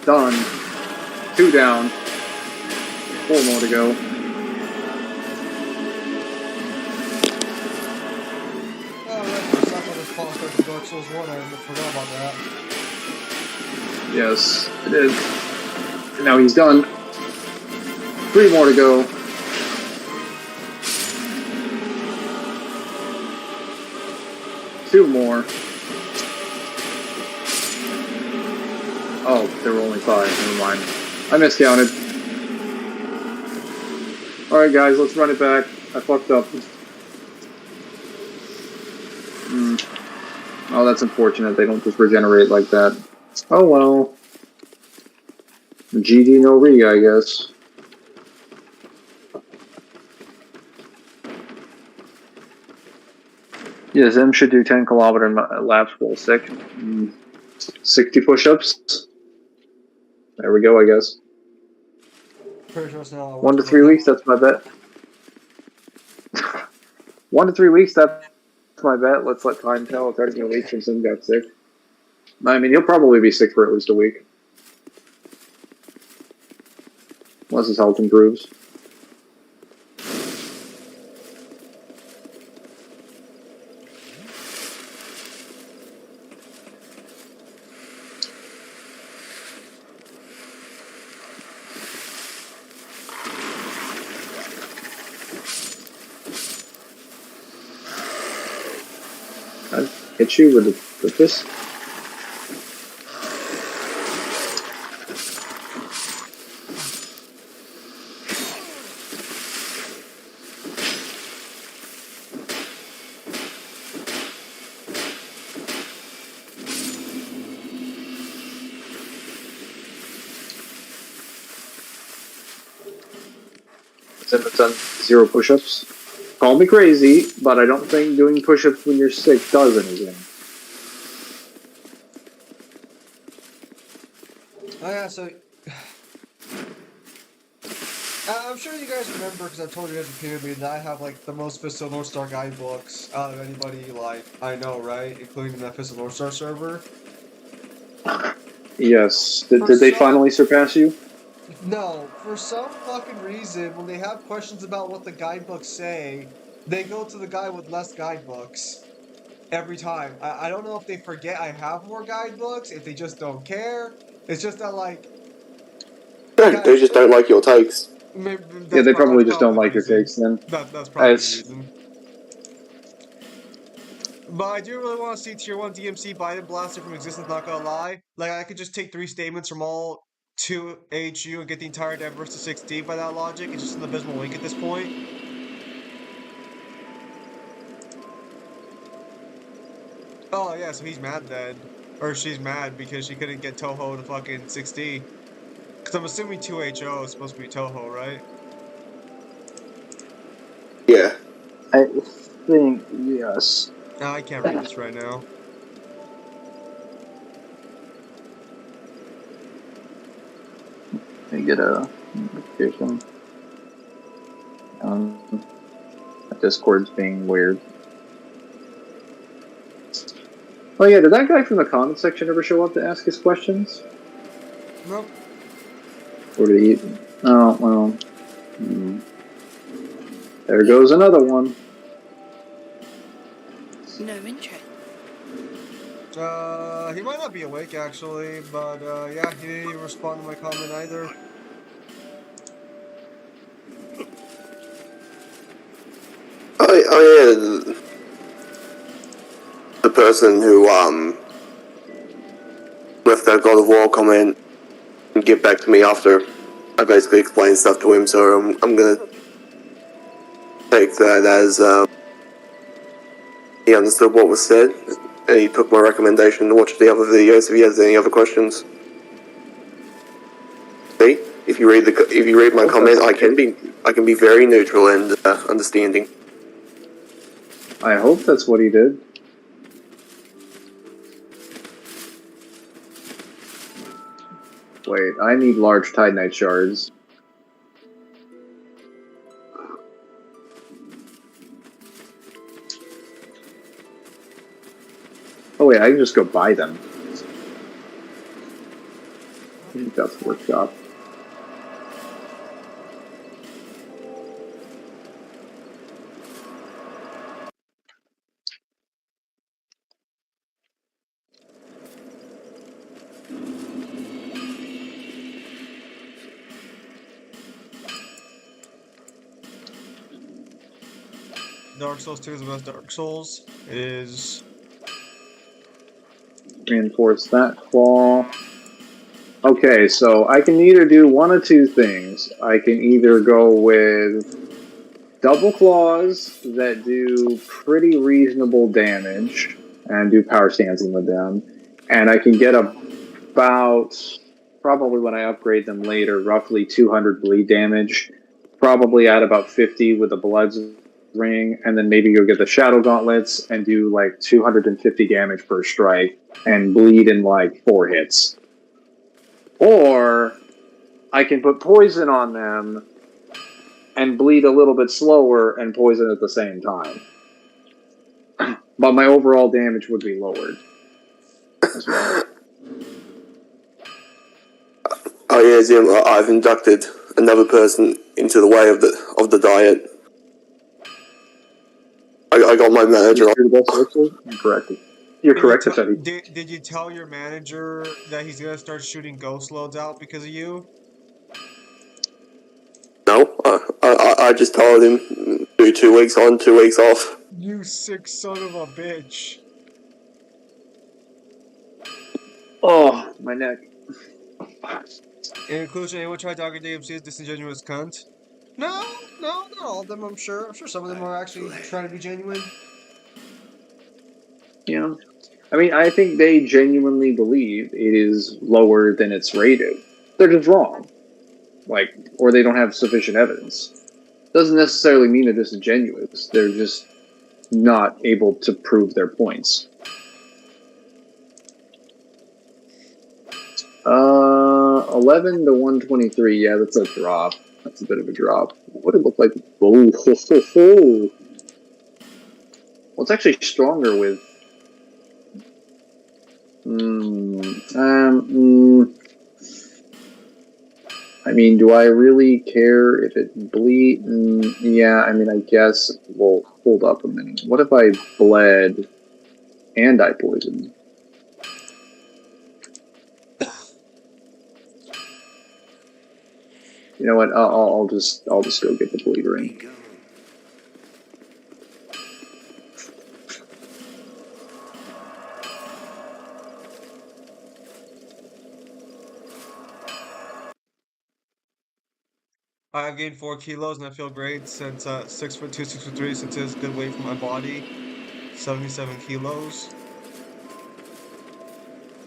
Done. 2 down. 4 more to go. Oh, that's not this boss like Dark Souls 1, I forgot about that. Yes, it is. And now he's done. 3 more to go. Two more. Oh, there were only 5. Never mind. I miscounted. Alright guys, let's run it back. I fucked up. Oh, that's unfortunate. They don't just regenerate like that. Oh well. GG no re, I guess. Yeah, Zim should do 10-kilometer laps while sick. 60 push-ups. There we go, I guess. Pretty sure it's now 1 to 3 weeks, that's my bet. 1 to 3 weeks, that's my bet. Let's let time tell. It's already been a week since him got sick. I mean, he'll probably be sick for at least a week. Unless his health improves. I hit you with this. I've done 0 push-ups. Call me crazy, but I don't think doing push-ups when you're sick does anything. Oh yeah, so I'm sure you guys remember because I've told you guys repeatedly that I have like the most Fist of North Star guidebooks out of anybody like I know, right? Including the Fist of North Star server. Yes. Did For they some- finally surpass you? No, for some fucking reason, when they have questions about what the guidebooks say, they go to the guy with less guidebooks. Every time. I don't know if they forget I have more guidebooks, if they just don't care. It's just that, like, They just don't like your takes. maybe Yeah, they probably that's just don't the like your reason. takes then. That's probably the It's- reason. But I do really want to see Tier 1 DMC Biden blasted from existence, not gonna lie. Like, I could just take 3 statements from all 2 AHU and get the entire diverse to 6D by that logic. It's just an abysmal link at this point. Oh, yeah, so he's mad then. Or she's mad because she couldn't get Toho to fucking 6D. Because I'm assuming 2HO is supposed to be Toho, right? Yeah. I think, yes. I can't read this right now. Let me get a notification. Discord's being weird. Oh yeah, did that guy from the comment section ever show up to ask his questions? Nope. Or did he? Oh, well. Hmm. There goes another one. No interest. He might not be awake actually, but yeah, he didn't even respond to my comment either. Oh yeah, the person who left that God of War comment and get back to me after I basically explained stuff to him. So I'm gonna take that as he understood what was said, and he took my recommendation to watch the other videos if he has any other questions. See, if you read my comment, I can be very neutral and understanding. I hope that's what he did. Wait, I need large Titanite shards. Oh wait, I can just go buy them. I think that's the workshop. Dark Souls 2 is the best Dark Souls. It is. Reinforce that claw. Okay, so I can either do one of two things. I can either go with double claws that do pretty reasonable damage and do power stancing with them, and I can get about, probably when I upgrade them later, roughly 200 bleed damage, probably at about 50 with the Blood's Ring, and then maybe you'll get the Shadow Gauntlets and do like 250 damage per strike and bleed in like 4 hits. Or I can put poison on them and bleed a little bit slower and poison at the same time. but my overall damage would be lowered as well. Oh yeah, Jim, I've inducted another person into the way of the diet. I got my manager on. You're correct. You're correct, Effendi. Did you tell your manager that he's gonna start shooting ghost loads out because of you? No, I just told him do 2 weeks on, 2 weeks off. You sick son of a bitch. Oh, my neck. In conclusion, anyone try talking to DMC is disingenuous cunt? No, not all of them, I'm sure. I'm sure some of them are actually trying to be genuine. Yeah. I mean, I think they genuinely believe it is lower than it's rated. They're just wrong. Or they don't have sufficient evidence. Doesn't necessarily mean they're disingenuous. They're just not able to prove their points. 11 to 123. Yeah, that's a drop. That's a bit of a drop. What would it look like? Oh, ho, ho, ho. Well, it's actually stronger with. I mean, do I really care if it bleed? Yeah, I mean, I guess. Well, hold up a minute. What if I bled and I poisoned? You know what? I'll just go get the bleed ring. I have gained 4 kilos and I feel great since 6'2", 6'3", since it's a good weight for my body. 77 kilos.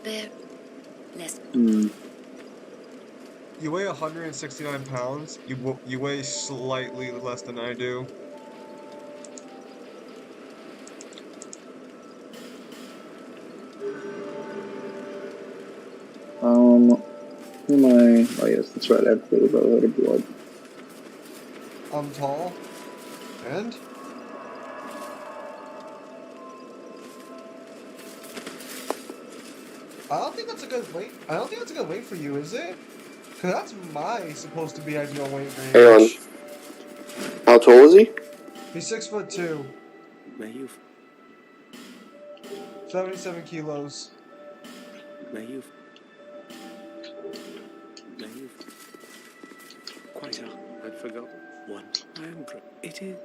Bear. Less. You weigh 169 pounds. You weigh slightly less than I do. Who am I? Oh yes, that's right. I have a little bit of blood. I'm tall. And? I don't think that's a good weight. I don't think that's a good weight for you, is it? Because that's my supposed to be ideal weight range. Hang on. How tall is he? He's 6'2". 77 kilos. Quite I forgot one. I am. It is.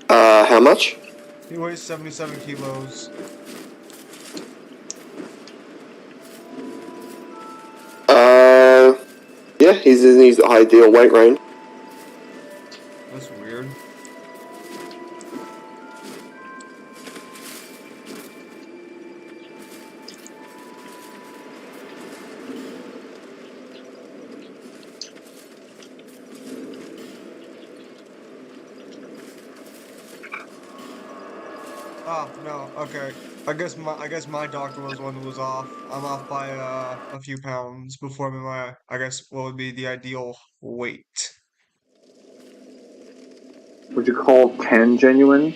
How much? He weighs 77 kilos. Yeah, he's in his ideal weight range. That's weird. Ah, no, okay. I guess my doctor was the one who was off. I'm off by a few pounds before my I guess what would be the ideal weight. Would you call 10 genuine?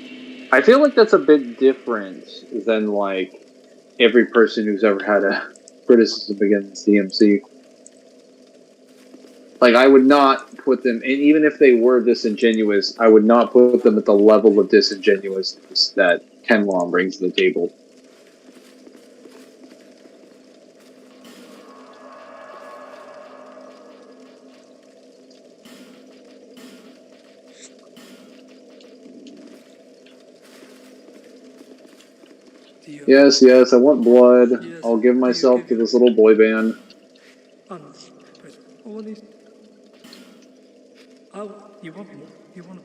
I feel like that's a bit different than every person who's ever had a criticism against DMC. I would not put them, and even if they were disingenuous, I would not put them at the level of disingenuousness that Ken Long brings to the table. Yes, I want blood. I'll give myself to this little boy band. You want more? You want?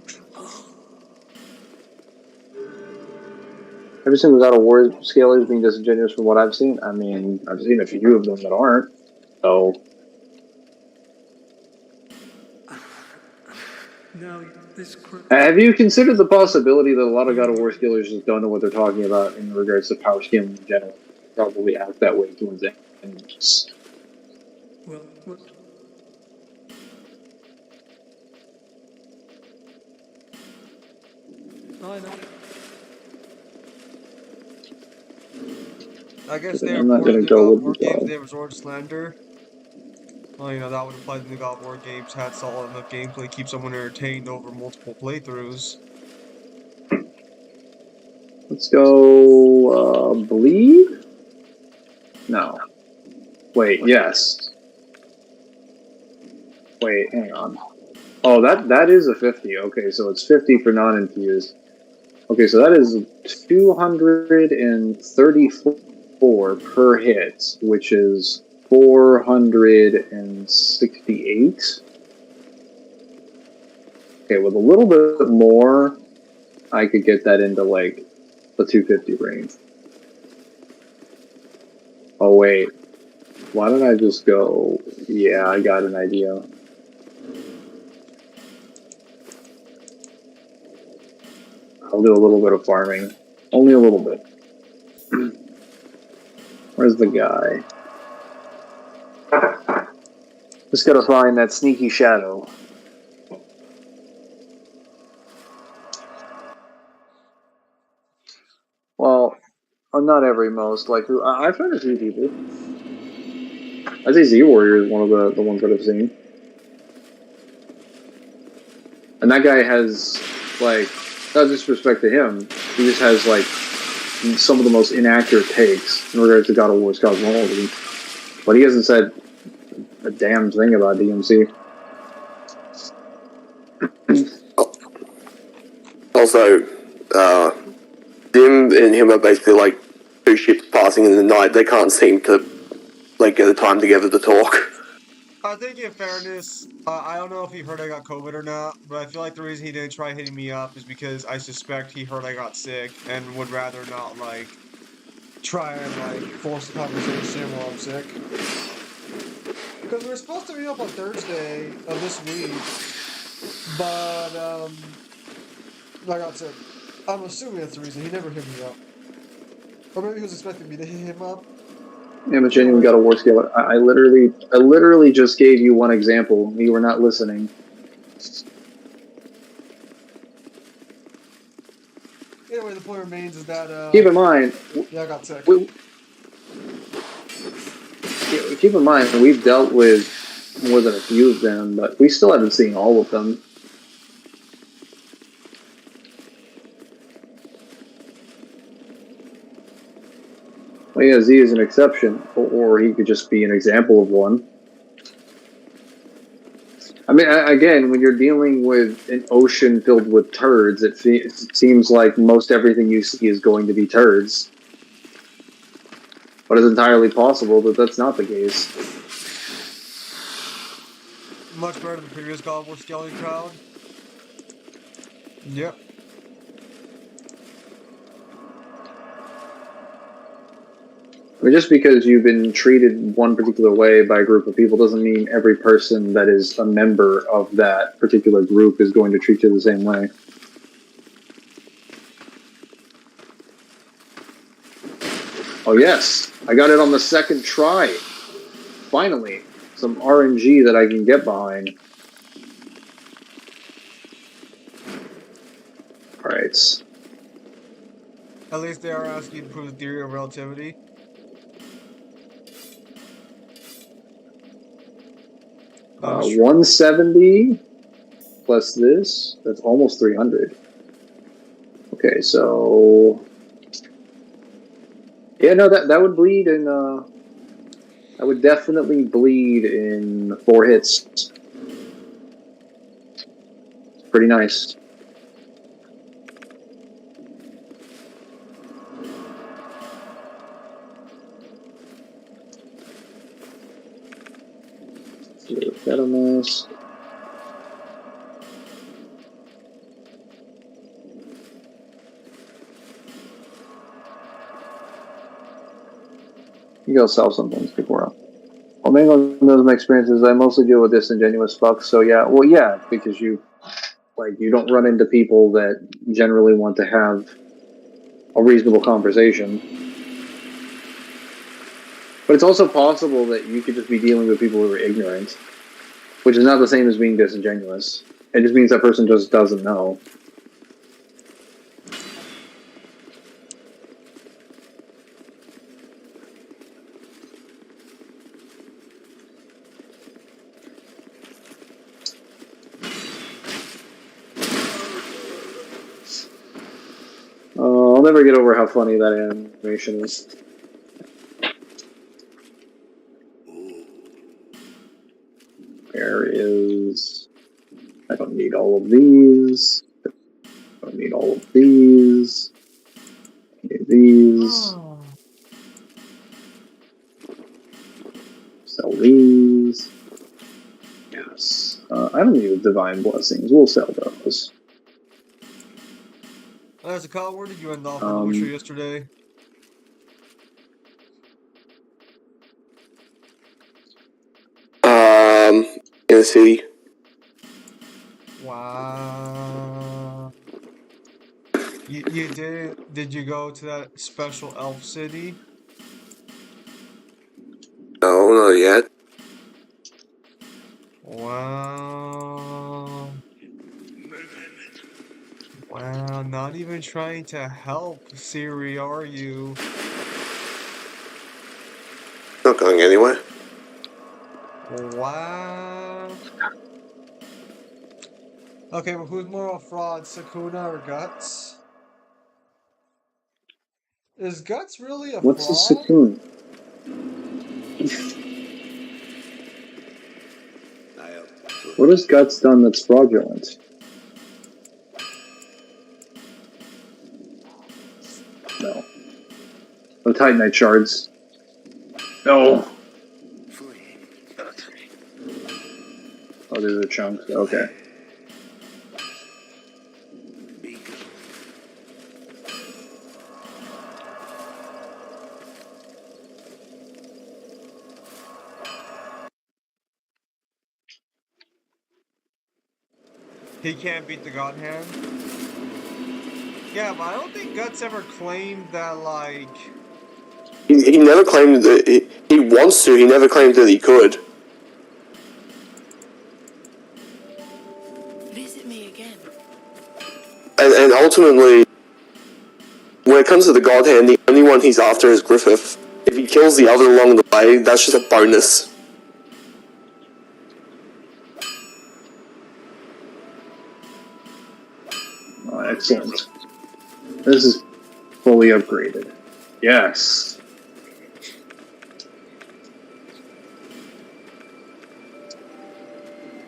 Every single God of War scaler is being disingenuous from what I've seen. I mean, I've seen a few of them that aren't. So. Now this. Have you considered the possibility that a lot of God of War skillers just don't know what they're talking about in regards to power scaling in general? Probably act that way towards enemies. Well, what? No, I know. I guess they I'm not reported gonna the go God of with War the games, flow. they resort to slander. Well, you know, that would imply the new God of War games had solid enough gameplay to keep someone entertained over multiple playthroughs. Let's go, bleed? No. Wait, yes. Wait, hang on. Oh, that is a 50. Okay, so it's 50 for non-infused. Okay, so that is 234 per hit, which is 468. Okay, with a little bit more, I could get that into like the 250 range. Oh wait, why don't I just go? Yeah, I got an idea. I'll do a little bit of farming, only a little bit. Where's the guy? Just gotta find that sneaky shadow. Well, not every most. Like, I've tried a few people. I say Z Warrior is one of the ones that I've seen. And that guy has, like, no disrespect to him, he just has, like, some of the most inaccurate takes in regards to God of War's cosmology. But he hasn't said a damn thing about DMC. Also, Dim and him are basically like two ships passing in the night. They can't seem to like get the time together to talk. I think in fairness, I don't know if he heard I got COVID or not, but I feel like the reason he didn't try hitting me up is because I suspect he heard I got sick and would rather not, like, try and, like, force a conversation while I'm sick. Because we were supposed to meet up on Thursday of this week, but, I got sick. I'm assuming that's the reason. He never hit me up. Or maybe he was expecting me to hit him up. Yeah, but genuine God of War scale. I literally just gave you one example. You were not listening. Anyway, the point remains is that, Keep in mind, yeah, I got sick. keep in mind, we've dealt with more than a few of them, but we still haven't seen all of them. Well, yeah, Z is an exception, or he could just be an example of one. I mean, again, when you're dealing with an ocean filled with turds, it seems like most everything you see is going to be turds. But it's entirely possible that that's not the case. Much better than the previous God of War scaling crowd. Yep. I mean, just because you've been treated one particular way by a group of people doesn't mean every person that is a member of that particular group is going to treat you the same way. Oh yes, I got it on the second try. Finally, some RNG that I can get behind. Alright. At least they are asking you to prove the theory of relativity. 170 plus this, that's almost 300. Okay, so yeah, no, that would bleed in. That would definitely bleed in 4 hits. It's pretty nice. Fetamus. You go sell some things before. Well, Mangler knows my experiences. I mostly deal with disingenuous fucks. So yeah, well, yeah, because you don't run into people that generally want to have a reasonable conversation. But it's also possible that you could just be dealing with people who are ignorant, which is not the same as being disingenuous. It just means that person just doesn't know. never get over how funny that animation is. Where is... I don't need all of these. I don't need all of these. I need these. Sell these. Yes. I don't need divine blessings. We'll sell those. As a call, where did you end off with the Witcher yesterday? In the city. Wow. You did you go to that special elf city? No, not yet. Wow. Wow, not even trying to help, Siri, are you? Not going anywhere. Wow. Okay, but who's more of a fraud, Sakuna or Guts? Is Guts really a What's a fraud? Sakuna? What has Guts done that's fraudulent? No. The Titanite shards. No. Oh, these are chunks. Okay. He can't beat the God Hand? Yeah, but I don't think Guts ever claimed that, like... He never claimed that he wants to. He never claimed that he could. Visit me again. And ultimately, when it comes to the God Hand, the only one he's after is Griffith. If he kills the other along the way, that's just a bonus. Oh, excellent. This is fully upgraded. Yes.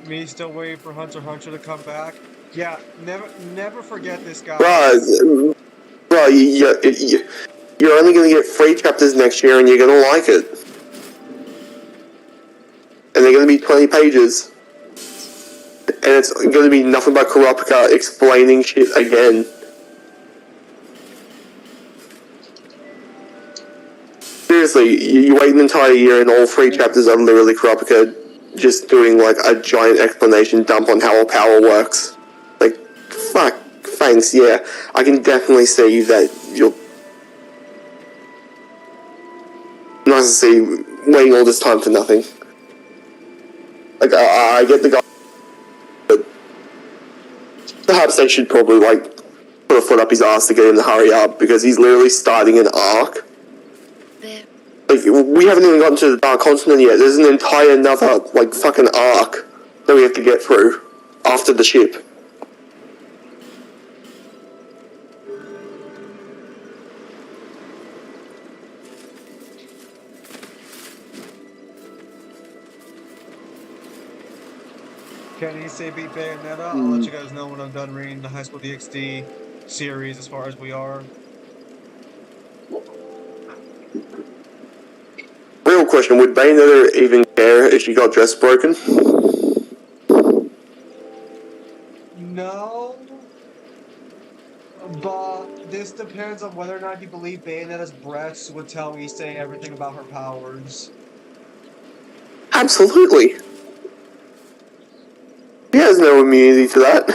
Me still waiting for Hunter x Hunter to come back? Yeah, never forget this guy. Bro, you're only going to get 3 chapters next year and you're going to like it. And they're going to be 20 pages. And it's going to be nothing but Kurapika explaining shit again. Seriously, you wait an entire year and all 3 chapters are literally Kurapika just doing like a giant explanation dump on how all power works. Like, fuck, thanks, yeah. I can definitely see that you'll... Nice to see waiting all this time for nothing. Like, I get the guy, but perhaps they should probably, like, put a foot up his ass to get him to hurry up, because he's literally starting an arc. There. Like, we haven't even gotten to the Dark Continent yet. There's an entire another, like, fucking arc that we have to get through after the ship. Can he say beat Bayonetta? I'll let you guys know when I'm done reading the High School DxD series as far as we are. Real question, would Bayonetta even care if she got dress broken? No. But this depends on whether or not you believe Bayonetta's breasts would tell Issei everything about her powers. Absolutely. He has no immunity to that.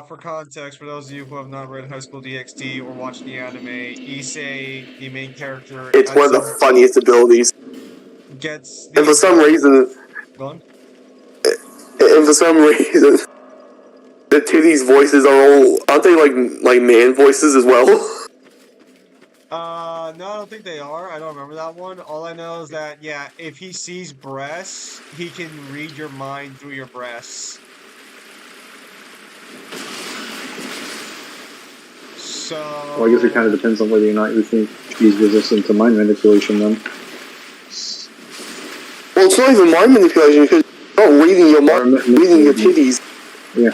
For context, for those of you who have not read High School DxD or watched the anime, Issei, the main character, It's one of the funniest abilities. gets the And for some reason, Gone? the titties voices are all, aren't they like man voices as well? No, I don't think they are. I don't remember that one. All I know is that, yeah, if he sees breasts, he can read your mind through your breasts. Well, I guess it kind of depends on whether or not you think he's resistant to mind manipulation, then. Well, it's not even mind manipulation because you're not reading your mind, reading your titties. Yeah.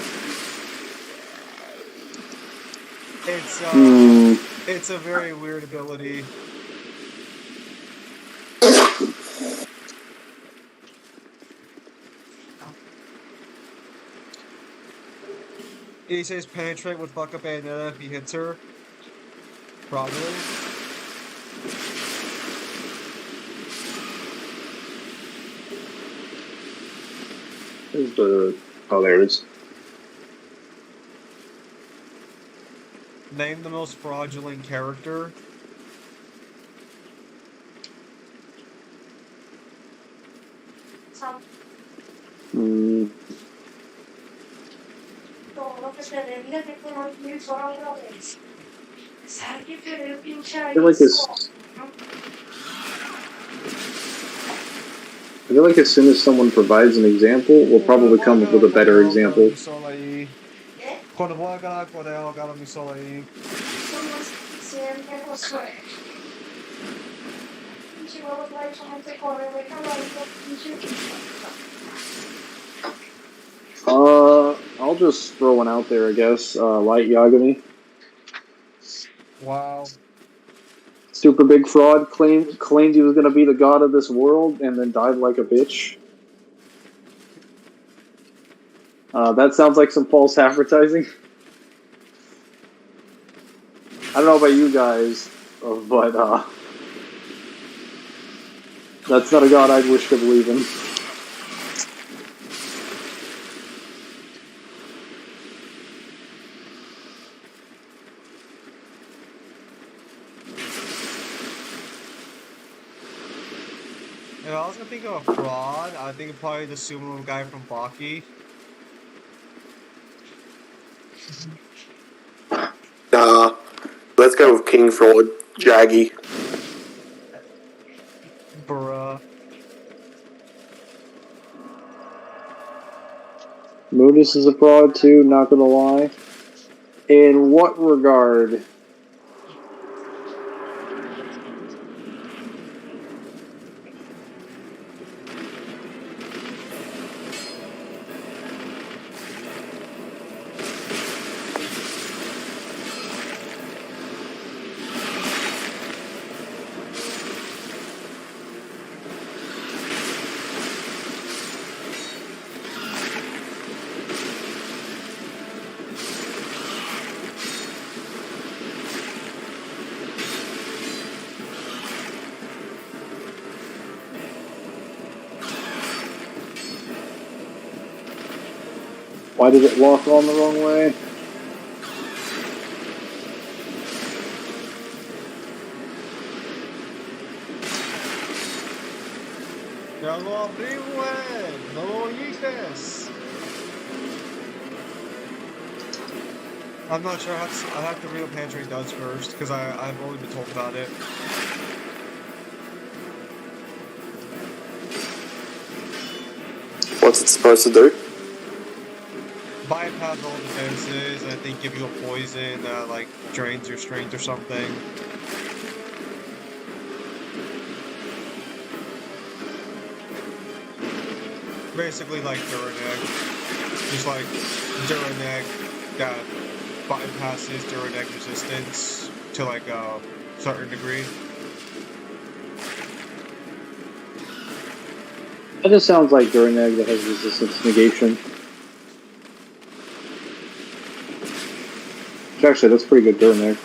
It's a very weird ability. He says penetrate would fuck up Bayonetta if he hits her. Probably. Oh, there it is. Name the most fraudulent character. Mm. I feel like as soon as someone provides an example, we'll probably come up with a better example. I'll just throw one out there, I guess. Light Yagami. Wow. Super big fraud, claimed he was going to be the god of this world, and then died like a bitch. That sounds like some false advertising. I don't know about you guys, but that's not a god I'd wish to believe in. If I was gonna think of a fraud, I think probably the sumo guy from Baki. Nah, let's go with King Fraud, Jaggy. Bruh. Moodus is a fraud too, not gonna lie. In what regard? Why did it walk on the wrong way? I'm not sure. I have to read what Pantry does first because I've only been told about it. What's it supposed to do? Bypass all defenses and I think give you a poison that like drains your strength or something. Basically like Duraneck. Just like Duraneck that bypasses Duraneck resistance to like a certain degree. That just sounds like Duraneck that has resistance negation. Actually, that's pretty good Duraneck.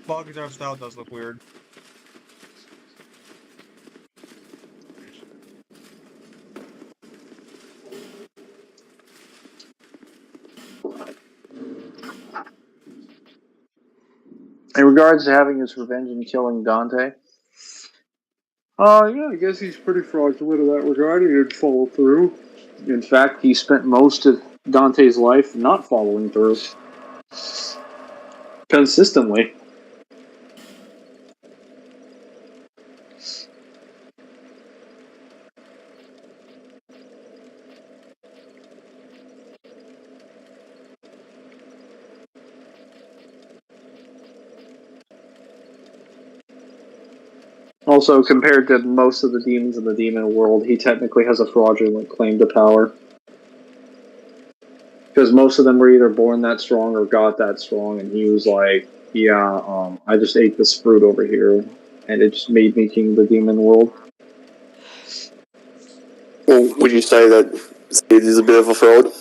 Boggy Drive style does look weird. In regards to having his revenge and killing Dante, yeah, I guess he's pretty fraudulent in that regard. He didn't follow through. In fact, he spent most of Dante's life not following through. Consistently. Also, compared to most of the demons in the demon world, he technically has a fraudulent claim to power. Because most of them were either born that strong or got that strong, and he was like, yeah, I just ate this fruit over here, and it just made me king of the demon world. Well, would you say that Sid is a bit of a fraud?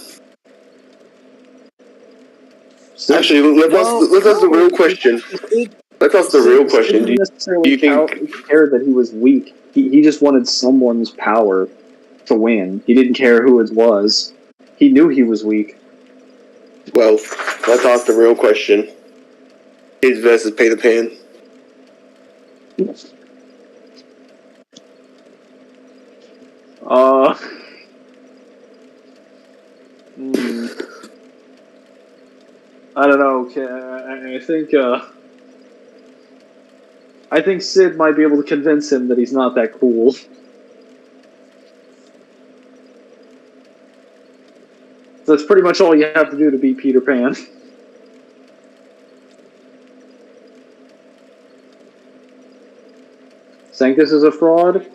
Actually, let's ask the real question. Let's ask the real question. Sid Do you think? care that he was weak. He just wanted someone's power to win. He didn't care who it was. He knew he was weak. Well, let's ask the real question. Sid versus Peter Pan. I don't know. I think Sid might be able to convince him that he's not that cool. That's pretty much all you have to do to beat Peter Pan. Sanctus is a fraud?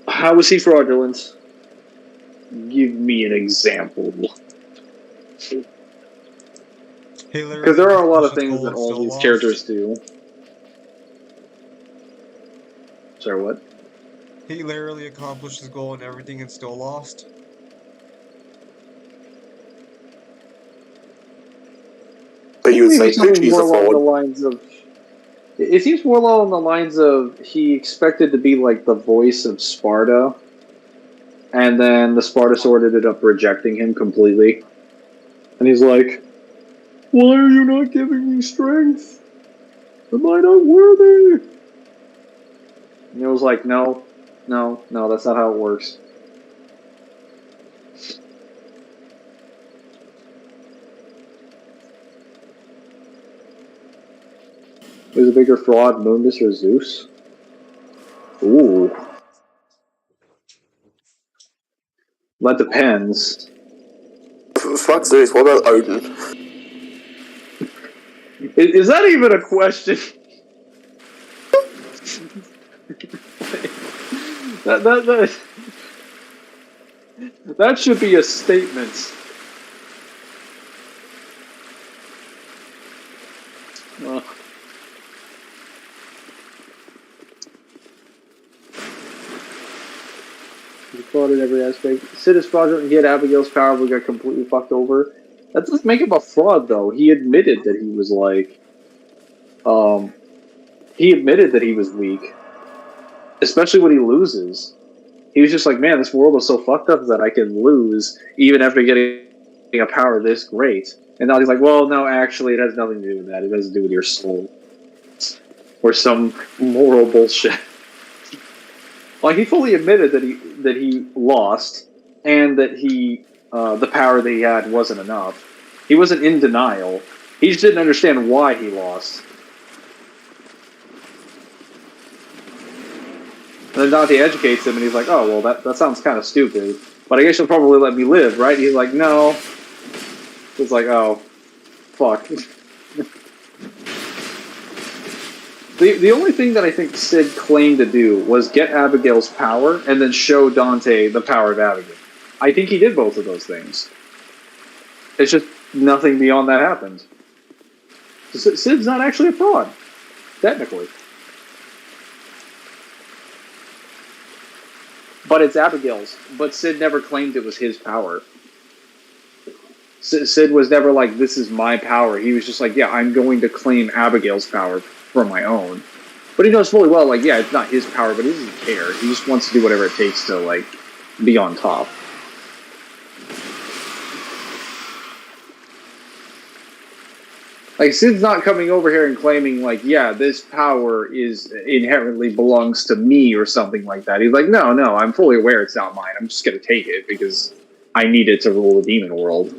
How was he fraudulent? Give me an example. Because there are a lot of things that all these characters do. Sorry, what? He literally accomplished his goal and everything and still lost. But you would say something Poochie's more a along the fraud. lines of. It seems more along the lines of he expected to be like the voice of Sparta, and then the Sparta sword ended up rejecting him completely. And he's like, "Why are you not giving me strength? Am I not worthy?" And it was like, no, that's not how it works. Who's a bigger fraud, Mundus or Zeus? Ooh. That depends. Fuck Zeus, what about Odin? Is that even a question? That should be a statement. Well, he fought in every aspect. Sid is fraudulent and he had Abigail's power but got completely fucked over. That doesn't make him a fraud though. He admitted that he was like he admitted that he was weak. Especially when he loses. He was just like, man, this world is so fucked up that I can lose even after getting a power this great. And now he's like, well, no, actually, it has nothing to do with that. It has to do with your soul. Or some moral bullshit. Like, he fully admitted that he lost, and that the power that he had wasn't enough. He wasn't in denial. He just didn't understand why he lost. And then Dante educates him, and he's like, oh, well, that sounds kind of stupid. But I guess you'll probably let me live, right? And he's like, no. It's like, oh, fuck. The only thing that I think Sid claimed to do was get Abigail's power, and then show Dante the power of Abigail. I think he did both of those things. It's just nothing beyond that happened. Sid's not actually a fraud, technically. But it's Abigail's. But Sid never claimed it was his power. Sid was never like, this is my power. He was just like, yeah, I'm going to claim Abigail's power for my own. But he knows fully well, like, yeah, it's not his power, but he doesn't care. He just wants to do whatever it takes to, like, be on top. Like, Sid's not coming over here and claiming, like, yeah, this power is inherently belongs to me or something like that. He's like, no, I'm fully aware it's not mine. I'm just going to take it because I need it to rule the demon world.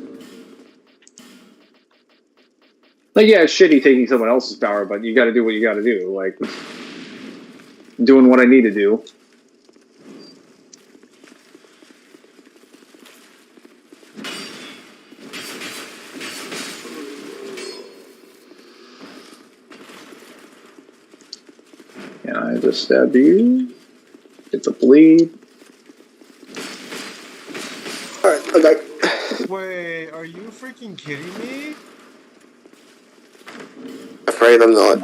Like, yeah, it's shitty taking someone else's power, but you got to do what you got to do. Like, doing what I need to do. just stab you. It's a bleed. Alright, okay. Wait, are you freaking kidding me? Afraid I'm not.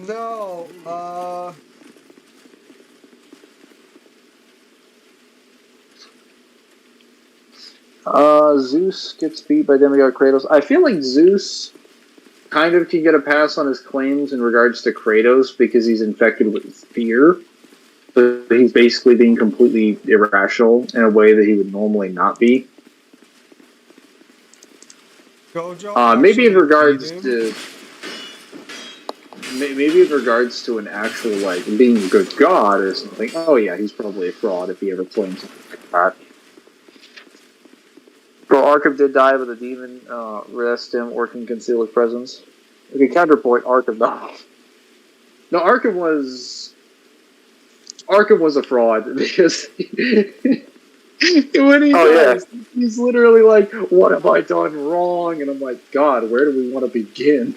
No, Zeus gets beat by demigod Kratos. I feel like Zeus kind of can get a pass on his claims in regards to Kratos because he's infected with fear, but he's basically being completely irrational in a way that he would normally not be. Gojo Maybe in actually beat regards him? to maybe in regards to an actual like being a good god or something. Oh yeah, he's probably a fraud if he ever claims something like that. Well, Arkham did die, but the demon rest him or can conceal his presence. Okay, counterpoint, Arkham no. No, Arkham was a fraud because when he Oh yeah. dies, he's literally like, "What have I done wrong?" And I'm like, "God, where do we want to begin?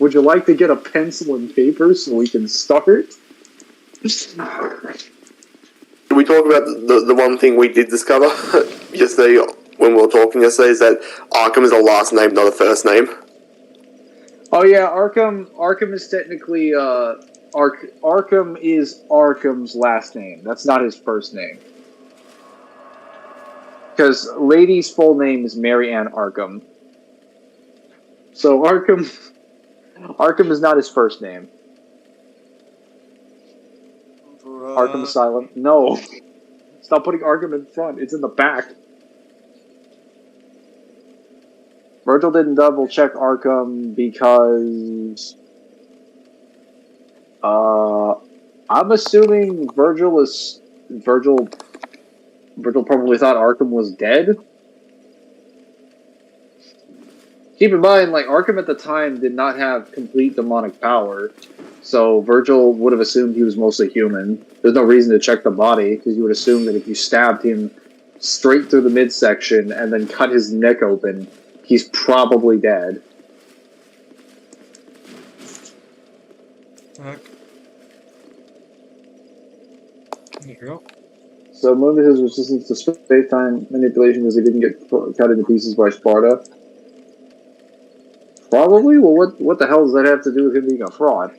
Would you like to get a pencil and paper so we can start?" Did we talk about the one thing we did discover yesterday when we were talking yesterday is that Arkham is a last name, not a first name? Oh yeah, Arkham is technically Arkham is Arkham's last name. That's not his first name. Because Lady's full name is Mary Ann Arkham. So Arkham is not his first name. Arkham Asylum. No. Stop putting Arkham in front. It's in the back. Virgil didn't double check Arkham because I'm assuming Virgil probably thought Arkham was dead. Keep in mind, like, Arkham at the time did not have complete demonic power, so Virgil would have assumed he was mostly human. There's no reason to check the body, because you would assume that if you stabbed him straight through the midsection and then cut his neck open, he's probably dead. Heck. There you go. So moving his resistance to space-time manipulation because he didn't get cut into pieces by Sparta. Probably? Well, what the hell does that have to do with him being a fraud?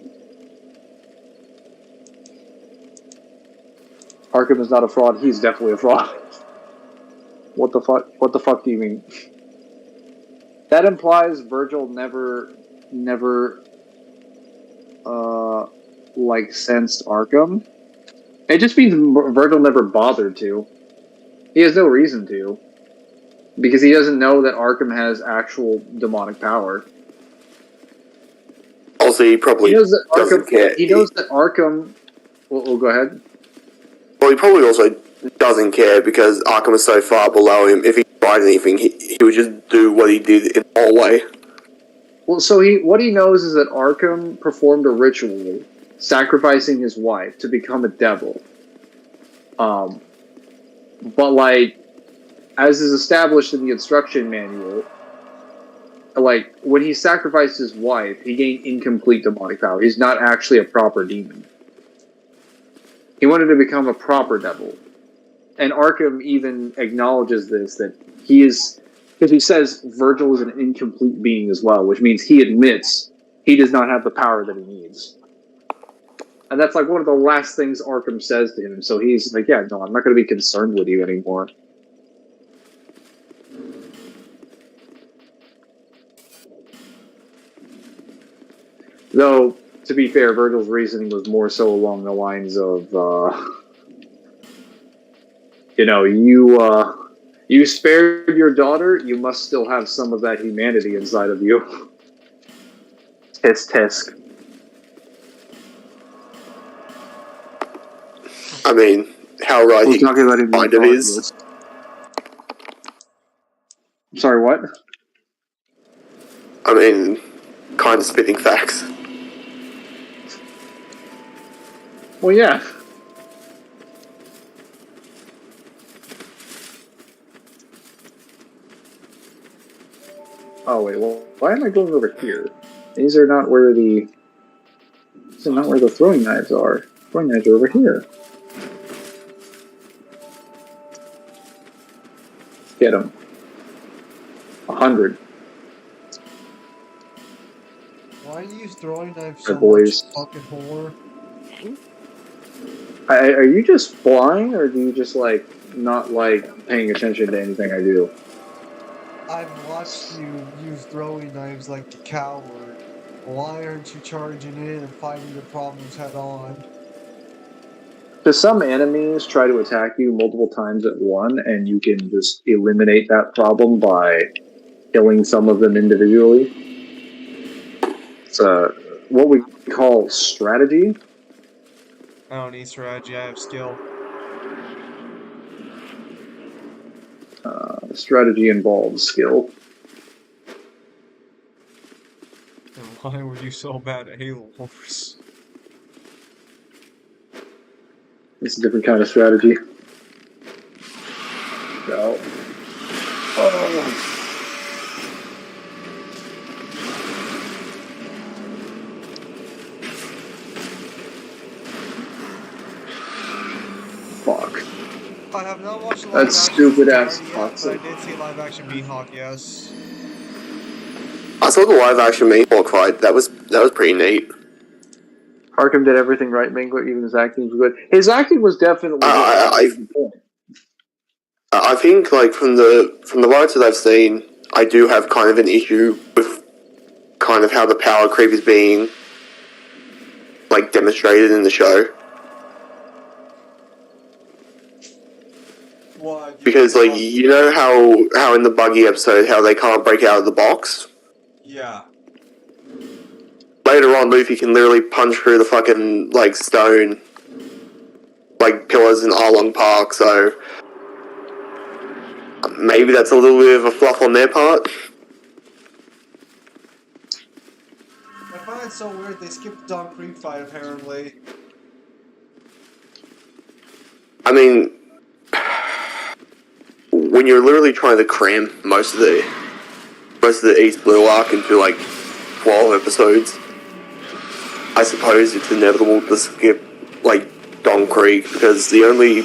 Arkham is not a fraud. He's definitely a fraud. What the fuck? What the fuck do you mean? That implies Virgil never, like, sensed Arkham. It just means Virgil never bothered to. He has no reason to. Because he doesn't know that Arkham has actual demonic power. Also, he probably He knows that doesn't Arkham. care. He knows that Arkham. Well, go ahead. Well, he probably also doesn't care because Arkham is so far below him. If he tried anything, he would just do what he did in the hallway. Well, so what he knows is that Arkham performed a ritual, sacrificing his wife to become a devil. But like, as is established in the instruction manual, like, when he sacrificed his wife, he gained incomplete demonic power. He's not actually a proper demon. He wanted to become a proper devil. And Arkham even acknowledges this, that he is, because he says Virgil is an incomplete being as well, which means he admits he does not have the power that he needs. And that's like one of the last things Arkham says to him. So he's like, yeah, no, I'm not going to be concerned with you anymore. Though, to be fair, Virgil's reasoning was more so along the lines of, you spared your daughter, you must still have some of that humanity inside of you. Tisk. I mean, how right We're he talking about him being kind of is. thoughtless. Sorry, what? I mean, kind of spitting facts. Well, yeah. Oh, wait, well, why am I going over here? These are not where the throwing knives are. Throwing knives are over here. Get them. 100. Why do you use throwing knives Our so much, boys. fucking whore? Are you just flying, or do you just like not like paying attention to anything I do? I've watched you use throwing knives like a coward. Why aren't you charging in and fighting your problems head on? Because some enemies try to attack you multiple times at one, and you can just eliminate that problem by killing some of them individually. It's what we call strategy. I don't need strategy, I have skill. Strategy involves skill. And why were you so bad at Halo Wars? It's a different kind of strategy. So, oh. Fuck. I have not watched the live That's action stupid ass yet, toxic. but I did see live action Mihawk, yes. I saw the live action Mihawk fight. That was pretty neat. Arkham did everything right, Mangler. Even his acting was good. His acting was definitely good. I think like from the rights that I've seen, I do have kind of an issue with kind of how the power creep is being like demonstrated in the show. What? Because like you know how in the Buggy episode how they can't break out of the box. Yeah. Later on, Luffy can literally punch through the fucking like stone like pillars in Arlong Park. So maybe that's a little bit of a fluff on their part. I find it so weird they skipped the Don Creek fight, apparently. I mean, when you're literally trying to cram most of the East Blue arc into like 12 episodes, I suppose it's inevitable to skip like Don Creek because the only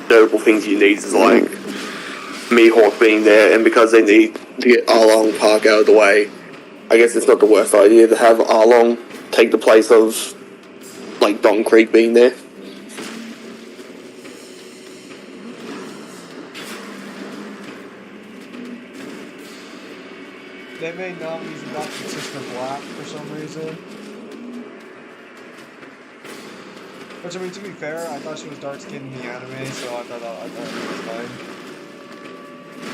notable things you need is like Mihawk being there, and because they need to get Arlong Park out of the way, I guess it's not the worst idea to have Arlong take the place of like Don Creek being there. They made Nami's adopted sister black for some reason. Which, I mean, to be fair, I thought she was dark-skinned in the anime, so I thought it was fine.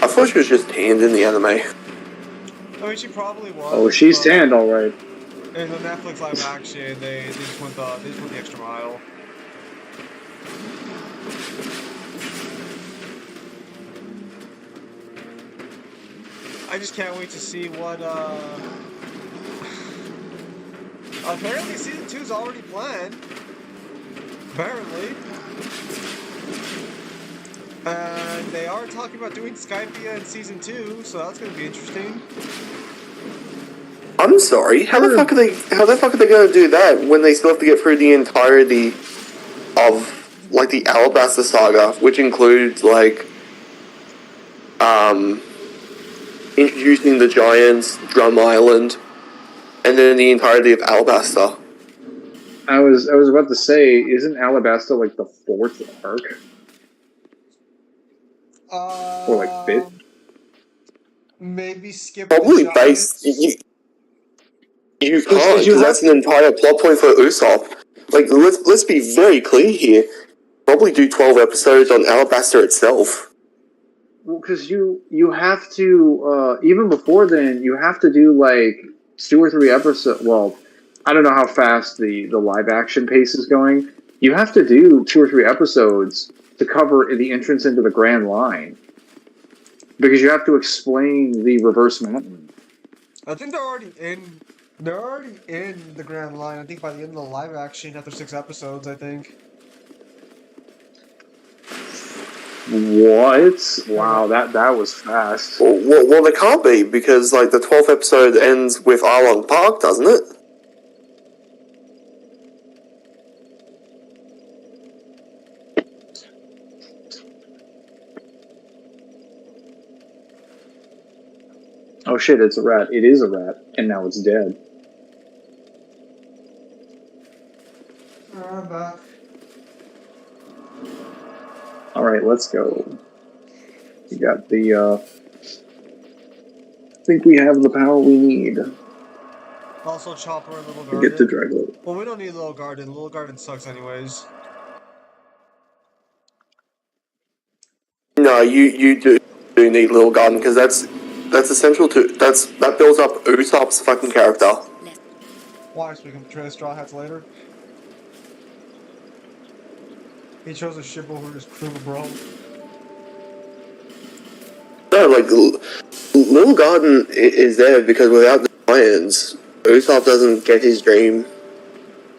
I thought she was just tanned in the anime. I mean, she probably was. Oh, she's tanned, all right. In the Netflix live action, they just went the extra mile. I just can't wait to see what, apparently season 2's already planned. Apparently. And they are talking about doing Skypia in season 2, so that's gonna be interesting. I'm sorry, how the fuck are they gonna do that when they still have to get through the entirety of like the Alabasta saga, which includes like introducing the Giants, Drum Island, and then the entirety of Alabasta. I was about to say, isn't Alabasta like the 4th arc? Or like 5th? Maybe skip Probably the Giants. You can't, because that's an entire plot point for Usopp. Like, let's be very clear here. Probably do 12 episodes on Alabasta itself. Well, because you have to, even before then, you have to do like 2 or 3 episodes. Well, I don't know how fast the live action pace is going. You have to do 2 or 3 episodes to cover the entrance into the Grand Line. Because you have to explain the Reverse Mountain. I think they're already in the Grand Line. I think by the end of the live action, after 6 episodes, I think. What? Wow, that was fast. Well, there can't be, because like the 12th episode ends with Arlong Park, doesn't it? Oh shit, it's a rat. It is a rat, and now it's dead. I'm back. Alright, let's go. We got the, I think we have the power we need Also, Chopper and Little to get to Garden. Dragler. Well, we don't need Little Garden. Little Garden sucks anyways. No, you do need Little Garden, because that's essential to that builds up Usopp's fucking character. Why? So we can portray the Straw Hats later? He chose a ship over his crew, bro. No, like Little Garden is there because without the Lions, Usopp doesn't get his dream.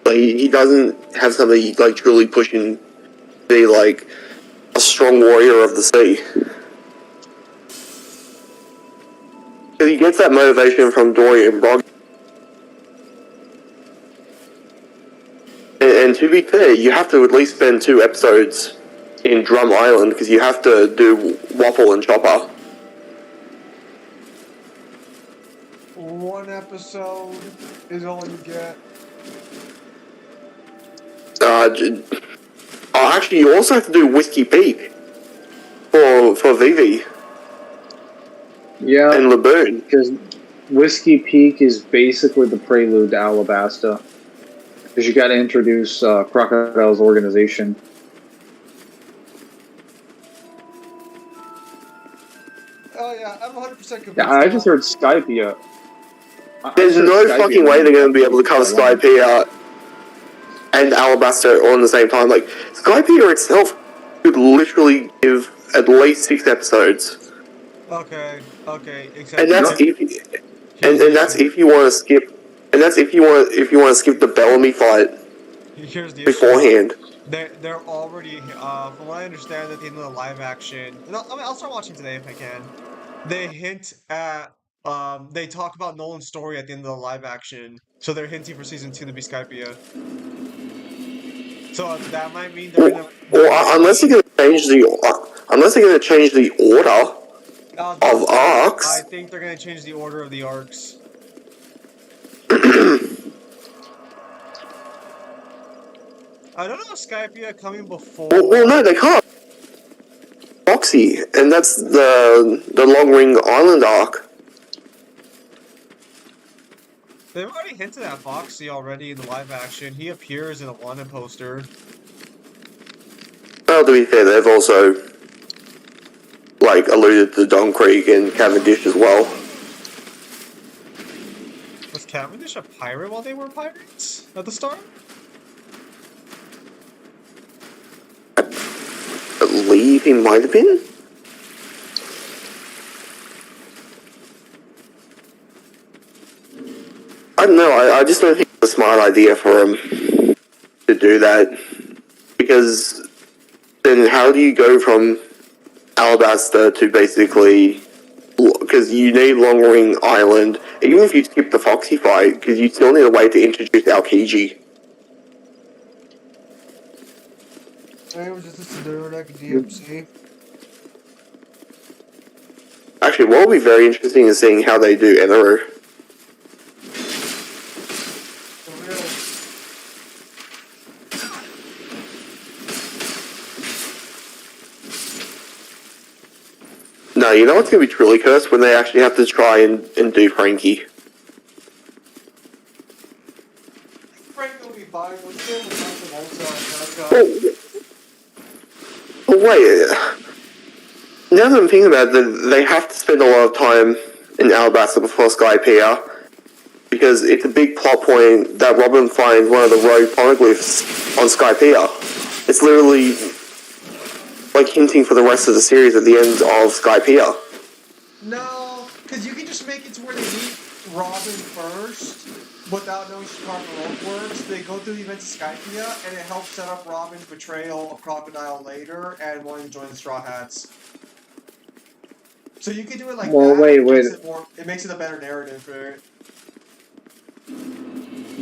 Like he doesn't have somebody like truly pushing to be like a strong warrior of the sea. Because he gets that motivation from Dory and Brog. And to be fair, you have to at least spend 2 episodes in Drum Island because you have to do Waffle and Chopper. 1 episode is all you get. Actually, you also have to do Whiskey Peak for Vivi Yeah, and Laboon. because Whiskey Peak is basically the prelude to Alabasta. Because you got to introduce Crocodile's organization. Oh yeah, I'm 100% convinced. Yeah, I just heard Skypia. There's no fucking way they're going to be able to cover Skypiea and Alabasta on the same time. Like, Skypiea itself could literally give at least 6 episodes. Okay, except And that's if you want to skip. And that's if you want to skip the Bellamy fight here's the beforehand. issue. They're already, from what I understand, at the end of the live action. No, I mean, I'll start watching today if I can. They hint at, they talk about Nolan's story at the end of the live action, so they're hinting for season 2 to be Skypiea. So that might mean they're gonna. Unless they're going to change the order of arcs. I think they're gonna change the order of the arcs. I don't know if Skypiea coming before. Well, no, they can't. Foxy, and that's the Long Ring Island arc. They've already hinted at Foxy already in the live action. He appears in a wanted poster. Well, to be fair, they've also like alluded to Don Creek and Cavendish as well. Was Cavendish a pirate while they were pirates at the start? I believe he might have been. I don't know, I just don't think it's a smart idea for him to do that. Because then how do you go from Alabasta to basically... Because you need Long Ring Island, even if you skip the Foxy fight, because you still need a way to introduce Aokiji. I was just listening to like a DMC. Actually, what will be very interesting is seeing how they do Eneru. No, you know what's going to be truly cursed? When they actually have to try and do Frankie. Frank will be fine. We'll stay with nothing also. Oh, wait. Now that I'm thinking about it, they have to spend a lot of time in Alabasta before Skypiea. Because it's a big plot point that Robin finds one of the rogue poneglyphs on Skypiea. It's literally like hinting for the rest of the series at the end of Skypiea. No, because you can just make it to where they meet Robin first. without knowing how the world works, they go through the events of Skypia, and it helps set up Robin's betrayal of Crocodile later and wanting to join the Straw Hats. So you can do it like Well, that. wait, It wait. makes it more. It makes it a better narrative for it.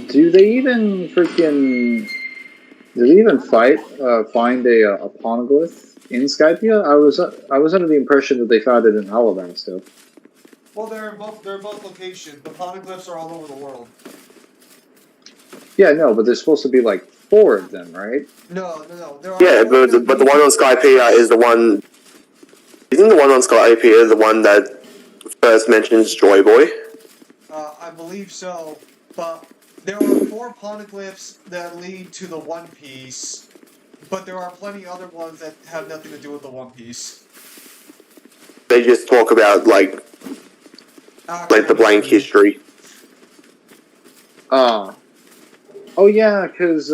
Do they even freaking? Do they even find a poneglyph in Skypia? I was under the impression that they found it in Alabasta. Well, they're both locations. The poneglyphs are all over the world. Yeah, no, but there's supposed to be like 4 of them, right? No. There are Yeah, four that but the lead one to on Skypea is the one. Isn't the one on Skypea the one that first mentions Joy Boy? I believe so, but there are 4 poneglyphs that lead to the One Piece, but there are plenty other ones that have nothing to do with the One Piece. They just talk about like the blank history. Oh yeah, because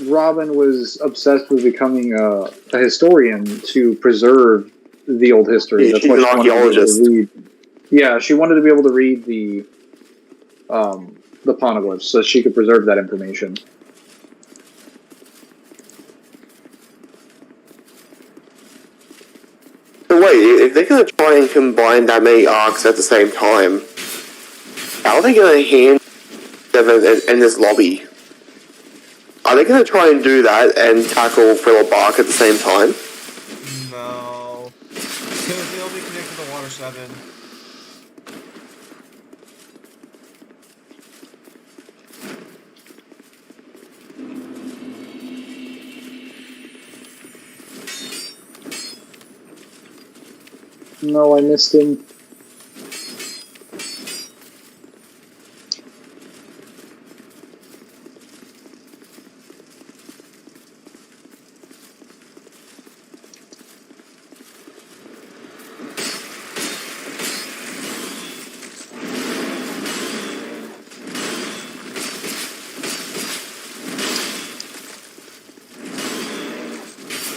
Robin was obsessed with becoming a historian to preserve the old history. Yeah, That's she's why an she wanted to be able archaeologist. to read. Yeah, she wanted to be able to read the poneglyphs so she could preserve that information. So wait, if they're going to try and combine that many arcs at the same time, how are they going to hand them in this lobby? Are they going to try and do that and tackle Philip Bark at the same time? No. Because they'll be connected to Water 7. No, I missed him.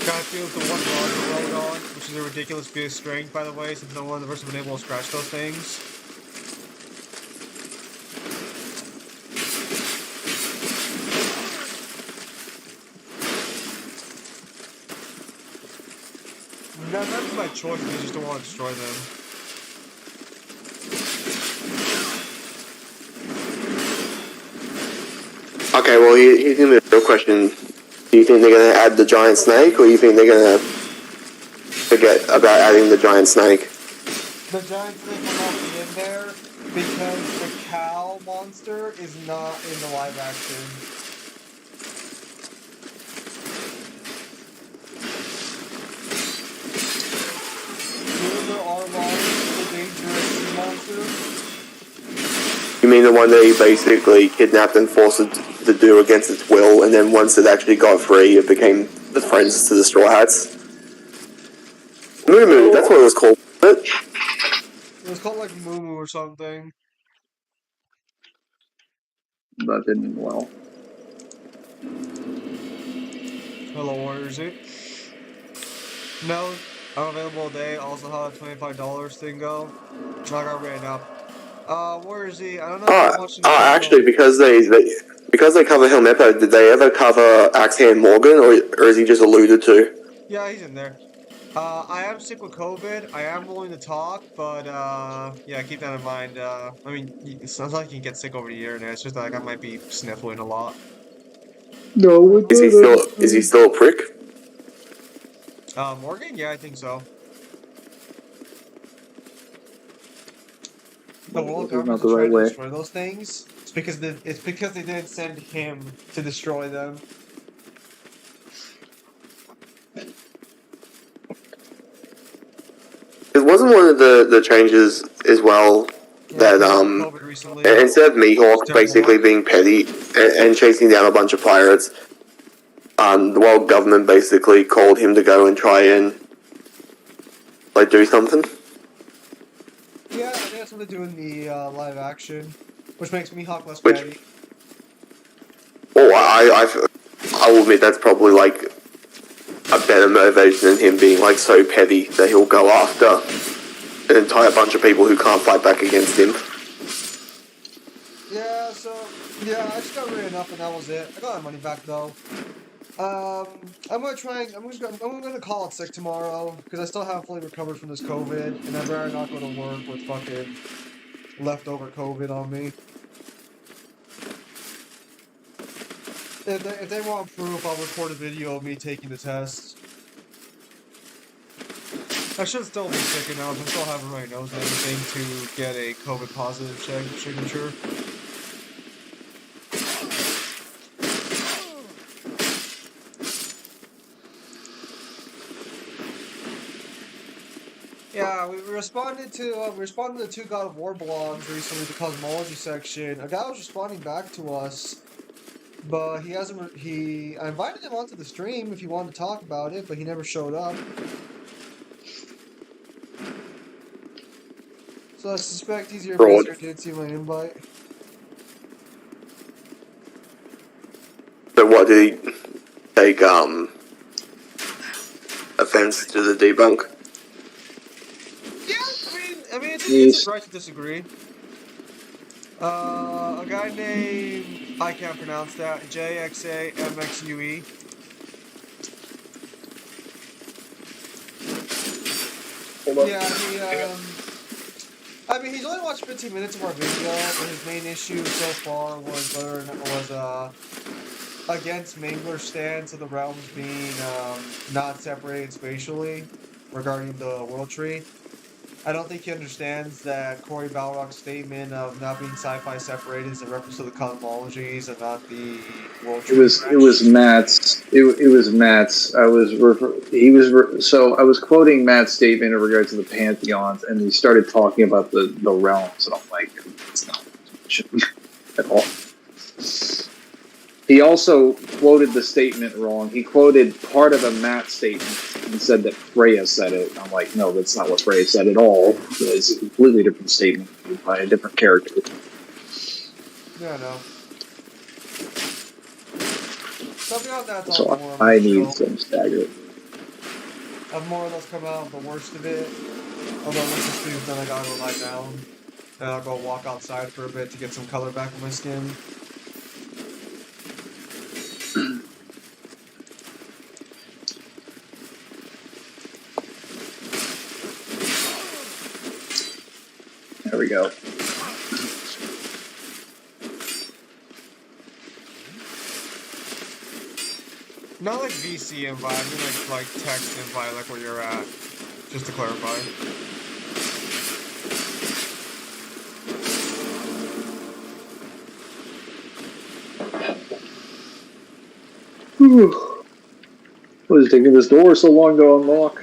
Skyfield's the one Roger rode on, which is a ridiculous bit of strength, by the way, since no one in the verse has been able to scratch those things. That's by choice, they just don't want to destroy them. Okay, well, here's going to be the real question. Do you think they're going to add the giant snake, or do you think they're going to forget about adding the giant snake? The giant snake will not be in there because the cow monster is not in the live action. There are lions, the dangerous monster. You mean the one that he basically kidnapped and forced it to do against its will, and then once it actually got free, it became the friends to the Straw Hats? Moo, that's what it was called. It was called like Moo Moo or something. That didn't end well. Hello, where is it? No, I'm available today. Also, how the $25 thing go? I got written up. Where is he? I don't know if I'm watching the Actually, because they cover Helmeppo, did they ever cover Axehand Morgan, or is he just alluded to? Yeah, he's in there. I am sick with COVID. I am willing to talk, but yeah, keep that in mind. I mean, it sounds like you can get sick over the internet. It's just like I might be sniffling a lot. No, Is he still a prick? Morgan? Yeah, I think so. The world This is not government's the right trying to way. destroy those things. It's because they didn't send him to destroy them. It wasn't one of the changes as well that COVID recently. instead of Mihawk basically being petty and chasing down a bunch of pirates, the world government basically called him to go and try and like do something. Yeah, I think that's what they do in the live action, which makes Mihawk less Which- petty. Oh, I will admit that's probably like a better motivation than him being like so petty that he'll go after an entire bunch of people who can't fight back against him. Yeah, so Yeah, I just got written up and that was it. I got my money back though. I'm gonna try. I'm gonna call it sick tomorrow because I still haven't fully recovered from this COVID, and I'd rather not go to work with fucking leftover COVID on me. If they want proof, I'll record a video of me taking the test. I should still be sick enough. I still have a runny nose and everything to get a COVID positive signature. Yeah, we responded to two God of War blogs recently, the cosmology section. A guy was responding back to us, but he hasn't. I invited him onto the stream if he wanted to talk about it, but he never showed up. So I suspect he's your Fraud. busy or didn't see my invite. So what did he take offense to the debunk? Yeah, I mean, it's his right to disagree. A guy named I can't pronounce that JXAMXUE. Yeah, I mean, he's only watched 15 minutes of our video, but his main issue so far was whether or not against Mangler's stance of the realms being not separated spatially regarding the world tree. I don't think he understands that Corey Balrog's statement of not being sci-fi separated is a reference to the cosmologies and not the world tree. It was Matt's. It was Matt's. I was quoting Matt's statement in regard to the pantheons, and he started talking about the realms, and I'm like, it's not at all. He also quoted the statement wrong. He quoted part of a Matt statement and said that Freya said it. I'm like, no, that's not what Freya said at all. It's a completely different statement by a different character. Yeah, no. So beyond that, it's So all more I need some stagger. I've more or less come out of the worst of it. Although once the stream's done, I gotta go lie down. Then I'll go walk outside for a bit to get some color back in my skin. There we go. Not like VC invite, I mean like text invite, like where you're at. Just to clarify. What is taking this door so long to unlock?